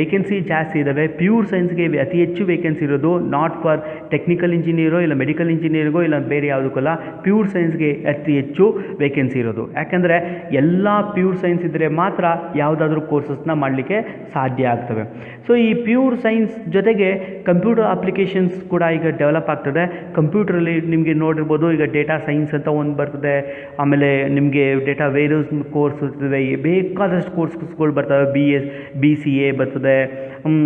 Speaker 1: ವೇಕೆನ್ಸಿ ಜಾಸ್ತಿ ಇದ್ದಾವೆ. ಪ್ಯೂರ್ ಸೈನ್ಸ್ಗೆ ಅತಿ ಹೆಚ್ಚು ವೇಕೆನ್ಸಿ ಇರೋದು, ನಾಟ್ ಫಾರ್ ಟೆಕ್ನಿಕಲ್ ಇಂಜಿನಿಯರೋ ಇಲ್ಲ ಮೆಡಿಕಲ್ ಇಂಜಿನಿಯರಿಗೋ ಇಲ್ಲ ಬೇರೆ ಯಾವುದಕ್ಕಲ್ಲ, ಪ್ಯೂರ್ ಸೈನ್ಸ್ಗೆ ಅತಿ ಹೆಚ್ಚು ವೇಕೆನ್ಸಿ ಇರೋದು. ಯಾಕೆಂದರೆ ಎಲ್ಲ ಪ್ಯೂರ್ ಸೈನ್ಸ್ ಇದ್ದರೆ ಮಾತ್ರ ಯಾವುದಾದ್ರೂ ಕೋರ್ಸಸ್ನ ಮಾಡಲಿಕ್ಕೆ ಸಾಧ್ಯ ಆಗ್ತವೆ. ಸೊ ಈ ಪ್ಯೂರ್ ಸೈನ್ಸ್ ಜೊತೆಗೆ ಕಂಪ್ಯೂಟರ್ ಅಪ್ಲಿಕೇಶನ್ಸ್ ಕೂಡ ಈಗ ಡೆವಲಪ್ ಆಗ್ತದೆ. ಕಂಪ್ಯೂಟ್ರಲ್ಲಿ ನಿಮಗೆ ನೋಡಿರ್ಬೋದು, ಈಗ ಡೇಟಾ ಸೈನ್ಸ್ ಅಂತ ಒಂದು ಬರ್ತದೆ, ಆಮೇಲೆ ನಿಮಗೆ ಡೇಟಾ ವೇರಸ್ ಕೋರ್ಸ್ ಇರ್ತದೆ, ಬೇಕಾದಷ್ಟು ಕೋರ್ಸ್ಗಳು ಬರ್ತವೆ. BCA ಬರ್ತದೆ,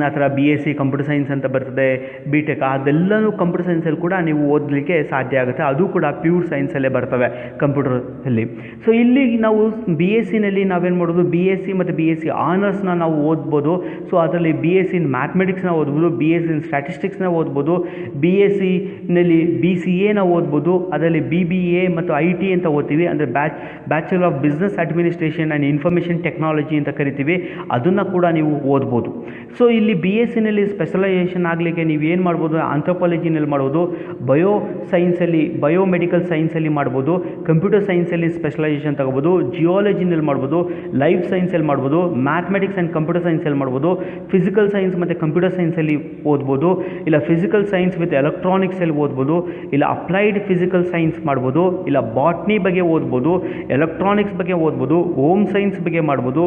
Speaker 1: ಆ ಥರ BSc ಕಂಪ್ಯೂಟರ್ ಸೈನ್ಸ್ ಅಂತ ಬರ್ತದೆ, BTech, ಅದೆಲ್ಲನೂ ಕಂಪ್ಯೂಟರ್ ಸೈನ್ಸಲ್ಲಿ ಕೂಡ ನೀವು ಓದಲಿಕ್ಕೆ ಸಾಧ್ಯ ಆಗುತ್ತೆ. ಅದು ಕೂಡ ಪ್ಯೂರ್ ಸೈನ್ಸಲ್ಲೇ ಬರ್ತವೆ ಕಂಪ್ಯೂಟರಲ್ಲಿ. ಸೊ ಇಲ್ಲಿ ನಾವು BScನಲ್ಲಿ ನಾವೇನು ಮಾಡೋದು, BSc ಮತ್ತು BSc ಆನರ್ಸ್ನ ನಾವು ಓದ್ಬೋದು. ಸೊ ಅದರಲ್ಲಿ BSc ಇನ್ ಮ್ಯಾಥಮೆಟಿಕ್ಸ್ನ ಓದ್ಬೋದು, BSc ಇನ್ ಸ್ಟ್ಯಾಟಿಸ್ಟಿಕ್ಸ್ನ ಓದ್ಬೋದು, BScನಲ್ಲಿ BCAನ ಓದ್ಬೋದು. ಅದರಲ್ಲಿ BBA ಮತ್ತು IT ಅಂತ ಓದ್ತೀವಿ, ಅಂದರೆ bachelor of business administration and information technology ಅಂತ ಕರಿತೀವಿ. ಅದನ್ನು ಕೂಡ ನೀವು ಓದ್ಬೋದು. ಸೊ ಇಲ್ಲಿ BScನಲ್ಲಿ ಸ್ಪೆಷಲೈಸೇಷನ್ ಆಗಲಿಕ್ಕೆ ನೀವು ಏನು ಮಾಡ್ಬೋದು, ಆಂಥ್ರೋಪಾಲಜಿನಲ್ಲಿ ಮಾಡ್ಬೋದು, ಬಯೋ ಸೈನ್ಸಲ್ಲಿ ಬಯೋಮೆಡಿಕಲ್ ಸೈನ್ಸಲ್ಲಿ ಮಾಡ್ಬೋದು, ಕಂಪ್ಯೂಟರ್ ಸೈನ್ಸಲ್ಲಿ ಸ್ಪೆಷಲೈಸೇಷನ್ ತಗೋಬೋದು, ಜಿಯಾಲಜಿನಲ್ಲಿ ಮಾಡ್ಬೋದು, ಲೈಫ್ ಸೈನ್ಸಲ್ಲಿ ಮಾಡ್ಬೋದು, ಮ್ಯಾಥಮೆಟಿಕ್ಸ್ ಆ್ಯಂಡ್ ಕಂಪ್ಯೂಟರ್ ಸೈನ್ಸಲ್ಲಿ ಮಾಡ್ಬೋದು, ಫಿಸಿಕಲ್ ಸೈನ್ಸ್ ಮತ್ತು ಕಂಪ್ಯೂಟರ್ ಸೈನ್ಸಲ್ಲಿ ಓದ್ಬೋದು, ಇಲ್ಲ ಫಿಸಿಕಲ್ ಸೈನ್ಸ್ ವಿತ್ ಎಲೆಕ್ಟ್ರಾನಿಕ್ಸಲ್ಲಿ ಓದ್ಬೋದು, ಇಲ್ಲ ಅಪ್ಲೈಡ್ ಫಿಸಿಕಲ್ ಸೈನ್ಸ್ ಮಾಡ್ಬೋದು, ಇಲ್ಲ ಬಾಟ್ನಿ ಬಗ್ಗೆ ಓದ್ಬೋದು, ಎಲೆಕ್ಟ್ರಾನಿಕ್ಸ್ ಬಗ್ಗೆ ಓದ್ಬೋದು, ಹೋಮ್ ಸೈನ್ಸ್ ಬಗ್ಗೆ ಮಾಡ್ಬೋದು,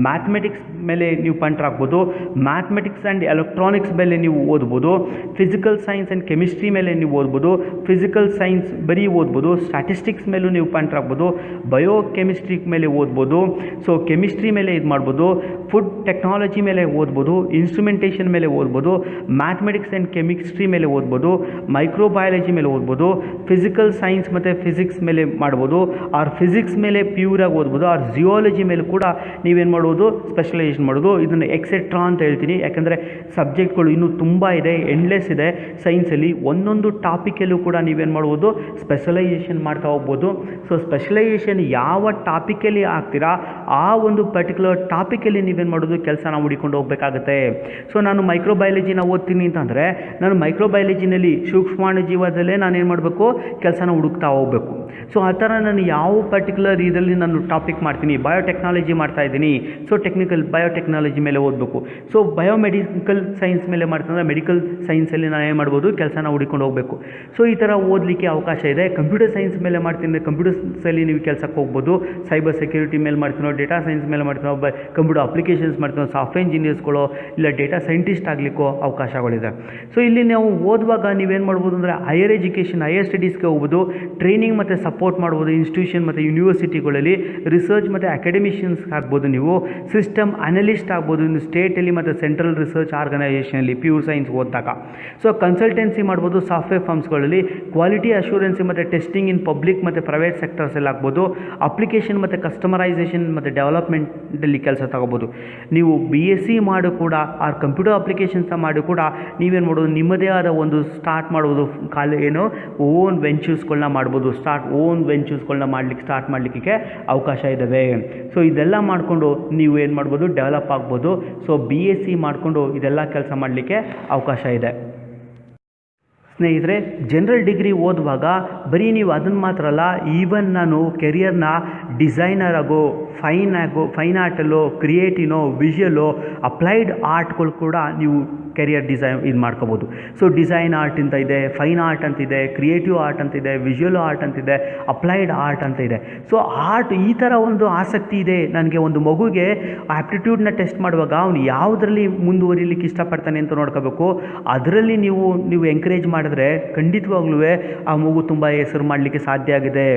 Speaker 1: ಮ್ಯಾಥಮೆಟಿಕ್ಸ್ ಮೇಲೆ ನೀವು ಪಂಟ್ರಾಗ್ಬೋದು, ಮ್ಯಾಥಮೆಟಿಕ್ಸ್ ಆ್ಯಂಡ್ ಎಲೆಕ್ಟ್ರಾನಿಕ್ಸ್ ಮೇಲೆ ನೀವು ಓದ್ಬೋದು, ಫಿಸಿಕಲ್ ಸೈನ್ಸ್ ಆ್ಯಂಡ್ ಕೆಮಿಸ್ಟ್ರಿ ಮೇಲೆ ನೀವು ಓದ್ಬೋದು, ಫಿಸಿಕಲ್ ಸೈನ್ಸ್ ಬರೀ ಓದ್ಬೋದು, ಸ್ಟ್ಯಾಟಿಸ್ಟಿಕ್ಸ್ ಮೇಲೂ ನೀವು ಪಂಟ್ರಾಗ್ಬೋದು, ಬಯೋ ಕೆಮಿಸ್ಟ್ರಿ ಮೇಲೆ ಓದ್ಬೋದು, ಸೊ ಕೆಮಿಸ್ಟ್ರಿ ಮೇಲೆ ಇದು ಮಾಡ್ಬೋದು, ಫುಡ್ ಟೆಕ್ನಾಲಜಿ ಮೇಲೆ ಓದ್ಬೋದು, ಇನ್ಸ್ಟ್ರುಮೆಂಟೇಷನ್ ಮೇಲೆ ಓದ್ಬೋದು, ಮ್ಯಾಥಮೆಟಿಕ್ಸ್ ಆ್ಯಂಡ್ ಕೆಮಿಸ್ಟ್ರಿ ಮೇಲೆ ಓದ್ಬೋದು, ಮೈಕ್ರೋಬಯಾಲಜಿ ಮೇಲೆ ಓದ್ಬೋದು, ಫಿಸಿಕಲ್ ಸೈನ್ಸ್ ಮತ್ತು ಫಿಸಿಕ್ಸ್ ಮೇಲೆ ಮಾಡ್ಬೋದು, ಆರ್ ಫಿಸಿಕ್ಸ್ ಮೇಲೆ ಪ್ಯೂರಾಗಿ ಓದ್ಬೋದು, ಆರ್ ಜಿಯಾಲಜಿ ಮೇಲೆ ಕೂಡ ನೀವೇನು ಮಾಡ್ಬೋದು ಸ್ಪೆಷಲೈಸೇಷನ್ ಮಾಡೋದು. ಇದನ್ನು ಎಕ್ಸೆಟ್ರಾ ಅಂತ ಹೇಳ್ತೀನಿ, ಯಾಕಂದರೆ ಸಬ್ಜೆಕ್ಟ್ಗಳು ಇನ್ನೂ ತುಂಬ ಇದೆ, ಎಂಡ್ಲೆಸ್ ಇದೆ ಸೈನ್ಸಲ್ಲಿ. ಒಂದೊಂದು ಟಾಪಿಕಲ್ಲೂ ಕೂಡ ನೀವೇನು ಮಾಡ್ಬೋದು ಸ್ಪೆಷಲೈಸೇಷನ್ ಮಾಡ್ತಾ ಹೋಗ್ಬೋದು. ಸೊ ಸ್ಪೆಷಲೈಸೇಷನ್ ಯಾವ ಟಾಪಿಕಲ್ಲಿ ಆಗ್ತೀರಾ ಆ ಒಂದು ಪರ್ಟಿಕ್ಯುಲರ್ ಟಾಪಿಕಲ್ಲಿ ನೀವೇನು ಮಾಡೋದು ಕೆಲಸನ ಹುಡಿಕೊಂಡು ಹೋಗಬೇಕಾಗತ್ತೆ. ಸೊ ನಾನು ಮೈಕ್ರೋಬಯಾಲಜಿನ ಓದ್ತೀನಿ ಅಂತಂದರೆ ನಾನು ಮೈಕ್ರೋಬಯಾಲಜಿನಲ್ಲಿ ಸೂಕ್ಷ್ಮಾಣು ಜೀವದಲ್ಲೇ ನಾನೇನು ಮಾಡಬೇಕು ಕೆಲಸನ ಹುಡುಕ್ತಾ ಹೋಗಬೇಕು. ಸೊ ಆ ಥರ ನಾನು ಯಾವ ಪರ್ಟಿಕ್ಯುಲರ್ ಇದರಲ್ಲಿ ನಾನು ಟಾಪಿಕ್ ಮಾಡ್ತೀನಿ, ಬಯೋಟೆಕ್ನಾಲಜಿ ಮಾಡ್ತಾ ಇದ್ದೀನಿ, ಸೊ ಟೆಕ್ನಿಕಲ್ ಬಯೋಟೆಕ್ನಾಲಜಿ ಮೇಲೆ ಓದಬೇಕು. ಸೊ ಬಯೋಮೆಡಿಕಲ್ ಸೈನ್ಸ್ ಮೇಲೆ ಮಾಡ್ತಂದ್ರೆ ಮೆಡಿಕಲ್ ಸೈನ್ಸಲ್ಲಿ ನಾನು ಏನು ಮಾಡ್ಬೋದು ಕೆಲಸನ ಹುಡುಕೊಂಡು ಹೋಗಬೇಕು. ಸೊ ಈ ಥರ ಓದಲಿಕ್ಕೆ ಅವಕಾಶ ಇದೆ. ಕಂಪ್ಯೂಟರ್ ಸೈನ್ಸ್ ಮೇಲೆ ಮಾಡ್ತೀನಿ, ಕಂಪ್ಯೂಟರ್ಸಲ್ಲಿ ನೀವು ಕೆಲಸಕ್ಕೆ ಹೋಗ್ಬೋದು. ಸೈಬರ್ ಸೆಕ್ಯೂರಿಟಿ ಮೇಲೆ ಮಾಡ್ತೀನೋ, ಡೇಟಾ ಸೈನ್ಸ್ ಮೇಲೆ ಮಾಡ್ತೀನೋ, ಕಂಪ್ಯೂಟರ್ ಅಪ್ಲಿಕೇಶನ್ಸ್ ಮಾಡ್ತೀನೋ, ಸಾಫ್ಟ್ವೇರ್ ಇಂಜಿನಿಯರ್ಸ್ಗಳೋ ಇಲ್ಲ ಡೇಟಾ ಸೈಂಟಿಸ್ಟ್ ಆಗಲಿಕ್ಕೋ ಅವಕಾಶಗಳಿದೆ. ಸೊ ಇಲ್ಲಿ ನಾವು ಓದುವಾಗ ನೀವೇನು ಮಾಡ್ಬೋದು ಅಂದರೆ ಹೈಯರ್ ಎಜುಕೇಷನ್, ಹೈಯರ್ ಸ್ಟಡೀಸ್ಗೆ ಹೋಗ್ಬೋದು, ಟ್ರೈನಿಂಗ್ ಮತ್ತು ಸಪೋರ್ಟ್ ಮಾಡ್ಬೋದು ಇನ್ಸ್ಟಿಟ್ಯೂಷನ್ ಮತ್ತು ಯೂನಿವರ್ಸಿಟಿಗಳಲ್ಲಿ, ರಿಸರ್ಚ್ ಮತ್ತು ಅಕಾಡೆಮಿಷಿಯನ್ಸ್ ಆಗ್ಬೋದು, ನೀವು ಸಿಸ್ಟಮ್ ಅನಲಿಸ್ಟ್ ಆಗ್ಬೋದು ಇನ್ನು ಸ್ಟೇಟಲ್ಲಿ ಮತ್ತು ಸೆಂಟ್ರಲ್ ರಿಸರ್ಚ್ ಆರ್ಗನೈಸೇಷನಲ್ಲಿ ಪ್ಯೂರ್ ಸೈನ್ಸ್ ಓದಿದಾಗ. ಸೊ ಕನ್ಸಲ್ಟೆನ್ಸಿ ಮಾಡ್ಬೋದು ಸಾಫ್ಟ್ವೇರ್ ಫರ್ಮ್ಸ್ಗಳಲ್ಲಿ, ಕ್ವಾಲಿಟಿ ಅಶ್ಯೂರೆನ್ಸಿ ಮತ್ತು ಟೆಸ್ಟಿಂಗ್ ಇನ್ ಪಬ್ಲಿಕ್ ಮತ್ತು ಪ್ರೈವೇಟ್ ಸೆಕ್ಟರ್ಸಲ್ಲಿ ಆಗ್ಬೋದು, ಅಪ್ಲಿಕೇಶನ್ ಮತ್ತು ಕಸ್ಟಮರೈಸೇಷನ್ ಮತ್ತು ಡೆವಲಪ್ಮೆಂಟಲ್ಲಿ ಕೆಲಸ ತಗೋಬೋದು. ನೀವು BSc ಮಾಡು ಕೂಡ ಆ ಕಂಪ್ಯೂಟರ್ ಅಪ್ಲಿಕೇಶನ್ಸ್ನ ಮಾಡಿ ಕೂಡ ನೀವೇನು ಮಾಡೋದು ನಿಮ್ಮದೇ ಆದ ಒಂದು ಸ್ಟಾರ್ಟ್ ಮಾಡ್ಬೋದು, ಓನ್ ವೆಂಚರ್ಸ್ಗಳನ್ನ ಮಾಡ್ಬೋದು, ಓನ್ ವೆಂಚರ್ಸ್ಗಳನ್ನ ಸ್ಟಾರ್ಟ್ ಮಾಡಲಿಕ್ಕೆ ಅವಕಾಶ ಇದ್ದಾವೆ. ಸೊ ಇದೆಲ್ಲ ಮಾಡಿಕೊಂಡು ನೀವು ಏನು ಮಾಡ್ಬೋದು ಡೆವಲಪ್ ಆಗ್ಬೋದು. ಸೊ BSc ಮಾಡಿಕೊಂಡು ಇದೆಲ್ಲ ಕೆಲಸ ಮಾಡಲಿಕ್ಕೆ ಅವಕಾಶ ಇದೆ. ಸ್ನೇಹಿತರೆ, ಜನರಲ್ ಡಿಗ್ರಿ ಓದುವಾಗ ಬರೀ ನೀವು ಅದನ್ನು ಮಾತ್ರ ಅಲ್ಲ, ಈವನ್ ನಾನು ಕೆರಿಯರ್ನ ಡಿಸೈನರ್ ಆಗೋ, ಫೈನ್ ಆರ್ಟಲ್ಲೋ, ಕ್ರಿಯೇಟಿನೋ, ವಿಷುವಲ್ಲೋ, ಅಪ್ಲೈಡ್ ಆರ್ಟ್ಗಳು ಕೂಡ ನೀವು ಕೆರಿಯರ್ ಡಿಸೈನ್ ಇದು ಮಾಡ್ಕೋಬೋದು. ಸೊ ಡಿಸೈನ್ ಆರ್ಟ್ ಅಂತ ಇದೆ, ಫೈನ್ ಆರ್ಟ್ ಅಂತಿದೆ, ಕ್ರಿಯೇಟಿವ್ ಆರ್ಟ್ ಅಂತಿದೆ, ವಿಷುವಲ್ ಆರ್ಟ್ ಅಂತಿದೆ, ಅಪ್ಲೈಡ್ ಆರ್ಟ್ ಅಂತ ಇದೆ. ಸೊ ಆರ್ಟ್ ಈ ಥರ ಒಂದು ಆಸಕ್ತಿ ಇದೆ ನನಗೆ. ಒಂದು ಮಗುಗೆ ಆ್ಯಪ್ಟಿಟ್ಯೂಡ್ನ ಟೆಸ್ಟ್ ಮಾಡುವಾಗ ಅವನು ಯಾವುದರಲ್ಲಿ ಮುಂದುವರಿಲಿಕ್ಕೆ ಇಷ್ಟಪಡ್ತಾನೆ ಅಂತ ನೋಡ್ಕೋಬೇಕು. ಅದರಲ್ಲಿ ನೀವು ಎಂಕರೇಜ್ ಮಾಡಿದ್ರೆ ಖಂಡಿತವಾಗ್ಲೂ ಆ ಮಗು ತುಂಬ ಹೆಸರು ಮಾಡಲಿಕ್ಕೆ ಸಾಧ್ಯ ಆಗಿದೆ.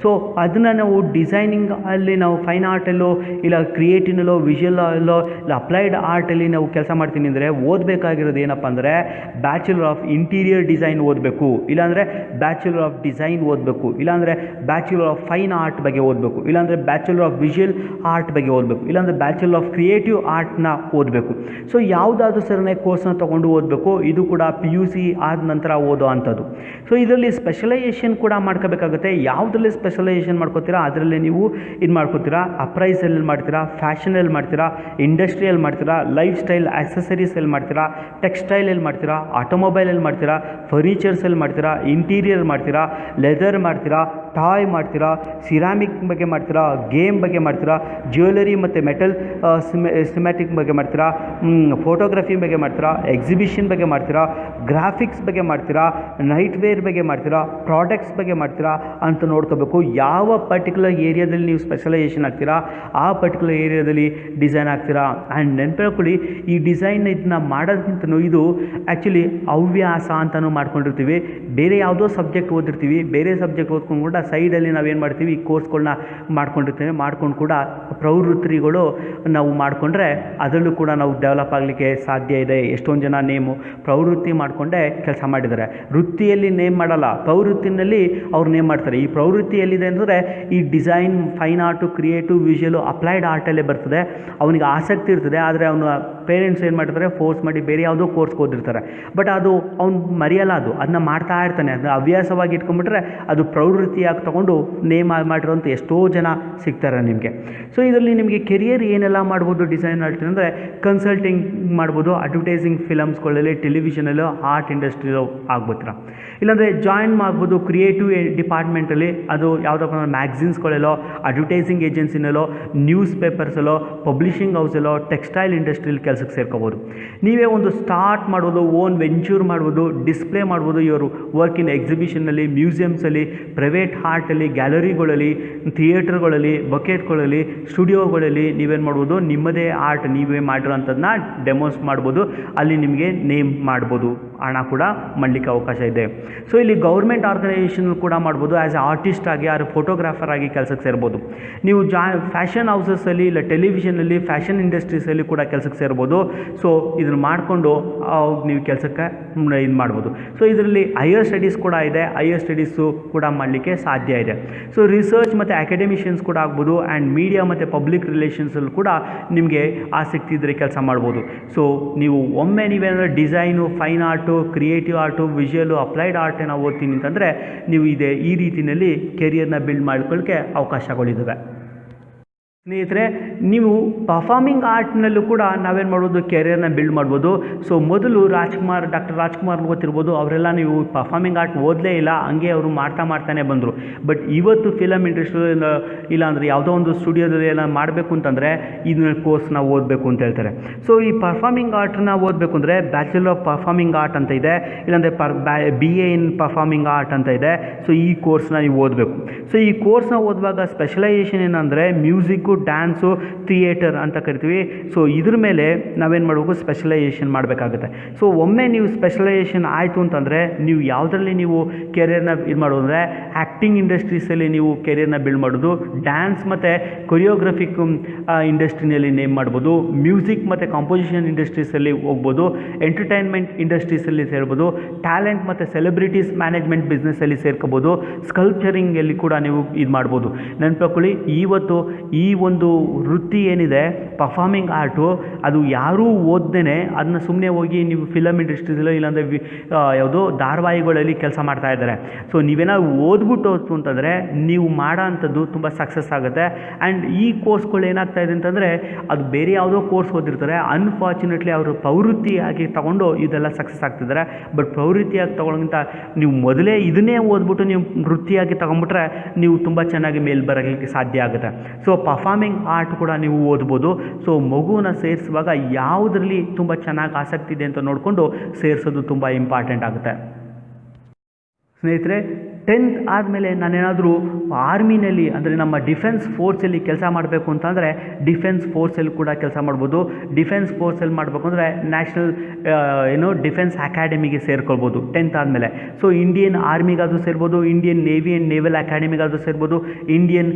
Speaker 1: ಸೊ ಅದನ್ನು ನಾವು ಡಿಸೈನಿಂಗ್ ಅಲ್ಲಿ ನಾವು ಫೈನ್ ಆರ್ಟಲ್ಲೋ ಇಲ್ಲ ಕ್ರಿಯೇಟಿವ್ನಲ್ಲೋ, ವಿಷುವಲ್ಲೋ ಇಲ್ಲ ಅಪ್ಲೈಡ್ ಆರ್ಟಲ್ಲಿ ನಾವು ಕೆಲಸ ಮಾಡ್ತೀನಿ ಅಂದರೆ ಓದಬೇಕಾಗಿರೋದು ಏನಪ್ಪ ಅಂದರೆ ಬ್ಯಾಚುಲರ್ ಆಫ್ ಇಂಟೀರಿಯರ್ ಡಿಸೈನ್ ಓದಬೇಕು, ಇಲ್ಲಾಂದರೆ ಬ್ಯಾಚುಲರ್ ಆಫ್ ಡಿಸೈನ್ ಓದಬೇಕು, ಇಲ್ಲಾಂದರೆ ಬ್ಯಾಚುಲರ್ ಆಫ್ ಫೈನ್ ಆರ್ಟ್ ಬಗ್ಗೆ ಓದಬೇಕು, ಇಲ್ಲಾಂದರೆ ಬ್ಯಾಚುಲರ್ ಆಫ್ ವಿಷುವಲ್ ಆರ್ಟ್ ಬಗ್ಗೆ ಓದಬೇಕು, ಇಲ್ಲಾಂದರೆ ಬ್ಯಾಚುಲರ್ ಆಫ್ ಕ್ರಿಯೇಟಿವ್ ಆರ್ಟ್ನ ಓದಬೇಕು. ಸೊ ಯಾವುದಾದ್ರೂ ಸರಿನೇ ಕೋರ್ಸ್ನ ತೊಗೊಂಡು ಓದಬೇಕು. ಇದು ಕೂಡ PUC ಆದ ನಂತರ ಓದೋ ಅಂಥದ್ದು. ಸೊ ಇದರಲ್ಲಿ ಸ್ಪೆಷಲೈಸೇಷನ್ ಕೂಡ ಮಾಡ್ಕೋಬೇಕಾಗುತ್ತೆ. ಯಾವುದರಲ್ಲಿ ಸ್ಪೆಷಲೈಸೇಷನ್ ಮಾಡ್ಕೋತೀರಾ ಅದರಲ್ಲಿ ನೀವು ಇದು ಮಾಡ್ಕೋತೀರಾ. ಅಪ್ರೈಸಲ್ಲಿ ಮಾಡ್ತೀರಾ, ಫ್ಯಾಷನಲ್ಲಿ ಮಾಡ್ತೀರಾ, ಇಂಡಸ್ಟ್ರಿಯಲ್ಲಿ ಮಾಡ್ತೀರಾ, ಲೈಫ್ ಸ್ಟೈಲ್ ಆಕ್ಸೆಸರೀಸಲ್ಲಿ ಮಾಡ್ತೀರಾ, ಟೆಕ್ಸ್ಟೈಲಲ್ಲಿ ಮಾಡ್ತೀರಾ, ಆಟೋಮೊಬೈಲಲ್ಲಿ ಮಾಡ್ತೀರಾ, ಫರ್ನಿಚರ್ಸಲ್ಲಿ ಮಾಡ್ತೀರಾ, ಇಂಟೀರಿಯರ್ ಮಾಡ್ತೀರಾ, ಲೆದರ್ ಮಾಡ್ತೀರಾ, ಟಾಯ್ ಮಾಡ್ತೀರಾ, ಸಿರಾಮಿಕ್ ಬಗ್ಗೆ ಮಾಡ್ತೀರಾ, ಗೇಮ್ ಬಗ್ಗೆ ಮಾಡ್ತೀರಾ, ಜ್ಯುವೆಲರಿ ಮತ್ತು ಮೆಟಲ್ ಸಿಮ್ಯಾಟಿಕ್ ಬಗ್ಗೆ ಮಾಡ್ತೀರಾ, ಫೋಟೋಗ್ರಫಿ ಬಗ್ಗೆ ಮಾಡ್ತೀರಾ, ಎಕ್ಸಿಬಿಷನ್ ಬಗ್ಗೆ ಮಾಡ್ತೀರಾ, ಗ್ರಾಫಿಕ್ಸ್ ಬಗ್ಗೆ ಮಾಡ್ತೀರಾ, ನೈಟ್ ವೇರ್ ಬಗ್ಗೆ ಮಾಡ್ತೀರಾ, ಪ್ರಾಡಕ್ಟ್ಸ್ ಬಗ್ಗೆ ಮಾಡ್ತೀರಾ ಅಂತ ನೋಡ್ಕೋಬೇಕು. ಯಾವ ಪರ್ಟಿಕ್ಯುಲರ್ ಏರಿಯಾದಲ್ಲಿ ನೀವು ಸ್ಪೆಷಲೈಸೇಷನ್ ಆಗ್ತೀರಾ ಆ ಪರ್ಟಿಕ್ಯುಲರ್ ಏರಿಯಾದಲ್ಲಿ ಡಿಸೈನ್ ಆಗ್ತೀರಾ. ಆ್ಯಂಡ್ ನೆನಪಿಟ್ಕೊಳ್ಳಿ, ಈ ಡಿಸೈನ್ ಇದನ್ನ ಮಾಡೋದಕ್ಕಿಂತನೂ ಇದು ಆ್ಯಕ್ಚುಲಿ ಹವ್ಯಾಸ ಅಂತಲೂ ಮಾಡ್ಕೊಂಡಿರ್ತೀವಿ. ಬೇರೆ ಯಾವುದೋ ಸಬ್ಜೆಕ್ಟ್ ಓದಿರ್ತೀವಿ, ಬೇರೆ ಸಬ್ಜೆಕ್ಟ್ ಓದ್ಕೊಂಡು ಕೂಡ ಸೈಡಲ್ಲಿ ನಾವೇನು ಮಾಡ್ತೀವಿ ಈ ಕೋರ್ಸ್ಗಳನ್ನ ಮಾಡ್ಕೊಂಡಿರ್ತೀವಿ. ಮಾಡ್ಕೊಂಡು ಕೂಡ ಪ್ರವೃತ್ತಿಗಳು ನಾವು ಮಾಡಿಕೊಂಡ್ರೆ ಅದರಲ್ಲೂ ಕೂಡ ನಾವು ಡೆವಲಪ್ ಆಗಲಿಕ್ಕೆ ಸಾಧ್ಯ ಇದೆ. ಎಷ್ಟೊಂದು ಜನ ಪ್ರವೃತ್ತಿ ಮಾಡಿಕೊಂಡೇ ಕೆಲಸ ಮಾಡಿದ್ದಾರೆ. ವೃತ್ತಿಯಲ್ಲಿ ನೇಮ್ ಮಾಡಲ್ಲ, ಪ್ರವೃತ್ತಿನಲ್ಲಿ ಅವ್ರು ನೇಮ್ ಮಾಡ್ತಾರೆ. ಈ ಪ್ರವೃತ್ತಿ ಎಲ್ಲಿದೆ ಅಂದರೆ ಈ design, fine art, creative, visual, applied ಆರ್ಟಲ್ಲೇ ಬರ್ತದೆ. ಅವನಿಗೆ ಆಸಕ್ತಿ ಇರ್ತದೆ. ಆದರೆ ಅವನ ಪೇರೆಂಟ್ಸ್ ಏನು ಮಾಡ್ತಾರೆ, ಫೋರ್ಸ್ ಮಾಡಿ ಬೇರೆ ಯಾವುದೋ ಕೋರ್ಸ್ಗೆ ಓದಿರ್ತಾರೆ. ಬಟ್ ಅದು ಅವ್ನು ಮರೆಯಲ್ಲ, ಅದನ್ನ ಮಾಡ್ತಾ ಇರ್ತಾನೆ. ಅದನ್ನ ಹವ್ಯಾಸವಾಗಿ ಇಟ್ಕೊಂಡ್ಬಿಟ್ರೆ ಅದು ಪ್ರವೃತ್ತಿಯಾಗಿ ತೊಗೊಂಡು ನೇಮ್ ಮಾಡಿರೋಂಥ ಎಷ್ಟೋ ಜನ ಸಿಗ್ತಾರೆ ನಿಮಗೆ. ಸೊ ಇದರಲ್ಲಿ ನಿಮಗೆ ಕೆರಿಯರ್ ಏನೆಲ್ಲ ಮಾಡ್ಬೋದು ಡಿಸೈನ್ ಆರ್ಟ್ ಅಂದರೆ, ಕನ್ಸಲ್ಟಿಂಗ್ ಮಾಡ್ಬೋದು, ಅಡ್ವರ್ಟೈಸಿಂಗ್ ಫಿಲಮ್ಸ್ಗಳಲ್ಲಿ, ಟೆಲಿವಿಷನಲ್ಲೋ, ಆರ್ಟ್ ಇಂಡಸ್ಟ್ರಿಲೋ ಆಗ್ಬೋತ್ರ. ಇಲ್ಲಾಂದರೆ ಜಾಯಿನ್ ಮಾಡ್ಬೋದು ಕ್ರಿಯೇಟಿವ್ ಡಿಪಾರ್ಟ್ಮೆಂಟಲ್ಲಿ, ಅದು ಯಾವುದಪ್ಪ ಅಂದ್ರೆ ಮ್ಯಾಗ್ಝಿನ್ಸ್ಗಳಲ್ಲೋ, ಅಡ್ವರ್ಟೈಸಿಂಗ್ ಏಜೆನ್ಸಿನಲ್ಲೋ, ನ್ಯೂಸ್ ಪೇಪರ್ಸಲ್ಲೋ, ಪಬ್ಲಿಷಿಂಗ್ ಹೌಸಲ್ಲೋ, ಟೆಕ್ಸ್ಟೈಲ್ ಇಂಡಸ್ಟ್ರಿಯಲ್ಲಿ ಕೆಲಸಕ್ಕೆ ಸೇರ್ಕೋಬೋದು. ನೀವೇ ಒಂದು ಸ್ಟಾರ್ಟ್ ಮಾಡ್ಬೋದು, ಓನ್ ವೆಂಚೂರ್ ಮಾಡ್ಬೋದು, ಡಿಸ್ಪ್ಲೇ ಮಾಡ್ಬೋದು ಇವರು ವರ್ಕ್ ಇನ್ ಎಕ್ಸಿಬಿಷನಲ್ಲಿ, ಮ್ಯೂಸಿಯಮ್ಸಲ್ಲಿ, ಪ್ರೈವೇಟ್ ಆರ್ಟಲ್ಲಿ, ಗ್ಯಾಲರಿಗಳಲ್ಲಿ, ಥಿಯೇಟರ್ಗಳಲ್ಲಿ, ಬಕೆಟ್ಗಳಲ್ಲಿ, ಸ್ಟುಡಿಯೋಗಳಲ್ಲಿ ನೀವೇನು ಮಾಡ್ಬೋದು, ನಿಮ್ಮದೇ ಆರ್ಟ್ ನೀವೇ ಮಾಡಿರೋಂಥದ್ದನ್ನ ಡೆಮೋಸ್ ಮಾಡ್ಬೋದು. ಅಲ್ಲಿ ನಿಮಗೆ ನೇಮ್ ಮಾಡ್ಬೋದು, ಹಣ ಕೂಡ ಮಾಡಲಿಕ್ಕೆ ಅವಕಾಶ ಇದೆ. ಸೊ ಇಲ್ಲಿ ಗೌರ್ಮೆಂಟ್ ಆರ್ಗನೈಸೇಷನ್ ಕೂಡ ಮಾಡ್ಬೋದು. ಆ್ಯಸ್ ಎ ಆರ್ಟಿಸ್ಟ್ ಆಗಿ, ಯಾರು ಫೋಟೋಗ್ರಾಫರ್ ಆಗಿ ಕೆಲಸಕ್ಕೆ ಸೇರ್ಬೋದು. ನೀವು ಫ್ಯಾಷನ್ ಹೌಸಸ್ಸಲ್ಲಿ, ಇಲ್ಲ ಟೆಲಿವಿಷನಲ್ಲಿ, ಫ್ಯಾಷನ್ ಇಂಡಸ್ಟ್ರೀಸಲ್ಲಿ ಕೂಡ ಕೆಲಸಕ್ಕೆ ಸೇರ್ಬೋದು. ಸೊ ಇದನ್ನು ಮಾಡಿಕೊಂಡು ನೀವು ಕೆಲಸಕ್ಕೆ ಇದು ಮಾಡ್ಬೋದು. ಸೊ ಇದರಲ್ಲಿ ಹೈಯರ್ ಸ್ಟಡೀಸ್ ಕೂಡ ಇದೆ, ಹೈಯರ್ ಸ್ಟಡೀಸು ಕೂಡ ಮಾಡಲಿಕ್ಕೆ ಸಾಧ್ಯ ಇದೆ. ಸೊ ರಿಸರ್ಚ್ ಮತ್ತು ಅಕಾಡೆಮಿಷಿಯನ್ಸ್ ಕೂಡ ಆಗ್ಬೋದು. ಆ್ಯಂಡ್ ಮೀಡಿಯಾ ಮತ್ತು ಪಬ್ಲಿಕ್ ರಿಲೇಷನ್ಸಲ್ಲಿ ಕೂಡ ನಿಮಗೆ ಆಸಕ್ತಿ ಇದ್ದರೆ ಕೆಲಸ ಮಾಡ್ಬೋದು. ಸೊ ನೀವು ಒಮ್ಮೆ ನೀವೇನಾದರೂ design, fine art, creative art, visual, applied art ನಾವು ಓದ್ತೀನಿ ಅಂತಂದರೆ ನೀವು ಈ ರೀತಿಯಲ್ಲಿ ಕೆರಿಯರ್ನ ಬಿಲ್ಡ್ ಮಾಡ್ಕೊಳ್ಳೋಕ್ಕೆ ಅವಕಾಶಗಳಿದ್ದಾವೆ. ಸ್ನೇಹಿತರೆ, ನೀವು ಪರ್ಫಾರ್ಮಿಂಗ್ ಆರ್ಟ್ನಲ್ಲೂ ಕೂಡ ನಾವೇನು ಮಾಡ್ಬೋದು, ಕೆರಿಯರ್ನ ಬಿಲ್ಡ್ ಮಾಡ್ಬೋದು. ಸೊ ಮೊದಲು ಡಾಕ್ಟರ್ ರಾಜ್ಕುಮಾರ್ ಗೊತ್ತಿರ್ಬೋದು, ಅವರೆಲ್ಲ ನೀವು ಪರ್ಫಾರ್ಮಿಂಗ್ ಆರ್ಟ್ ಓದಲೇ ಇಲ್ಲ, ಹಂಗೆ ಅವರು ಮಾಡ್ತಾನೆ ಬಂದರು. ಬಟ್ ಇವತ್ತು ಫಿಲಮ್ ಇಂಡಸ್ಟ್ರಿ ಇಲ್ಲಾಂದರೆ ಯಾವುದೋ ಒಂದು ಸ್ಟುಡಿಯೋದಲ್ಲಿ ಏನೋ ಮಾಡಬೇಕು ಅಂತಂದರೆ ಇದನ್ನ ಕೋರ್ಸ್ನ ಓದಬೇಕು ಅಂತ ಹೇಳ್ತಾರೆ. ಸೊ ಈ ಪರ್ಫಾರ್ಮಿಂಗ್ ಆರ್ಟ್ನ ಓದಬೇಕು ಅಂದರೆ ಬ್ಯಾಚುಲರ್ ಆಫ್ ಪರ್ಫಾರ್ಮಿಂಗ್ ಆರ್ಟ್ ಅಂತ ಇದೆ, ಇಲ್ಲಾಂದರೆ BA ಇನ್ ಪರ್ಫಾರ್ಮಿಂಗ್ ಆರ್ಟ್ ಅಂತ ಇದೆ. ಸೊ ಈ ಕೋರ್ಸ್ನ ನೀವು ಓದಬೇಕು. ಸೊ ಈ ಕೋರ್ಸ್ನ ಓದುವಾಗ ಸ್ಪೆಷಲೈಸೇಷನ್ ಏನಂದರೆ ಮ್ಯೂಸಿಕ್ಕು, ಡ್ಯಾನ್ಸು, ಥಿಯೇಟರ್ ಅಂತ ಕರಿತೀವಿ. ಸೊ ಇದ್ರ ಮೇಲೆ ನಾವೇನು ಮಾಡಬೇಕು, ಸ್ಪೆಷಲೈಸೇಷನ್ ಮಾಡಬೇಕಾಗುತ್ತೆ. ಸೊ ಒಮ್ಮೆ ನೀವು ಸ್ಪೆಷಲೈಸೇಷನ್ ಆಯಿತು ಅಂತಂದರೆ ನೀವು ಯಾವುದರಲ್ಲಿ ನೀವು ಕೆರಿಯರ್ನ ಇದು ಮಾಡೋದು ಅಂದರೆ ಆ್ಯಕ್ಟಿಂಗ್ ಇಂಡಸ್ಟ್ರೀಸಲ್ಲಿ ನೀವು ಕೆರಿಯರ್ನ ಬಿಲ್ಡ್ ಮಾಡೋದು, ಡ್ಯಾನ್ಸ್ ಮತ್ತು ಕೊರಿಯೋಗ್ರಫಿಕ್ ಇಂಡಸ್ಟ್ರಿನಲ್ಲಿ ನೇಮ್ ಮಾಡ್ಬೋದು, ಮ್ಯೂಸಿಕ್ ಮತ್ತು ಕಾಂಪೋಸಿಷನ್ ಇಂಡಸ್ಟ್ರೀಸಲ್ಲಿ ಹೋಗ್ಬೋದು, ಎಂಟರ್ಟೈನ್ಮೆಂಟ್ ಇಂಡಸ್ಟ್ರೀಸಲ್ಲಿ ಸೇರ್ಬೋದು, ಟ್ಯಾಲೆಂಟ್ ಮತ್ತು ಸೆಲೆಬ್ರಿಟೀಸ್ ಮ್ಯಾನೇಜ್ಮೆಂಟ್ ಬಿಸ್ನೆಸ್ಸಲ್ಲಿ ಸೇರ್ಕೋಬೋದು, ಸ್ಕಲ್ಪ್ಚರಿಂಗಲ್ಲಿ ಕೂಡ ನೀವು ಇದು ಮಾಡ್ಬೋದು. ನೆನಪಿಟ್ಕೊಳ್ಳಿ, ಇವತ್ತು ಈ ಒಂದು ವೃತ್ತಿ ಏನಿದೆ ಪರ್ಫಾರ್ಮಿಂಗ್ ಆರ್ಟು, ಅದು ಯಾರೂ ಓದ್ದೇ ಅದನ್ನ ಸುಮ್ಮನೆ ಹೋಗಿ ನೀವು ಫಿಲಮ್ ಇಂಡಸ್ಟ್ರೀಸಲ್ಲೋ ಇಲ್ಲಾಂದರೆ ಯಾವುದೋ ಧಾರಾವಾಹಿಗಳಲ್ಲಿ ಕೆಲಸ ಮಾಡ್ತಾ ಇದ್ದಾರೆ. ಸೊ ನೀವೇನಾದ್ರು ಓದ್ಬಿಟ್ಟು ಅಂತಂದರೆ ನೀವು ಮಾಡೋ ಅಂಥದ್ದು ತುಂಬ ಸಕ್ಸಸ್ ಆಗುತ್ತೆ. ಆ್ಯಂಡ್ ಈ ಕೋರ್ಸ್ಗಳು ಏನಾಗ್ತಾ ಇದೆ ಅಂತಂದರೆ ಅದು ಬೇರೆ ಯಾವುದೋ ಕೋರ್ಸ್ ಓದಿರ್ತಾರೆ, ಅನ್ಫಾರ್ಚುನೇಟ್ಲಿ ಅವರು ಪ್ರವೃತ್ತಿಯಾಗಿ ತೊಗೊಂಡು ಇದೆಲ್ಲ ಸಕ್ಸಸ್ ಆಗ್ತಿದ್ದಾರೆ. ಬಟ್ ಪ್ರವೃತ್ತಿಯಾಗಿ ತೊಗೊಳ್ಳೋಕ್ಕಿಂತ ನೀವು ಮೊದಲೇ ಇದನ್ನೇ ಓದ್ಬಿಟ್ಟು ನೀವು ವೃತ್ತಿಯಾಗಿ ತೊಗೊಂಡ್ಬಿಟ್ರೆ ನೀವು ತುಂಬ ಚೆನ್ನಾಗಿ ಮೇಲೆ ಬರಲಿಕ್ಕೆ ಸಾಧ್ಯ ಆಗುತ್ತೆ. ಸೊ ಪರ್ಫಾರ್ಮಿಂಗ್ ಆರ್ಟ್ ಕೂಡ ನೀವು ಓದ್ಬೋದು. ಸೊ ಮಗುವನ್ನ ಸೇರಿಸುವಾಗ ಯಾವುದರಲ್ಲಿ ತುಂಬ ಚೆನ್ನಾಗಿ ಆಸಕ್ತಿ ಇದೆ ಅಂತ ನೋಡಿಕೊಂಡು ಸೇರಿಸೋದು ತುಂಬ ಇಂಪಾರ್ಟೆಂಟ್ ಆಗುತ್ತೆ. ಸ್ನೇಹಿತರೆ, 10th ಆದಮೇಲೆ ನಾನೇನಾದರೂ ಆರ್ಮಿನಲ್ಲಿ ಅಂದರೆ ನಮ್ಮ ಡಿಫೆನ್ಸ್ ಫೋರ್ಸಲ್ಲಿ ಕೆಲಸ ಮಾಡಬೇಕು ಅಂತಂದರೆ ಡಿಫೆನ್ಸ್ ಫೋರ್ಸಲ್ಲಿ ಕೂಡ ಕೆಲಸ ಮಾಡ್ಬೋದು. ಡಿಫೆನ್ಸ್ ಫೋರ್ಸಲ್ಲಿ ಮಾಡಬೇಕು ಅಂದರೆ ನ್ಯಾಷನಲ್ ಡಿಫೆನ್ಸ್ ಅಕಾಡೆಮಿಗೆ ಸೇರ್ಕೊಳ್ಬೋದು 10th ಆದಮೇಲೆ. ಸೊ ಇಂಡಿಯನ್ ಆರ್ಮಿಗಾದರೂ ಸೇರ್ಬೋದು, ಇಂಡಿಯನ್ ನೇವಿ ಆ್ಯಂಡ್ ನೇವಲ್ ಅಕಾಡೆಮಿಗಾದರೂ ಸೇರ್ಬೋದು, ಇಂಡಿಯನ್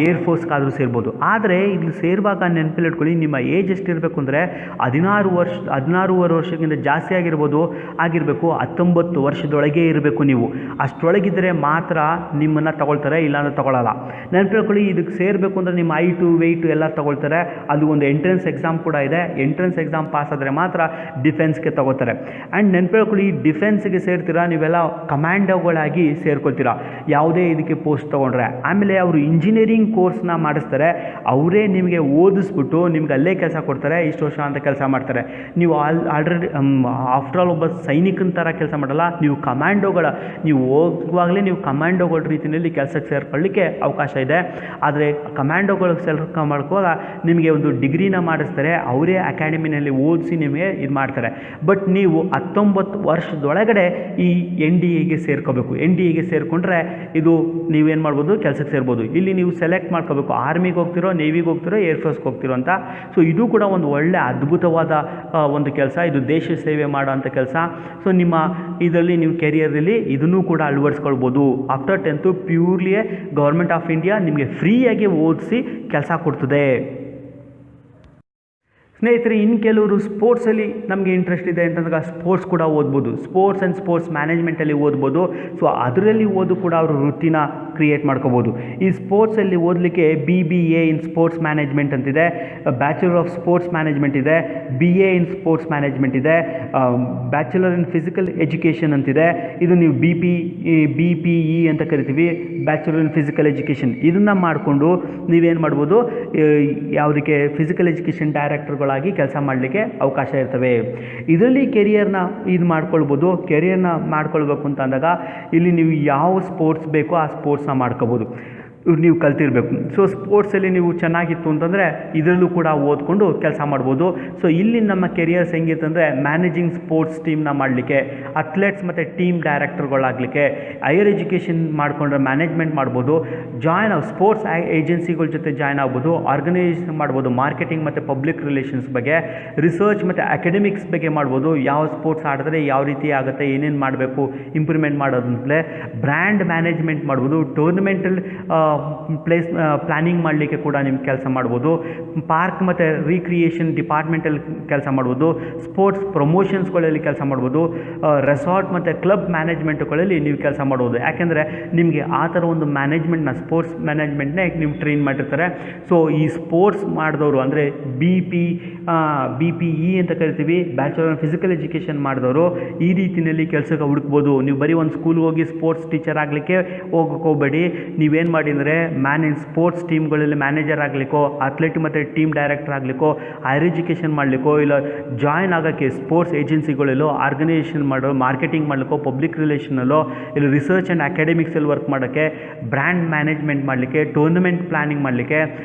Speaker 1: ಏರ್ ಫೋರ್ಸ್ಗಾದರೂ ಸೇರ್ಬೋದು. ಆದರೆ ಇಲ್ಲಿ ಸೇರುವಾಗ ನೆನಪಲ್ಲಿ ಇಟ್ಕೊಳ್ಳಿ, ನಿಮ್ಮ ಏಜ್ ಎಷ್ಟಿರಬೇಕು ಅಂದರೆ 16 ವರ್ಷಕ್ಕಿಂತ ಜಾಸ್ತಿ ಆಗಿರ್ಬೋದು, 19 ವರ್ಷದೊಳಗೆ ಇರಬೇಕು. ನೀವು ಅಷ್ಟರೊಳಗಿದ್ದರೆ ಮಾತ್ರ ನಿಮ್ಮನ್ನು ತಗೊಳ್ತಾರೆ, ಇಲ್ಲಾಂದ್ರೆ ತಗೊಳ್ಳಲ್ಲ. ನೆನಪಿಟ್ಕೊಳ್ಳಿ, ಇದಕ್ಕೆ ಸೇರಬೇಕು ಅಂದರೆ ನಿಮ್ಮ ಹೈಟು ವೆಯ್ಟು ಎಲ್ಲ ತಗೊಳ್ತಾರೆ. ಅದು ಒಂದು ಎಂಟ್ರೆನ್ಸ್ ಎಕ್ಸಾಮ್ ಕೂಡ ಇದೆ. ಎಂಟ್ರೆನ್ಸ್ ಎಕ್ಸಾಮ್ ಪಾಸ್ ಆದರೆ ಮಾತ್ರ ಡಿಫೆನ್ಸ್ಗೆ ತಗೋತಾರೆ. ಆ್ಯಂಡ್ ನೆನಪಿಟ್ಕೊಳ್ಳಿ, ಡಿಫೆನ್ಸ್ಗೆ ಸೇರ್ತೀರಾ ನೀವೆಲ್ಲ ಕಮಾಂಡೋಗಳಾಗಿ ಸೇರ್ಕೊಳ್ತೀರಾ ಯಾವುದೇ ಇದಕ್ಕೆ ಪೋಸ್ಟ್ ತೊಗೊಂಡ್ರೆ. ಆಮೇಲೆ ಅವರು ಇಂಜಿನಿಯರಿಂಗ್ ಕೋರ್ಸ್ನ ಮಾಡಿಸ್ತಾರೆ, ಅವರೇ ನಿಮಗೆ ಓದಿಸ್ಬಿಟ್ಟು ನಿಮ್ಗೆ ಅಲ್ಲೇ ಕೆಲಸ ಕೊಡ್ತಾರೆ, ಇಷ್ಟು ವರ್ಷ ಅಂತ ಕೆಲಸ ಮಾಡ್ತಾರೆ. ನೀವು ಆಲ್ರೆಡಿ ಆಫ್ಟರ್ ಆಲ್ ಒಬ್ಬ ಸೈನಿಕನ ಥರ ಕೆಲಸ ಮಾಡಲ್ಲ, ನೀವು ನೀವು ಹೋಗುವಾಗಲೇ ನೀವು ಕಮಾಂಡೋಗಳ ರೀತಿಯಲ್ಲಿ ಕೆಲಸಕ್ಕೆ ಸೇರ್ಕೊಳ್ಳಿಕ್ಕೆ ಅವಕಾಶ ಇದೆ. ಆದರೆ ಕಮಾಂಡೋಗಳಿಗೆ ಸೇರ್ಕೊಳ್ಳುವಾಗ ನಿಮಗೆ ಒಂದು ಡಿಗ್ರಿನ ಮಾಡಿಸ್ತಾರೆ, ಅವರೇ ಅಕಾಡೆಮಿನಲ್ಲಿ ಓದಿಸಿ ನಿಮಗೆ ಇದು ಮಾಡ್ತಾರೆ. ಬಟ್ ನೀವು 19 ವರ್ಷದೊಳಗಡೆ ಈ NDAಗೆ ಸೇರ್ಕೋಬೇಕು. NDAಗೆ ಸೇರಿಕೊಂಡ್ರೆ ಇದು ನೀವೇನು ಮಾಡ್ಬೋದು, ಕೆಲಸಕ್ಕೆ ಸೇರ್ಬೋದು. ಇಲ್ಲಿ ನೀವು ಸೆಲೆಕ್ಟ್ ಮಾಡ್ಕೋಬೇಕು, ಆರ್ಮಿಗೆ ಹೋಗ್ತಿರೋ, ನೇವಿಗೆ ಹೋಗ್ತಿರೋ, ಏರ್ಫೋರ್ಸ್ಗೆ ಹೋಗ್ತಿರೋ ಅಂತ. ಸೊ ಇದು ಕೂಡ ಒಂದು ಒಳ್ಳೆ ಅದ್ಭುತವಾದ ಒಂದು ಕೆಲಸ, ಇದು ದೇಶ ಸೇವೆ ಮಾಡೋ ಅಂಥ ಕೆಲಸ. ಸೊ ನಿಮ್ಮ ಇದರಲ್ಲಿ ನೀವು ಕೆರಿಯರಲ್ಲಿ ಇದನ್ನು ಕೂಡ ಅಳವಡಿಸ್ಕೊಳ್ಬೋದು. ಆಫ್ಟರ್ 10th ಪ್ಯೂರ್ಲಿಯೇ ಗೌರ್ಮೆಂಟ್ ಆಫ್ ಇಂಡಿಯಾ ನಿಮಗೆ ಫ್ರೀಯಾಗಿ ಓದಿಸಿ ಕೆಲಸ ಕೊಡ್ತದೆ. ಸ್ನೇಹಿತರೆ, ಇನ್ನು ಕೆಲವರು ಸ್ಪೋರ್ಟ್ಸಲ್ಲಿ ನಮಗೆ ಇಂಟ್ರೆಸ್ಟ್ ಇದೆ ಅಂತಂದಾಗ ಸ್ಪೋರ್ಟ್ಸ್ ಕೂಡ ಓದ್ಬೋದು. ಸ್ಪೋರ್ಟ್ಸ್ ಆ್ಯಂಡ್ ಸ್ಪೋರ್ಟ್ಸ್ ಮ್ಯಾನೇಜ್ಮೆಂಟಲ್ಲಿ ಓದ್ಬೋದು. ಸೊ ಅದರಲ್ಲಿ ಓದು ಕೂಡ ಅವರು ವೃತ್ತಿನ ಕ್ರಿಯೇಟ್ ಮಾಡ್ಕೋಬೋದು. ಈ ಸ್ಪೋರ್ಟ್ಸಲ್ಲಿ ಓದಲಿಕ್ಕೆ BBA ಇನ್ ಸ್ಪೋರ್ಟ್ಸ್ ಮ್ಯಾನೇಜ್ಮೆಂಟ್ ಅಂತಿದೆ, ಬ್ಯಾಚುಲರ್ ಆಫ್ ಸ್ಪೋರ್ಟ್ಸ್ ಮ್ಯಾನೇಜ್ಮೆಂಟ್ ಇದೆ, BA ಇನ್ ಸ್ಪೋರ್ಟ್ಸ್ ಮ್ಯಾನೇಜ್ಮೆಂಟ್ ಇದೆ, ಬ್ಯಾಚುಲರ್ ಇನ್ ಫಿಸಿಕಲ್ ಎಜುಕೇಷನ್ ಅಂತಿದೆ. ಇದು ನೀವು BPE ಅಂತ ಕರಿತೀವಿ, ಬ್ಯಾಚುಲರ್ ಇನ್ ಫಿಸಿಕಲ್ ಎಜುಕೇಷನ್. ಇದನ್ನು ಮಾಡಿಕೊಂಡು ನೀವೇನು ಮಾಡ್ಬೋದು, ಯಾವುದಕ್ಕೆ ಫಿಸಿಕಲ್ ಎಜುಕೇಷನ್ ಡೈರೆಕ್ಟರ್ಗಳಾಗಿ ಕೆಲಸ ಮಾಡಲಿಕ್ಕೆ ಅವಕಾಶ ಇರ್ತವೆ. ಇದರಲ್ಲಿ ಕೆರಿಯರ್ನ ಮಾಡ್ಕೊಳ್ಬೋದು. ಕೆರಿಯರ್ನ ಮಾಡ್ಕೊಳ್ಬೇಕು ಅಂತ ಅಂದಾಗ ಇಲ್ಲಿ ನೀವು ಯಾವ ಸ್ಪೋರ್ಟ್ಸ್ ಬೇಕೋ ಆ ಸ್ಪೋರ್ಟ್ಸ್ನ ಮಾಡ್ಕೋಬೋದು. ನೀವು ಕಲ್ತಿರಬೇಕು. ಸೊ ಸ್ಪೋರ್ಟ್ಸಲ್ಲಿ ನೀವು ಚೆನ್ನಾಗಿತ್ತು ಅಂತಂದರೆ ಇದರಲ್ಲೂ ಕೂಡ ಓದ್ಕೊಂಡು ಕೆಲಸ ಮಾಡ್ಬೋದು. ಸೊ ಇಲ್ಲಿ ನಮ್ಮ ಕೆರಿಯರ್ಸ್ ಹೆಂಗಿತ್ತಂದರೆ ಮ್ಯಾನೇಜಿಂಗ್ ಸ್ಪೋರ್ಟ್ಸ್ ಟೀಮ್ನ ಮಾಡಲಿಕ್ಕೆ, ಅಥ್ಲೆಟ್ಸ್ ಮತ್ತು ಟೀಮ್ ಡೈರೆಕ್ಟರ್ಗಳಾಗಲಿಕ್ಕೆ, ಹೈಯರ್ ಎಜುಕೇಷನ್ ಮಾಡಿಕೊಂಡ್ರೆ ಮ್ಯಾನೇಜ್ಮೆಂಟ್ ಮಾಡ್ಬೋದು, ಸ್ಪೋರ್ಟ್ಸ್ ಏಜೆನ್ಸಿಗಳ ಜೊತೆ ಜಾಯ್ನ್ ಆಗ್ಬೋದು, ಆರ್ಗನೈಸೇಷನ್ ಮಾಡ್ಬೋದು, ಮಾರ್ಕೆಟಿಂಗ್ ಮತ್ತು ಪಬ್ಲಿಕ್ ರಿಲೇಷನ್ಸ್ ಬಗ್ಗೆ, ರಿಸರ್ಚ್ ಮತ್ತು ಅಕಾಡೆಮಿಕ್ಸ್ ಬಗ್ಗೆ ಮಾಡ್ಬೋದು. ಯಾವ ಸ್ಪೋರ್ಟ್ಸ್ ಆಡಿದ್ರೆ ಯಾವ ರೀತಿ ಆಗುತ್ತೆ, ಏನೇನು ಮಾಡಬೇಕು ಇಂಪ್ರೂವ್ಮೆಂಟ್ ಮಾಡೋದಂತಲೇ ಬ್ರ್ಯಾಂಡ್ ಮ್ಯಾನೇಜ್ಮೆಂಟ್ ಮಾಡ್ಬೋದು. ಟೂರ್ನಮೆಂಟಲ್ ಪ್ಲ್ಯಾನಿಂಗ್ ಮಾಡಲಿಕ್ಕೆ ಕೂಡ ನಿಮ್ಗೆ ಕೆಲಸ ಮಾಡ್ಬೋದು. ಪಾರ್ಕ್ ಮತ್ತು ರೀಕ್ರಿಯೇಷನ್ ಡಿಪಾರ್ಟ್ಮೆಂಟಲ್ಲಿ ಕೆಲಸ ಮಾಡ್ಬೋದು. ಸ್ಪೋರ್ಟ್ಸ್ ಪ್ರಮೋಷನ್ಸ್ಗಳಲ್ಲಿ ಕೆಲಸ ಮಾಡ್ಬೋದು. ರೆಸಾರ್ಟ್ ಮತ್ತು ಕ್ಲಬ್ ಮ್ಯಾನೇಜ್ಮೆಂಟ್ಗಳಲ್ಲಿ ನೀವು ಕೆಲಸ ಮಾಡ್ಬೋದು. ಯಾಕೆಂದರೆ ನಿಮಗೆ ಆ ಥರ ಒಂದು ಮ್ಯಾನೇಜ್ಮೆಂಟ್ನ, ಸ್ಪೋರ್ಟ್ಸ್ ಮ್ಯಾನೇಜ್ಮೆಂಟ್ನೇ ನೀವು ಟ್ರೈನ್ ಮಾಡಿರ್ತಾರೆ. ಸೊ ಈ ಸ್ಪೋರ್ಟ್ಸ್ ಮಾಡಿದವರು ಅಂದರೆ BPE ಅಂತ ಕರಿತೀವಿ, ಬ್ಯಾಚುಲರ್ ಆಫ್ ಫಿಸಿಕಲ್ ಎಜುಕೇಷನ್ ಮಾಡಿದವರು ಈ ರೀತಿಯಲ್ಲಿ ಕೆಲಸಕ್ಕೆ ಹುಡುಕ್ಬೋದು. ನೀವು ಬರೀ ಒಂದು ಸ್ಕೂಲ್ಗೆ ಹೋಗಿ ಸ್ಪೋರ್ಟ್ಸ್ ಟೀಚರ್ ಆಗಲಿಕ್ಕೆ ಹೋಗಬೇಡಿ. ನೀವೇನು ಮಾಡಿ ಅಂದರೆ ಸ್ಪೋರ್ಟ್ಸ್ ಟೀಮ್ಗಳಲ್ಲಿ ಮ್ಯಾನೇಜರ್ ಆಗಲಿಕ್ಕೋ, ಅಥ್ಲೆಟ್ ಮತ್ತು ಟೀಮ್ ಡೈರೆಕ್ಟರ್ ಆಗಲಿಕ್ಕೋ, ಹೈಯರ್ ಎಜುಕೇಷನ್ ಮಾಡಲಿಕ್ಕೋ, ಇಲ್ಲ ಜಾಯ್ನ್ ಆಗೋಕ್ಕೆ ಸ್ಪೋರ್ಟ್ಸ್ ಏಜೆನ್ಸಿಗಳಲ್ಲೋ ಆರ್ಗನೈಸೇಷನ್ ಮಾಡೋ, ಮಾರ್ಕೆಟಿಂಗ್ ಮಾಡಲಿಕ್ಕೋ, ಪಬ್ಲಿಕ್ ರಿಲೇಷನಲ್ಲೋ, ಇಲ್ಲ ರಿಸರ್ಚ್ ಆ್ಯಂಡ್ ಅಕಾಡೆಮಿಕ್ಸಲ್ಲಿ ವರ್ಕ್ ಮಾಡೋಕ್ಕೆ, ಬ್ರ್ಯಾಂಡ್ ಮ್ಯಾನೇಜ್ಮೆಂಟ್ ಮಾಡಲಿಕ್ಕೆ, ಟೂರ್ನಮೆಂಟ್ ಪ್ಲ್ಯಾನಿಂಗ್ ಮಾಡಲಿಕ್ಕೆ,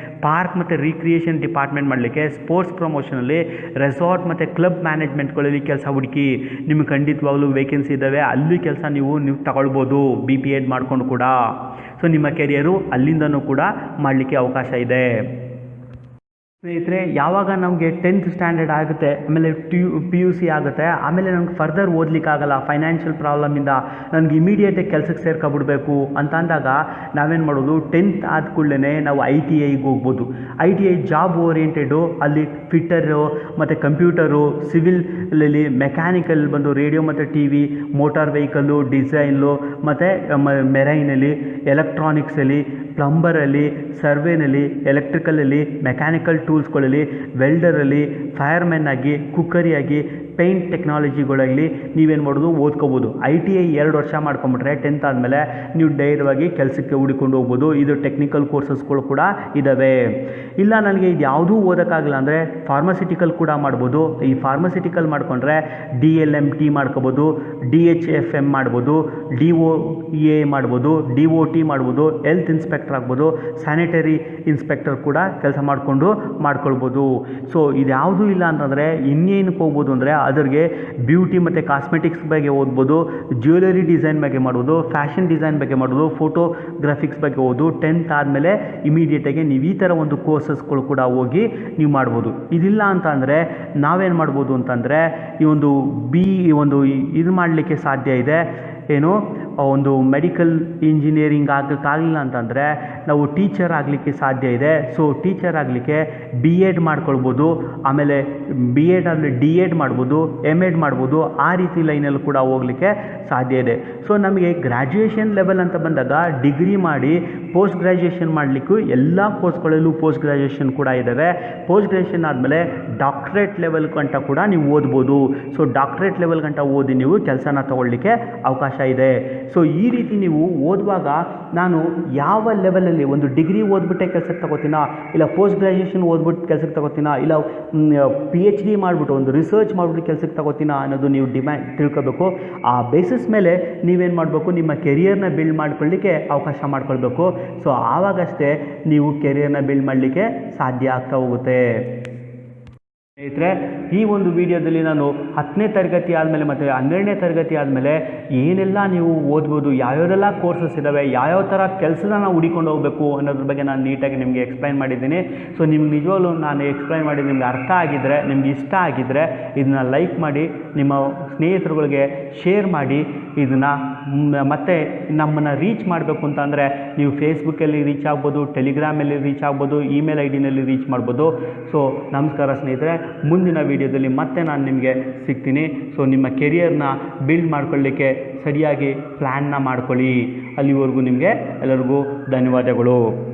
Speaker 1: ಪಾರ್ಕ್ ಮತ್ತು ರೀಕ್ರಿಯೇಷನ್ ಡಿಪಾರ್ಟ್ಮೆಂಟ್ ಮಾಡಲಿಕ್ಕೆ, ಸ್ಪೋರ್ಟ್ಸ್ ಪ್ರಮೋಷನಲ್ಲಿ, ರೆಸಾರ್ಟ್ ಮತ್ತು ಕ್ಲಬ್ ಮ್ಯಾನೇಜ್ಮೆಂಟ್ಗಳಲ್ಲಿ ಕೆಲಸ ಹುಡುಕಿ. ನಿಮಗೆ ಖಂಡಿತವಾಗ್ಲೂ ವೇಕೆನ್ಸಿ ಇದ್ದಾವೆ. ಅಲ್ಲಿ ಕೆಲಸ ನೀವು ತಗೊಳ್ಬೋದು BPEd ಮಾಡ್ಕೊಂಡು ಕೂಡ. ಸೊ ನಿಮ್ಮ ಕೆರಿಯರು ಅಲ್ಲಿಂದನೂ ಕೂಡ ಮಾಡಲಿಕ್ಕೆ ಅವಕಾಶ ಇದೆ. ಸ್ನೇಹಿತರೆ, ಯಾವಾಗ ನಮಗೆ 10th ಸ್ಟ್ಯಾಂಡರ್ಡ್ ಆಗುತ್ತೆ, ಆಮೇಲೆ PUC ಆಗುತ್ತೆ, ಆಮೇಲೆ ನಮ್ಗೆ ಫರ್ದರ್ ಓದಲಿಕ್ಕಾಗಲ್ಲ, ಫೈನಾನ್ಷಿಯಲ್ ಪ್ರಾಬ್ಲಮಿಂದ ನನಗೆ ಇಮಿಡಿಯೇಟಾಗಿ ಕೆಲಸಕ್ಕೆ ಸೇರ್ಕೊಬಿಡ್ಬೇಕು ಅಂತ ಅಂದಾಗ ನಾವೇನು ಮಾಡೋದು, 10th ಆದ ಕೂಡಲೇ ನಾವು ITIಗೆ ಹೋಗ್ಬೋದು. ITI job oriented. ಅಲ್ಲಿ ಫಿಟ್ಟರು ಮತ್ತು ಕಂಪ್ಯೂಟರು, ಸಿವಿಲಲ್ಲಿ ಮೆಕ್ಯಾನಿಕಲ್ ಬಂದು ರೇಡಿಯೋ ಮತ್ತು TV, ಮೋಟಾರ್ ವೆಹಿಕಲ್ಲು, ಡಿಸೈನು ಮತ್ತು ಮೆರೈನಲ್ಲಿ, ಎಲೆಕ್ಟ್ರಾನಿಕ್ಸಲ್ಲಿ, ಪ್ಲಂಬರಲ್ಲಿ, ಸರ್ವೇನಲ್ಲಿ, ಎಲೆಕ್ಟ್ರಿಕಲಲ್ಲಿ, ಮೆಕ್ಯಾನಿಕಲ್ ಟೂಲ್ಸ್ಗಳಲ್ಲಿ, ವೆಲ್ಡರಲ್ಲಿ, ಫೈರ್ಮೆನ್ ಆಗಿ, ಕುಕ್ಕರಿಯಾಗಿ, ಪೇಂಟ್ ಟೆಕ್ನಾಲಜಿಗಳಲ್ಲಿ ನೀವೇನು ಮಾಡೋದು, ಓದ್ಕೋಬೋದು. ITI 2 ವರ್ಷ ಮಾಡ್ಕೊಂಬಿಟ್ರೆ 10th ಆದಮೇಲೆ ನೀವು ಧೈರ್ಯವಾಗಿ ಕೆಲಸಕ್ಕೆ ಹುಡುಕೊಂಡು ಹೋಗ್ಬೋದು. ಇದು ಟೆಕ್ನಿಕಲ್ ಕೋರ್ಸಸ್ಗಳು ಕೂಡ ಇದ್ದಾವೆ. ಇಲ್ಲ ನನಗೆ ಇದು ಯಾವುದೂ ಓದೋಕ್ಕಾಗಲ್ಲ ಅಂದರೆ ಫಾರ್ಮಸಿಟಿಕಲ್ ಕೂಡ ಮಾಡ್ಬೋದು. ಈ ಫಾರ್ಮಸಿಟಿಕಲ್ ಮಾಡಿಕೊಂಡ್ರೆ DLMT ಮಾಡ್ಕೋಬೋದು, DHFM ಮಾಡ್ಬೋದು, DOA ಮಾಡ್ಬೋದು, DOT ಮಾಡ್ಬೋದು, ಹೆಲ್ತ್ ಇನ್ಸ್ಪೆಕ್ಟರ್ ಆಗ್ಬೋದು, ಸ್ಯಾನಿಟರಿ ಇನ್ಸ್ಪೆಕ್ಟರ್ ಕೂಡ ಕೆಲಸ ಮಾಡ್ಕೊಳ್ಬೋದು. ಸೊ ಇದ್ಯಾವುದೂ ಇಲ್ಲ ಅಂತಂದರೆ ಇನ್ನೇನಕ್ಕೆ ಹೋಗ್ಬೋದು ಅಂದರೆ ಅದರಿಗೆ ಬ್ಯೂಟಿ ಮತ್ತು ಕಾಸ್ಮೆಟಿಕ್ಸ್ ಬಗ್ಗೆ ಓದ್ಬೋದು, ಜ್ಯುವೆಲರಿ ಡಿಸೈನ್ ಬಗ್ಗೆ ಮಾಡ್ಬೋದು, ಫ್ಯಾಷನ್ ಡಿಸೈನ್ ಬಗ್ಗೆ ಮಾಡ್ಬೋದು, ಫೋಟೋಗ್ರಾಫಿಕ್ಸ್ ಬಗ್ಗೆ ಓದು. 10th ಆದಮೇಲೆ ಇಮಿಡಿಯೇಟಾಗಿ ನೀವು ಈ ಥರ ಒಂದು ಕೋರ್ಸಸ್ಗಳು ಕೂಡ ಹೋಗಿ ನೀವು ಮಾಡ್ಬೋದು. ಇದಿಲ್ಲ ಅಂತ ಅಂದರೆ ನಾವೇನು ಮಾಡ್ಬೋದು ಅಂತಂದರೆ ಈ ಒಂದು ಇದು ಮಾಡಲಿಕ್ಕೆ ಸಾಧ್ಯ ಇದೆ. ಏನು, ಒಂದು ಮೆಡಿಕಲ್ ಇಂಜಿನಿಯರಿಂಗ್ ಆಗಲಿಲ್ಲ ಅಂತಂದರೆ ನಾವು ಟೀಚರ್ ಆಗಲಿಕ್ಕೆ ಸಾಧ್ಯ ಇದೆ. ಸೊ ಟೀಚರ್ ಆಗಲಿಕ್ಕೆ BEd ಮಾಡ್ಕೊಳ್ಬೋದು. ಆಮೇಲೆ BEd ಆದಮೇಲೆ DEd ಮಾಡ್ಬೋದು, MEd ಮಾಡ್ಬೋದು. ಆ ರೀತಿ ಲೈನಲ್ಲಿ ಕೂಡ ಹೋಗಲಿಕ್ಕೆ ಸಾಧ್ಯ ಇದೆ. ಸೊ ನಮಗೆ ಗ್ರ್ಯಾಜುಯೇಷನ್ ಲೆವೆಲ್ ಅಂತ ಬಂದಾಗ ಡಿಗ್ರಿ ಮಾಡಿ ಪೋಸ್ಟ್ ಗ್ರ್ಯಾಜುಯೇಷನ್ ಮಾಡಲಿಕ್ಕೂ ಎಲ್ಲ ಕೋರ್ಸ್ಗಳಲ್ಲೂ ಪೋಸ್ಟ್ ಗ್ರ್ಯಾಜುಯೇಷನ್ ಕೂಡ ಇದ್ದಾವೆ. ಪೋಸ್ಟ್ ಗ್ರ್ಯಾಜುಯೇಷನ್ ಆದಮೇಲೆ ಡಾಕ್ಟ್ರೇಟ್ ಲೆವೆಲ್ ಗಂಟ ಕೂಡ ನೀವು ಓದ್ಬೋದು. ಸೊ ಡಾಕ್ಟ್ರೇಟ್ ಲೆವೆಲ್ ಗಂಟ ಓದಿ ನೀವು ಕೆಲಸನ ತಗೊಳ್ಳಿಕ್ಕೆ ಅವಕಾಶ ಇದೆ. ಸೊ ಈ ರೀತಿ ನೀವು ಓದುವಾಗ ನಾನು ಯಾವ ಲೆವೆಲಲ್ಲಿ ಒಂದು ಡಿಗ್ರಿ ಓದ್ಬಿಟ್ಟೆ ಕೆಲಸಕ್ಕೆ ತಗೋತೀನಾ, ಇಲ್ಲ ಪೋಸ್ಟ್ ಗ್ರ್ಯಾಜುಯೇಷನ್ ಓದ್ಬಿಟ್ಟು ಕೆಲಸಕ್ಕೆ ತಗೋತೀನಾ, ಇಲ್ಲ PhD ಮಾಡಿಬಿಟ್ಟು ಒಂದು ರಿಸರ್ಚ್ ಮಾಡಿಬಿಟ್ಟು ಕೆಲಸಕ್ಕೆ ತಗೋತೀನಾ ಅನ್ನೋದು ನೀವು ತಿಳ್ಕೋಬೇಕು. ಆ ಬೇಸಿಸ್ ಮೇಲೆ ನೀವೇನು ಮಾಡಬೇಕು, ನಿಮ್ಮ ಕೆರಿಯರ್ನ ಬಿಲ್ಡ್ ಮಾಡ್ಕೊಳ್ಳಿಕ್ಕೆ ಅವಕಾಶ ಮಾಡ್ಕೊಳ್ಬೇಕು. ಸೊ ಆವಾಗಷ್ಟೇ ನೀವು ಕೆರಿಯರ್ನ ಬಿಲ್ಡ್ ಮಾಡಲಿಕ್ಕೆ ಸಾಧ್ಯ ಆಗ್ತಾ ಹೋಗುತ್ತೆ. ಸ್ನೇಹಿತರೆ, ಈ ಒಂದು ವಿಡಿಯೋದಲ್ಲಿ ನಾನು 10ನೇ ತರಗತಿ ಆದಮೇಲೆ ಮತ್ತು 12ನೇ ತರಗತಿ ಆದಮೇಲೆ ಏನೆಲ್ಲ ನೀವು ಓದ್ಬೋದು, ಯಾವ್ಯಾವೆಲ್ಲ ಕೋರ್ಸಸ್ ಇದ್ದಾವೆ, ಯಾವ್ಯಾವ ಥರ ಕೆಲಸನ ನಾವು ಹುಡಿಕೊಂಡು ಹೋಗಬೇಕು ಅನ್ನೋದ್ರ ಬಗ್ಗೆ ನಾನು ನೀಟಾಗಿ ನಿಮಗೆ ಎಕ್ಸ್ಪ್ಲೈನ್ ಮಾಡಿದ್ದೀನಿ. ಸೊ ನಿಮ್ಗೆ ನಿಜವಾಗ್ಲೂ ನಾನು ಎಕ್ಸ್ಪ್ಲೈನ್ ಮಾಡಿದ್ದು ನಿಮ್ಗೆ ಅರ್ಥ ಆಗಿದ್ದರೆ, ನಿಮ್ಗೆ ಇಷ್ಟ ಆಗಿದ್ದರೆ ಇದನ್ನ ಲೈಕ್ ಮಾಡಿ, ನಿಮ್ಮ ಸ್ನೇಹಿತರುಗಳಿಗೆ ಶೇರ್ ಮಾಡಿ. ಇದನ್ನು ಮತ್ತೆ ನಮ್ಮನ್ನು ರೀಚ್ ಮಾಡಬೇಕು ಅಂತಂದರೆ ನೀವು ಫೇಸ್ಬುಕ್ಕಲ್ಲಿ ರೀಚ್ ಆಗ್ಬೋದು, ಟೆಲಿಗ್ರಾಮಲ್ಲಿ ರೀಚ್ ಆಗ್ಬೋದು, ಇಮೇಲ್ ಐ ಡಿನಲ್ಲಿ ರೀಚ್ ಮಾಡ್ಬೋದು. ಸೊ ನಮಸ್ಕಾರ ಸ್ನೇಹಿತರೆ, ಮುಂದಿನ ವೀಡಿಯೋದಲ್ಲಿ ಮತ್ತೆ ನಾನು ನಿಮಗೆ ಸಿಗ್ತೀನಿ. ಸೊ ನಿಮ್ಮ ಕೆರಿಯರ್ನ ಬಿಲ್ಡ್ ಮಾಡ್ಕೊಳ್ಳಿಕ್ಕೆ ಸರಿಯಾಗಿ ಪ್ಲ್ಯಾನ್ನ ಮಾಡ್ಕೊಳ್ಳಿ. ಅಲ್ಲಿವರೆಗೂ ನಿಮಗೆ ಎಲ್ಲರಿಗೂ ಧನ್ಯವಾದಗಳು.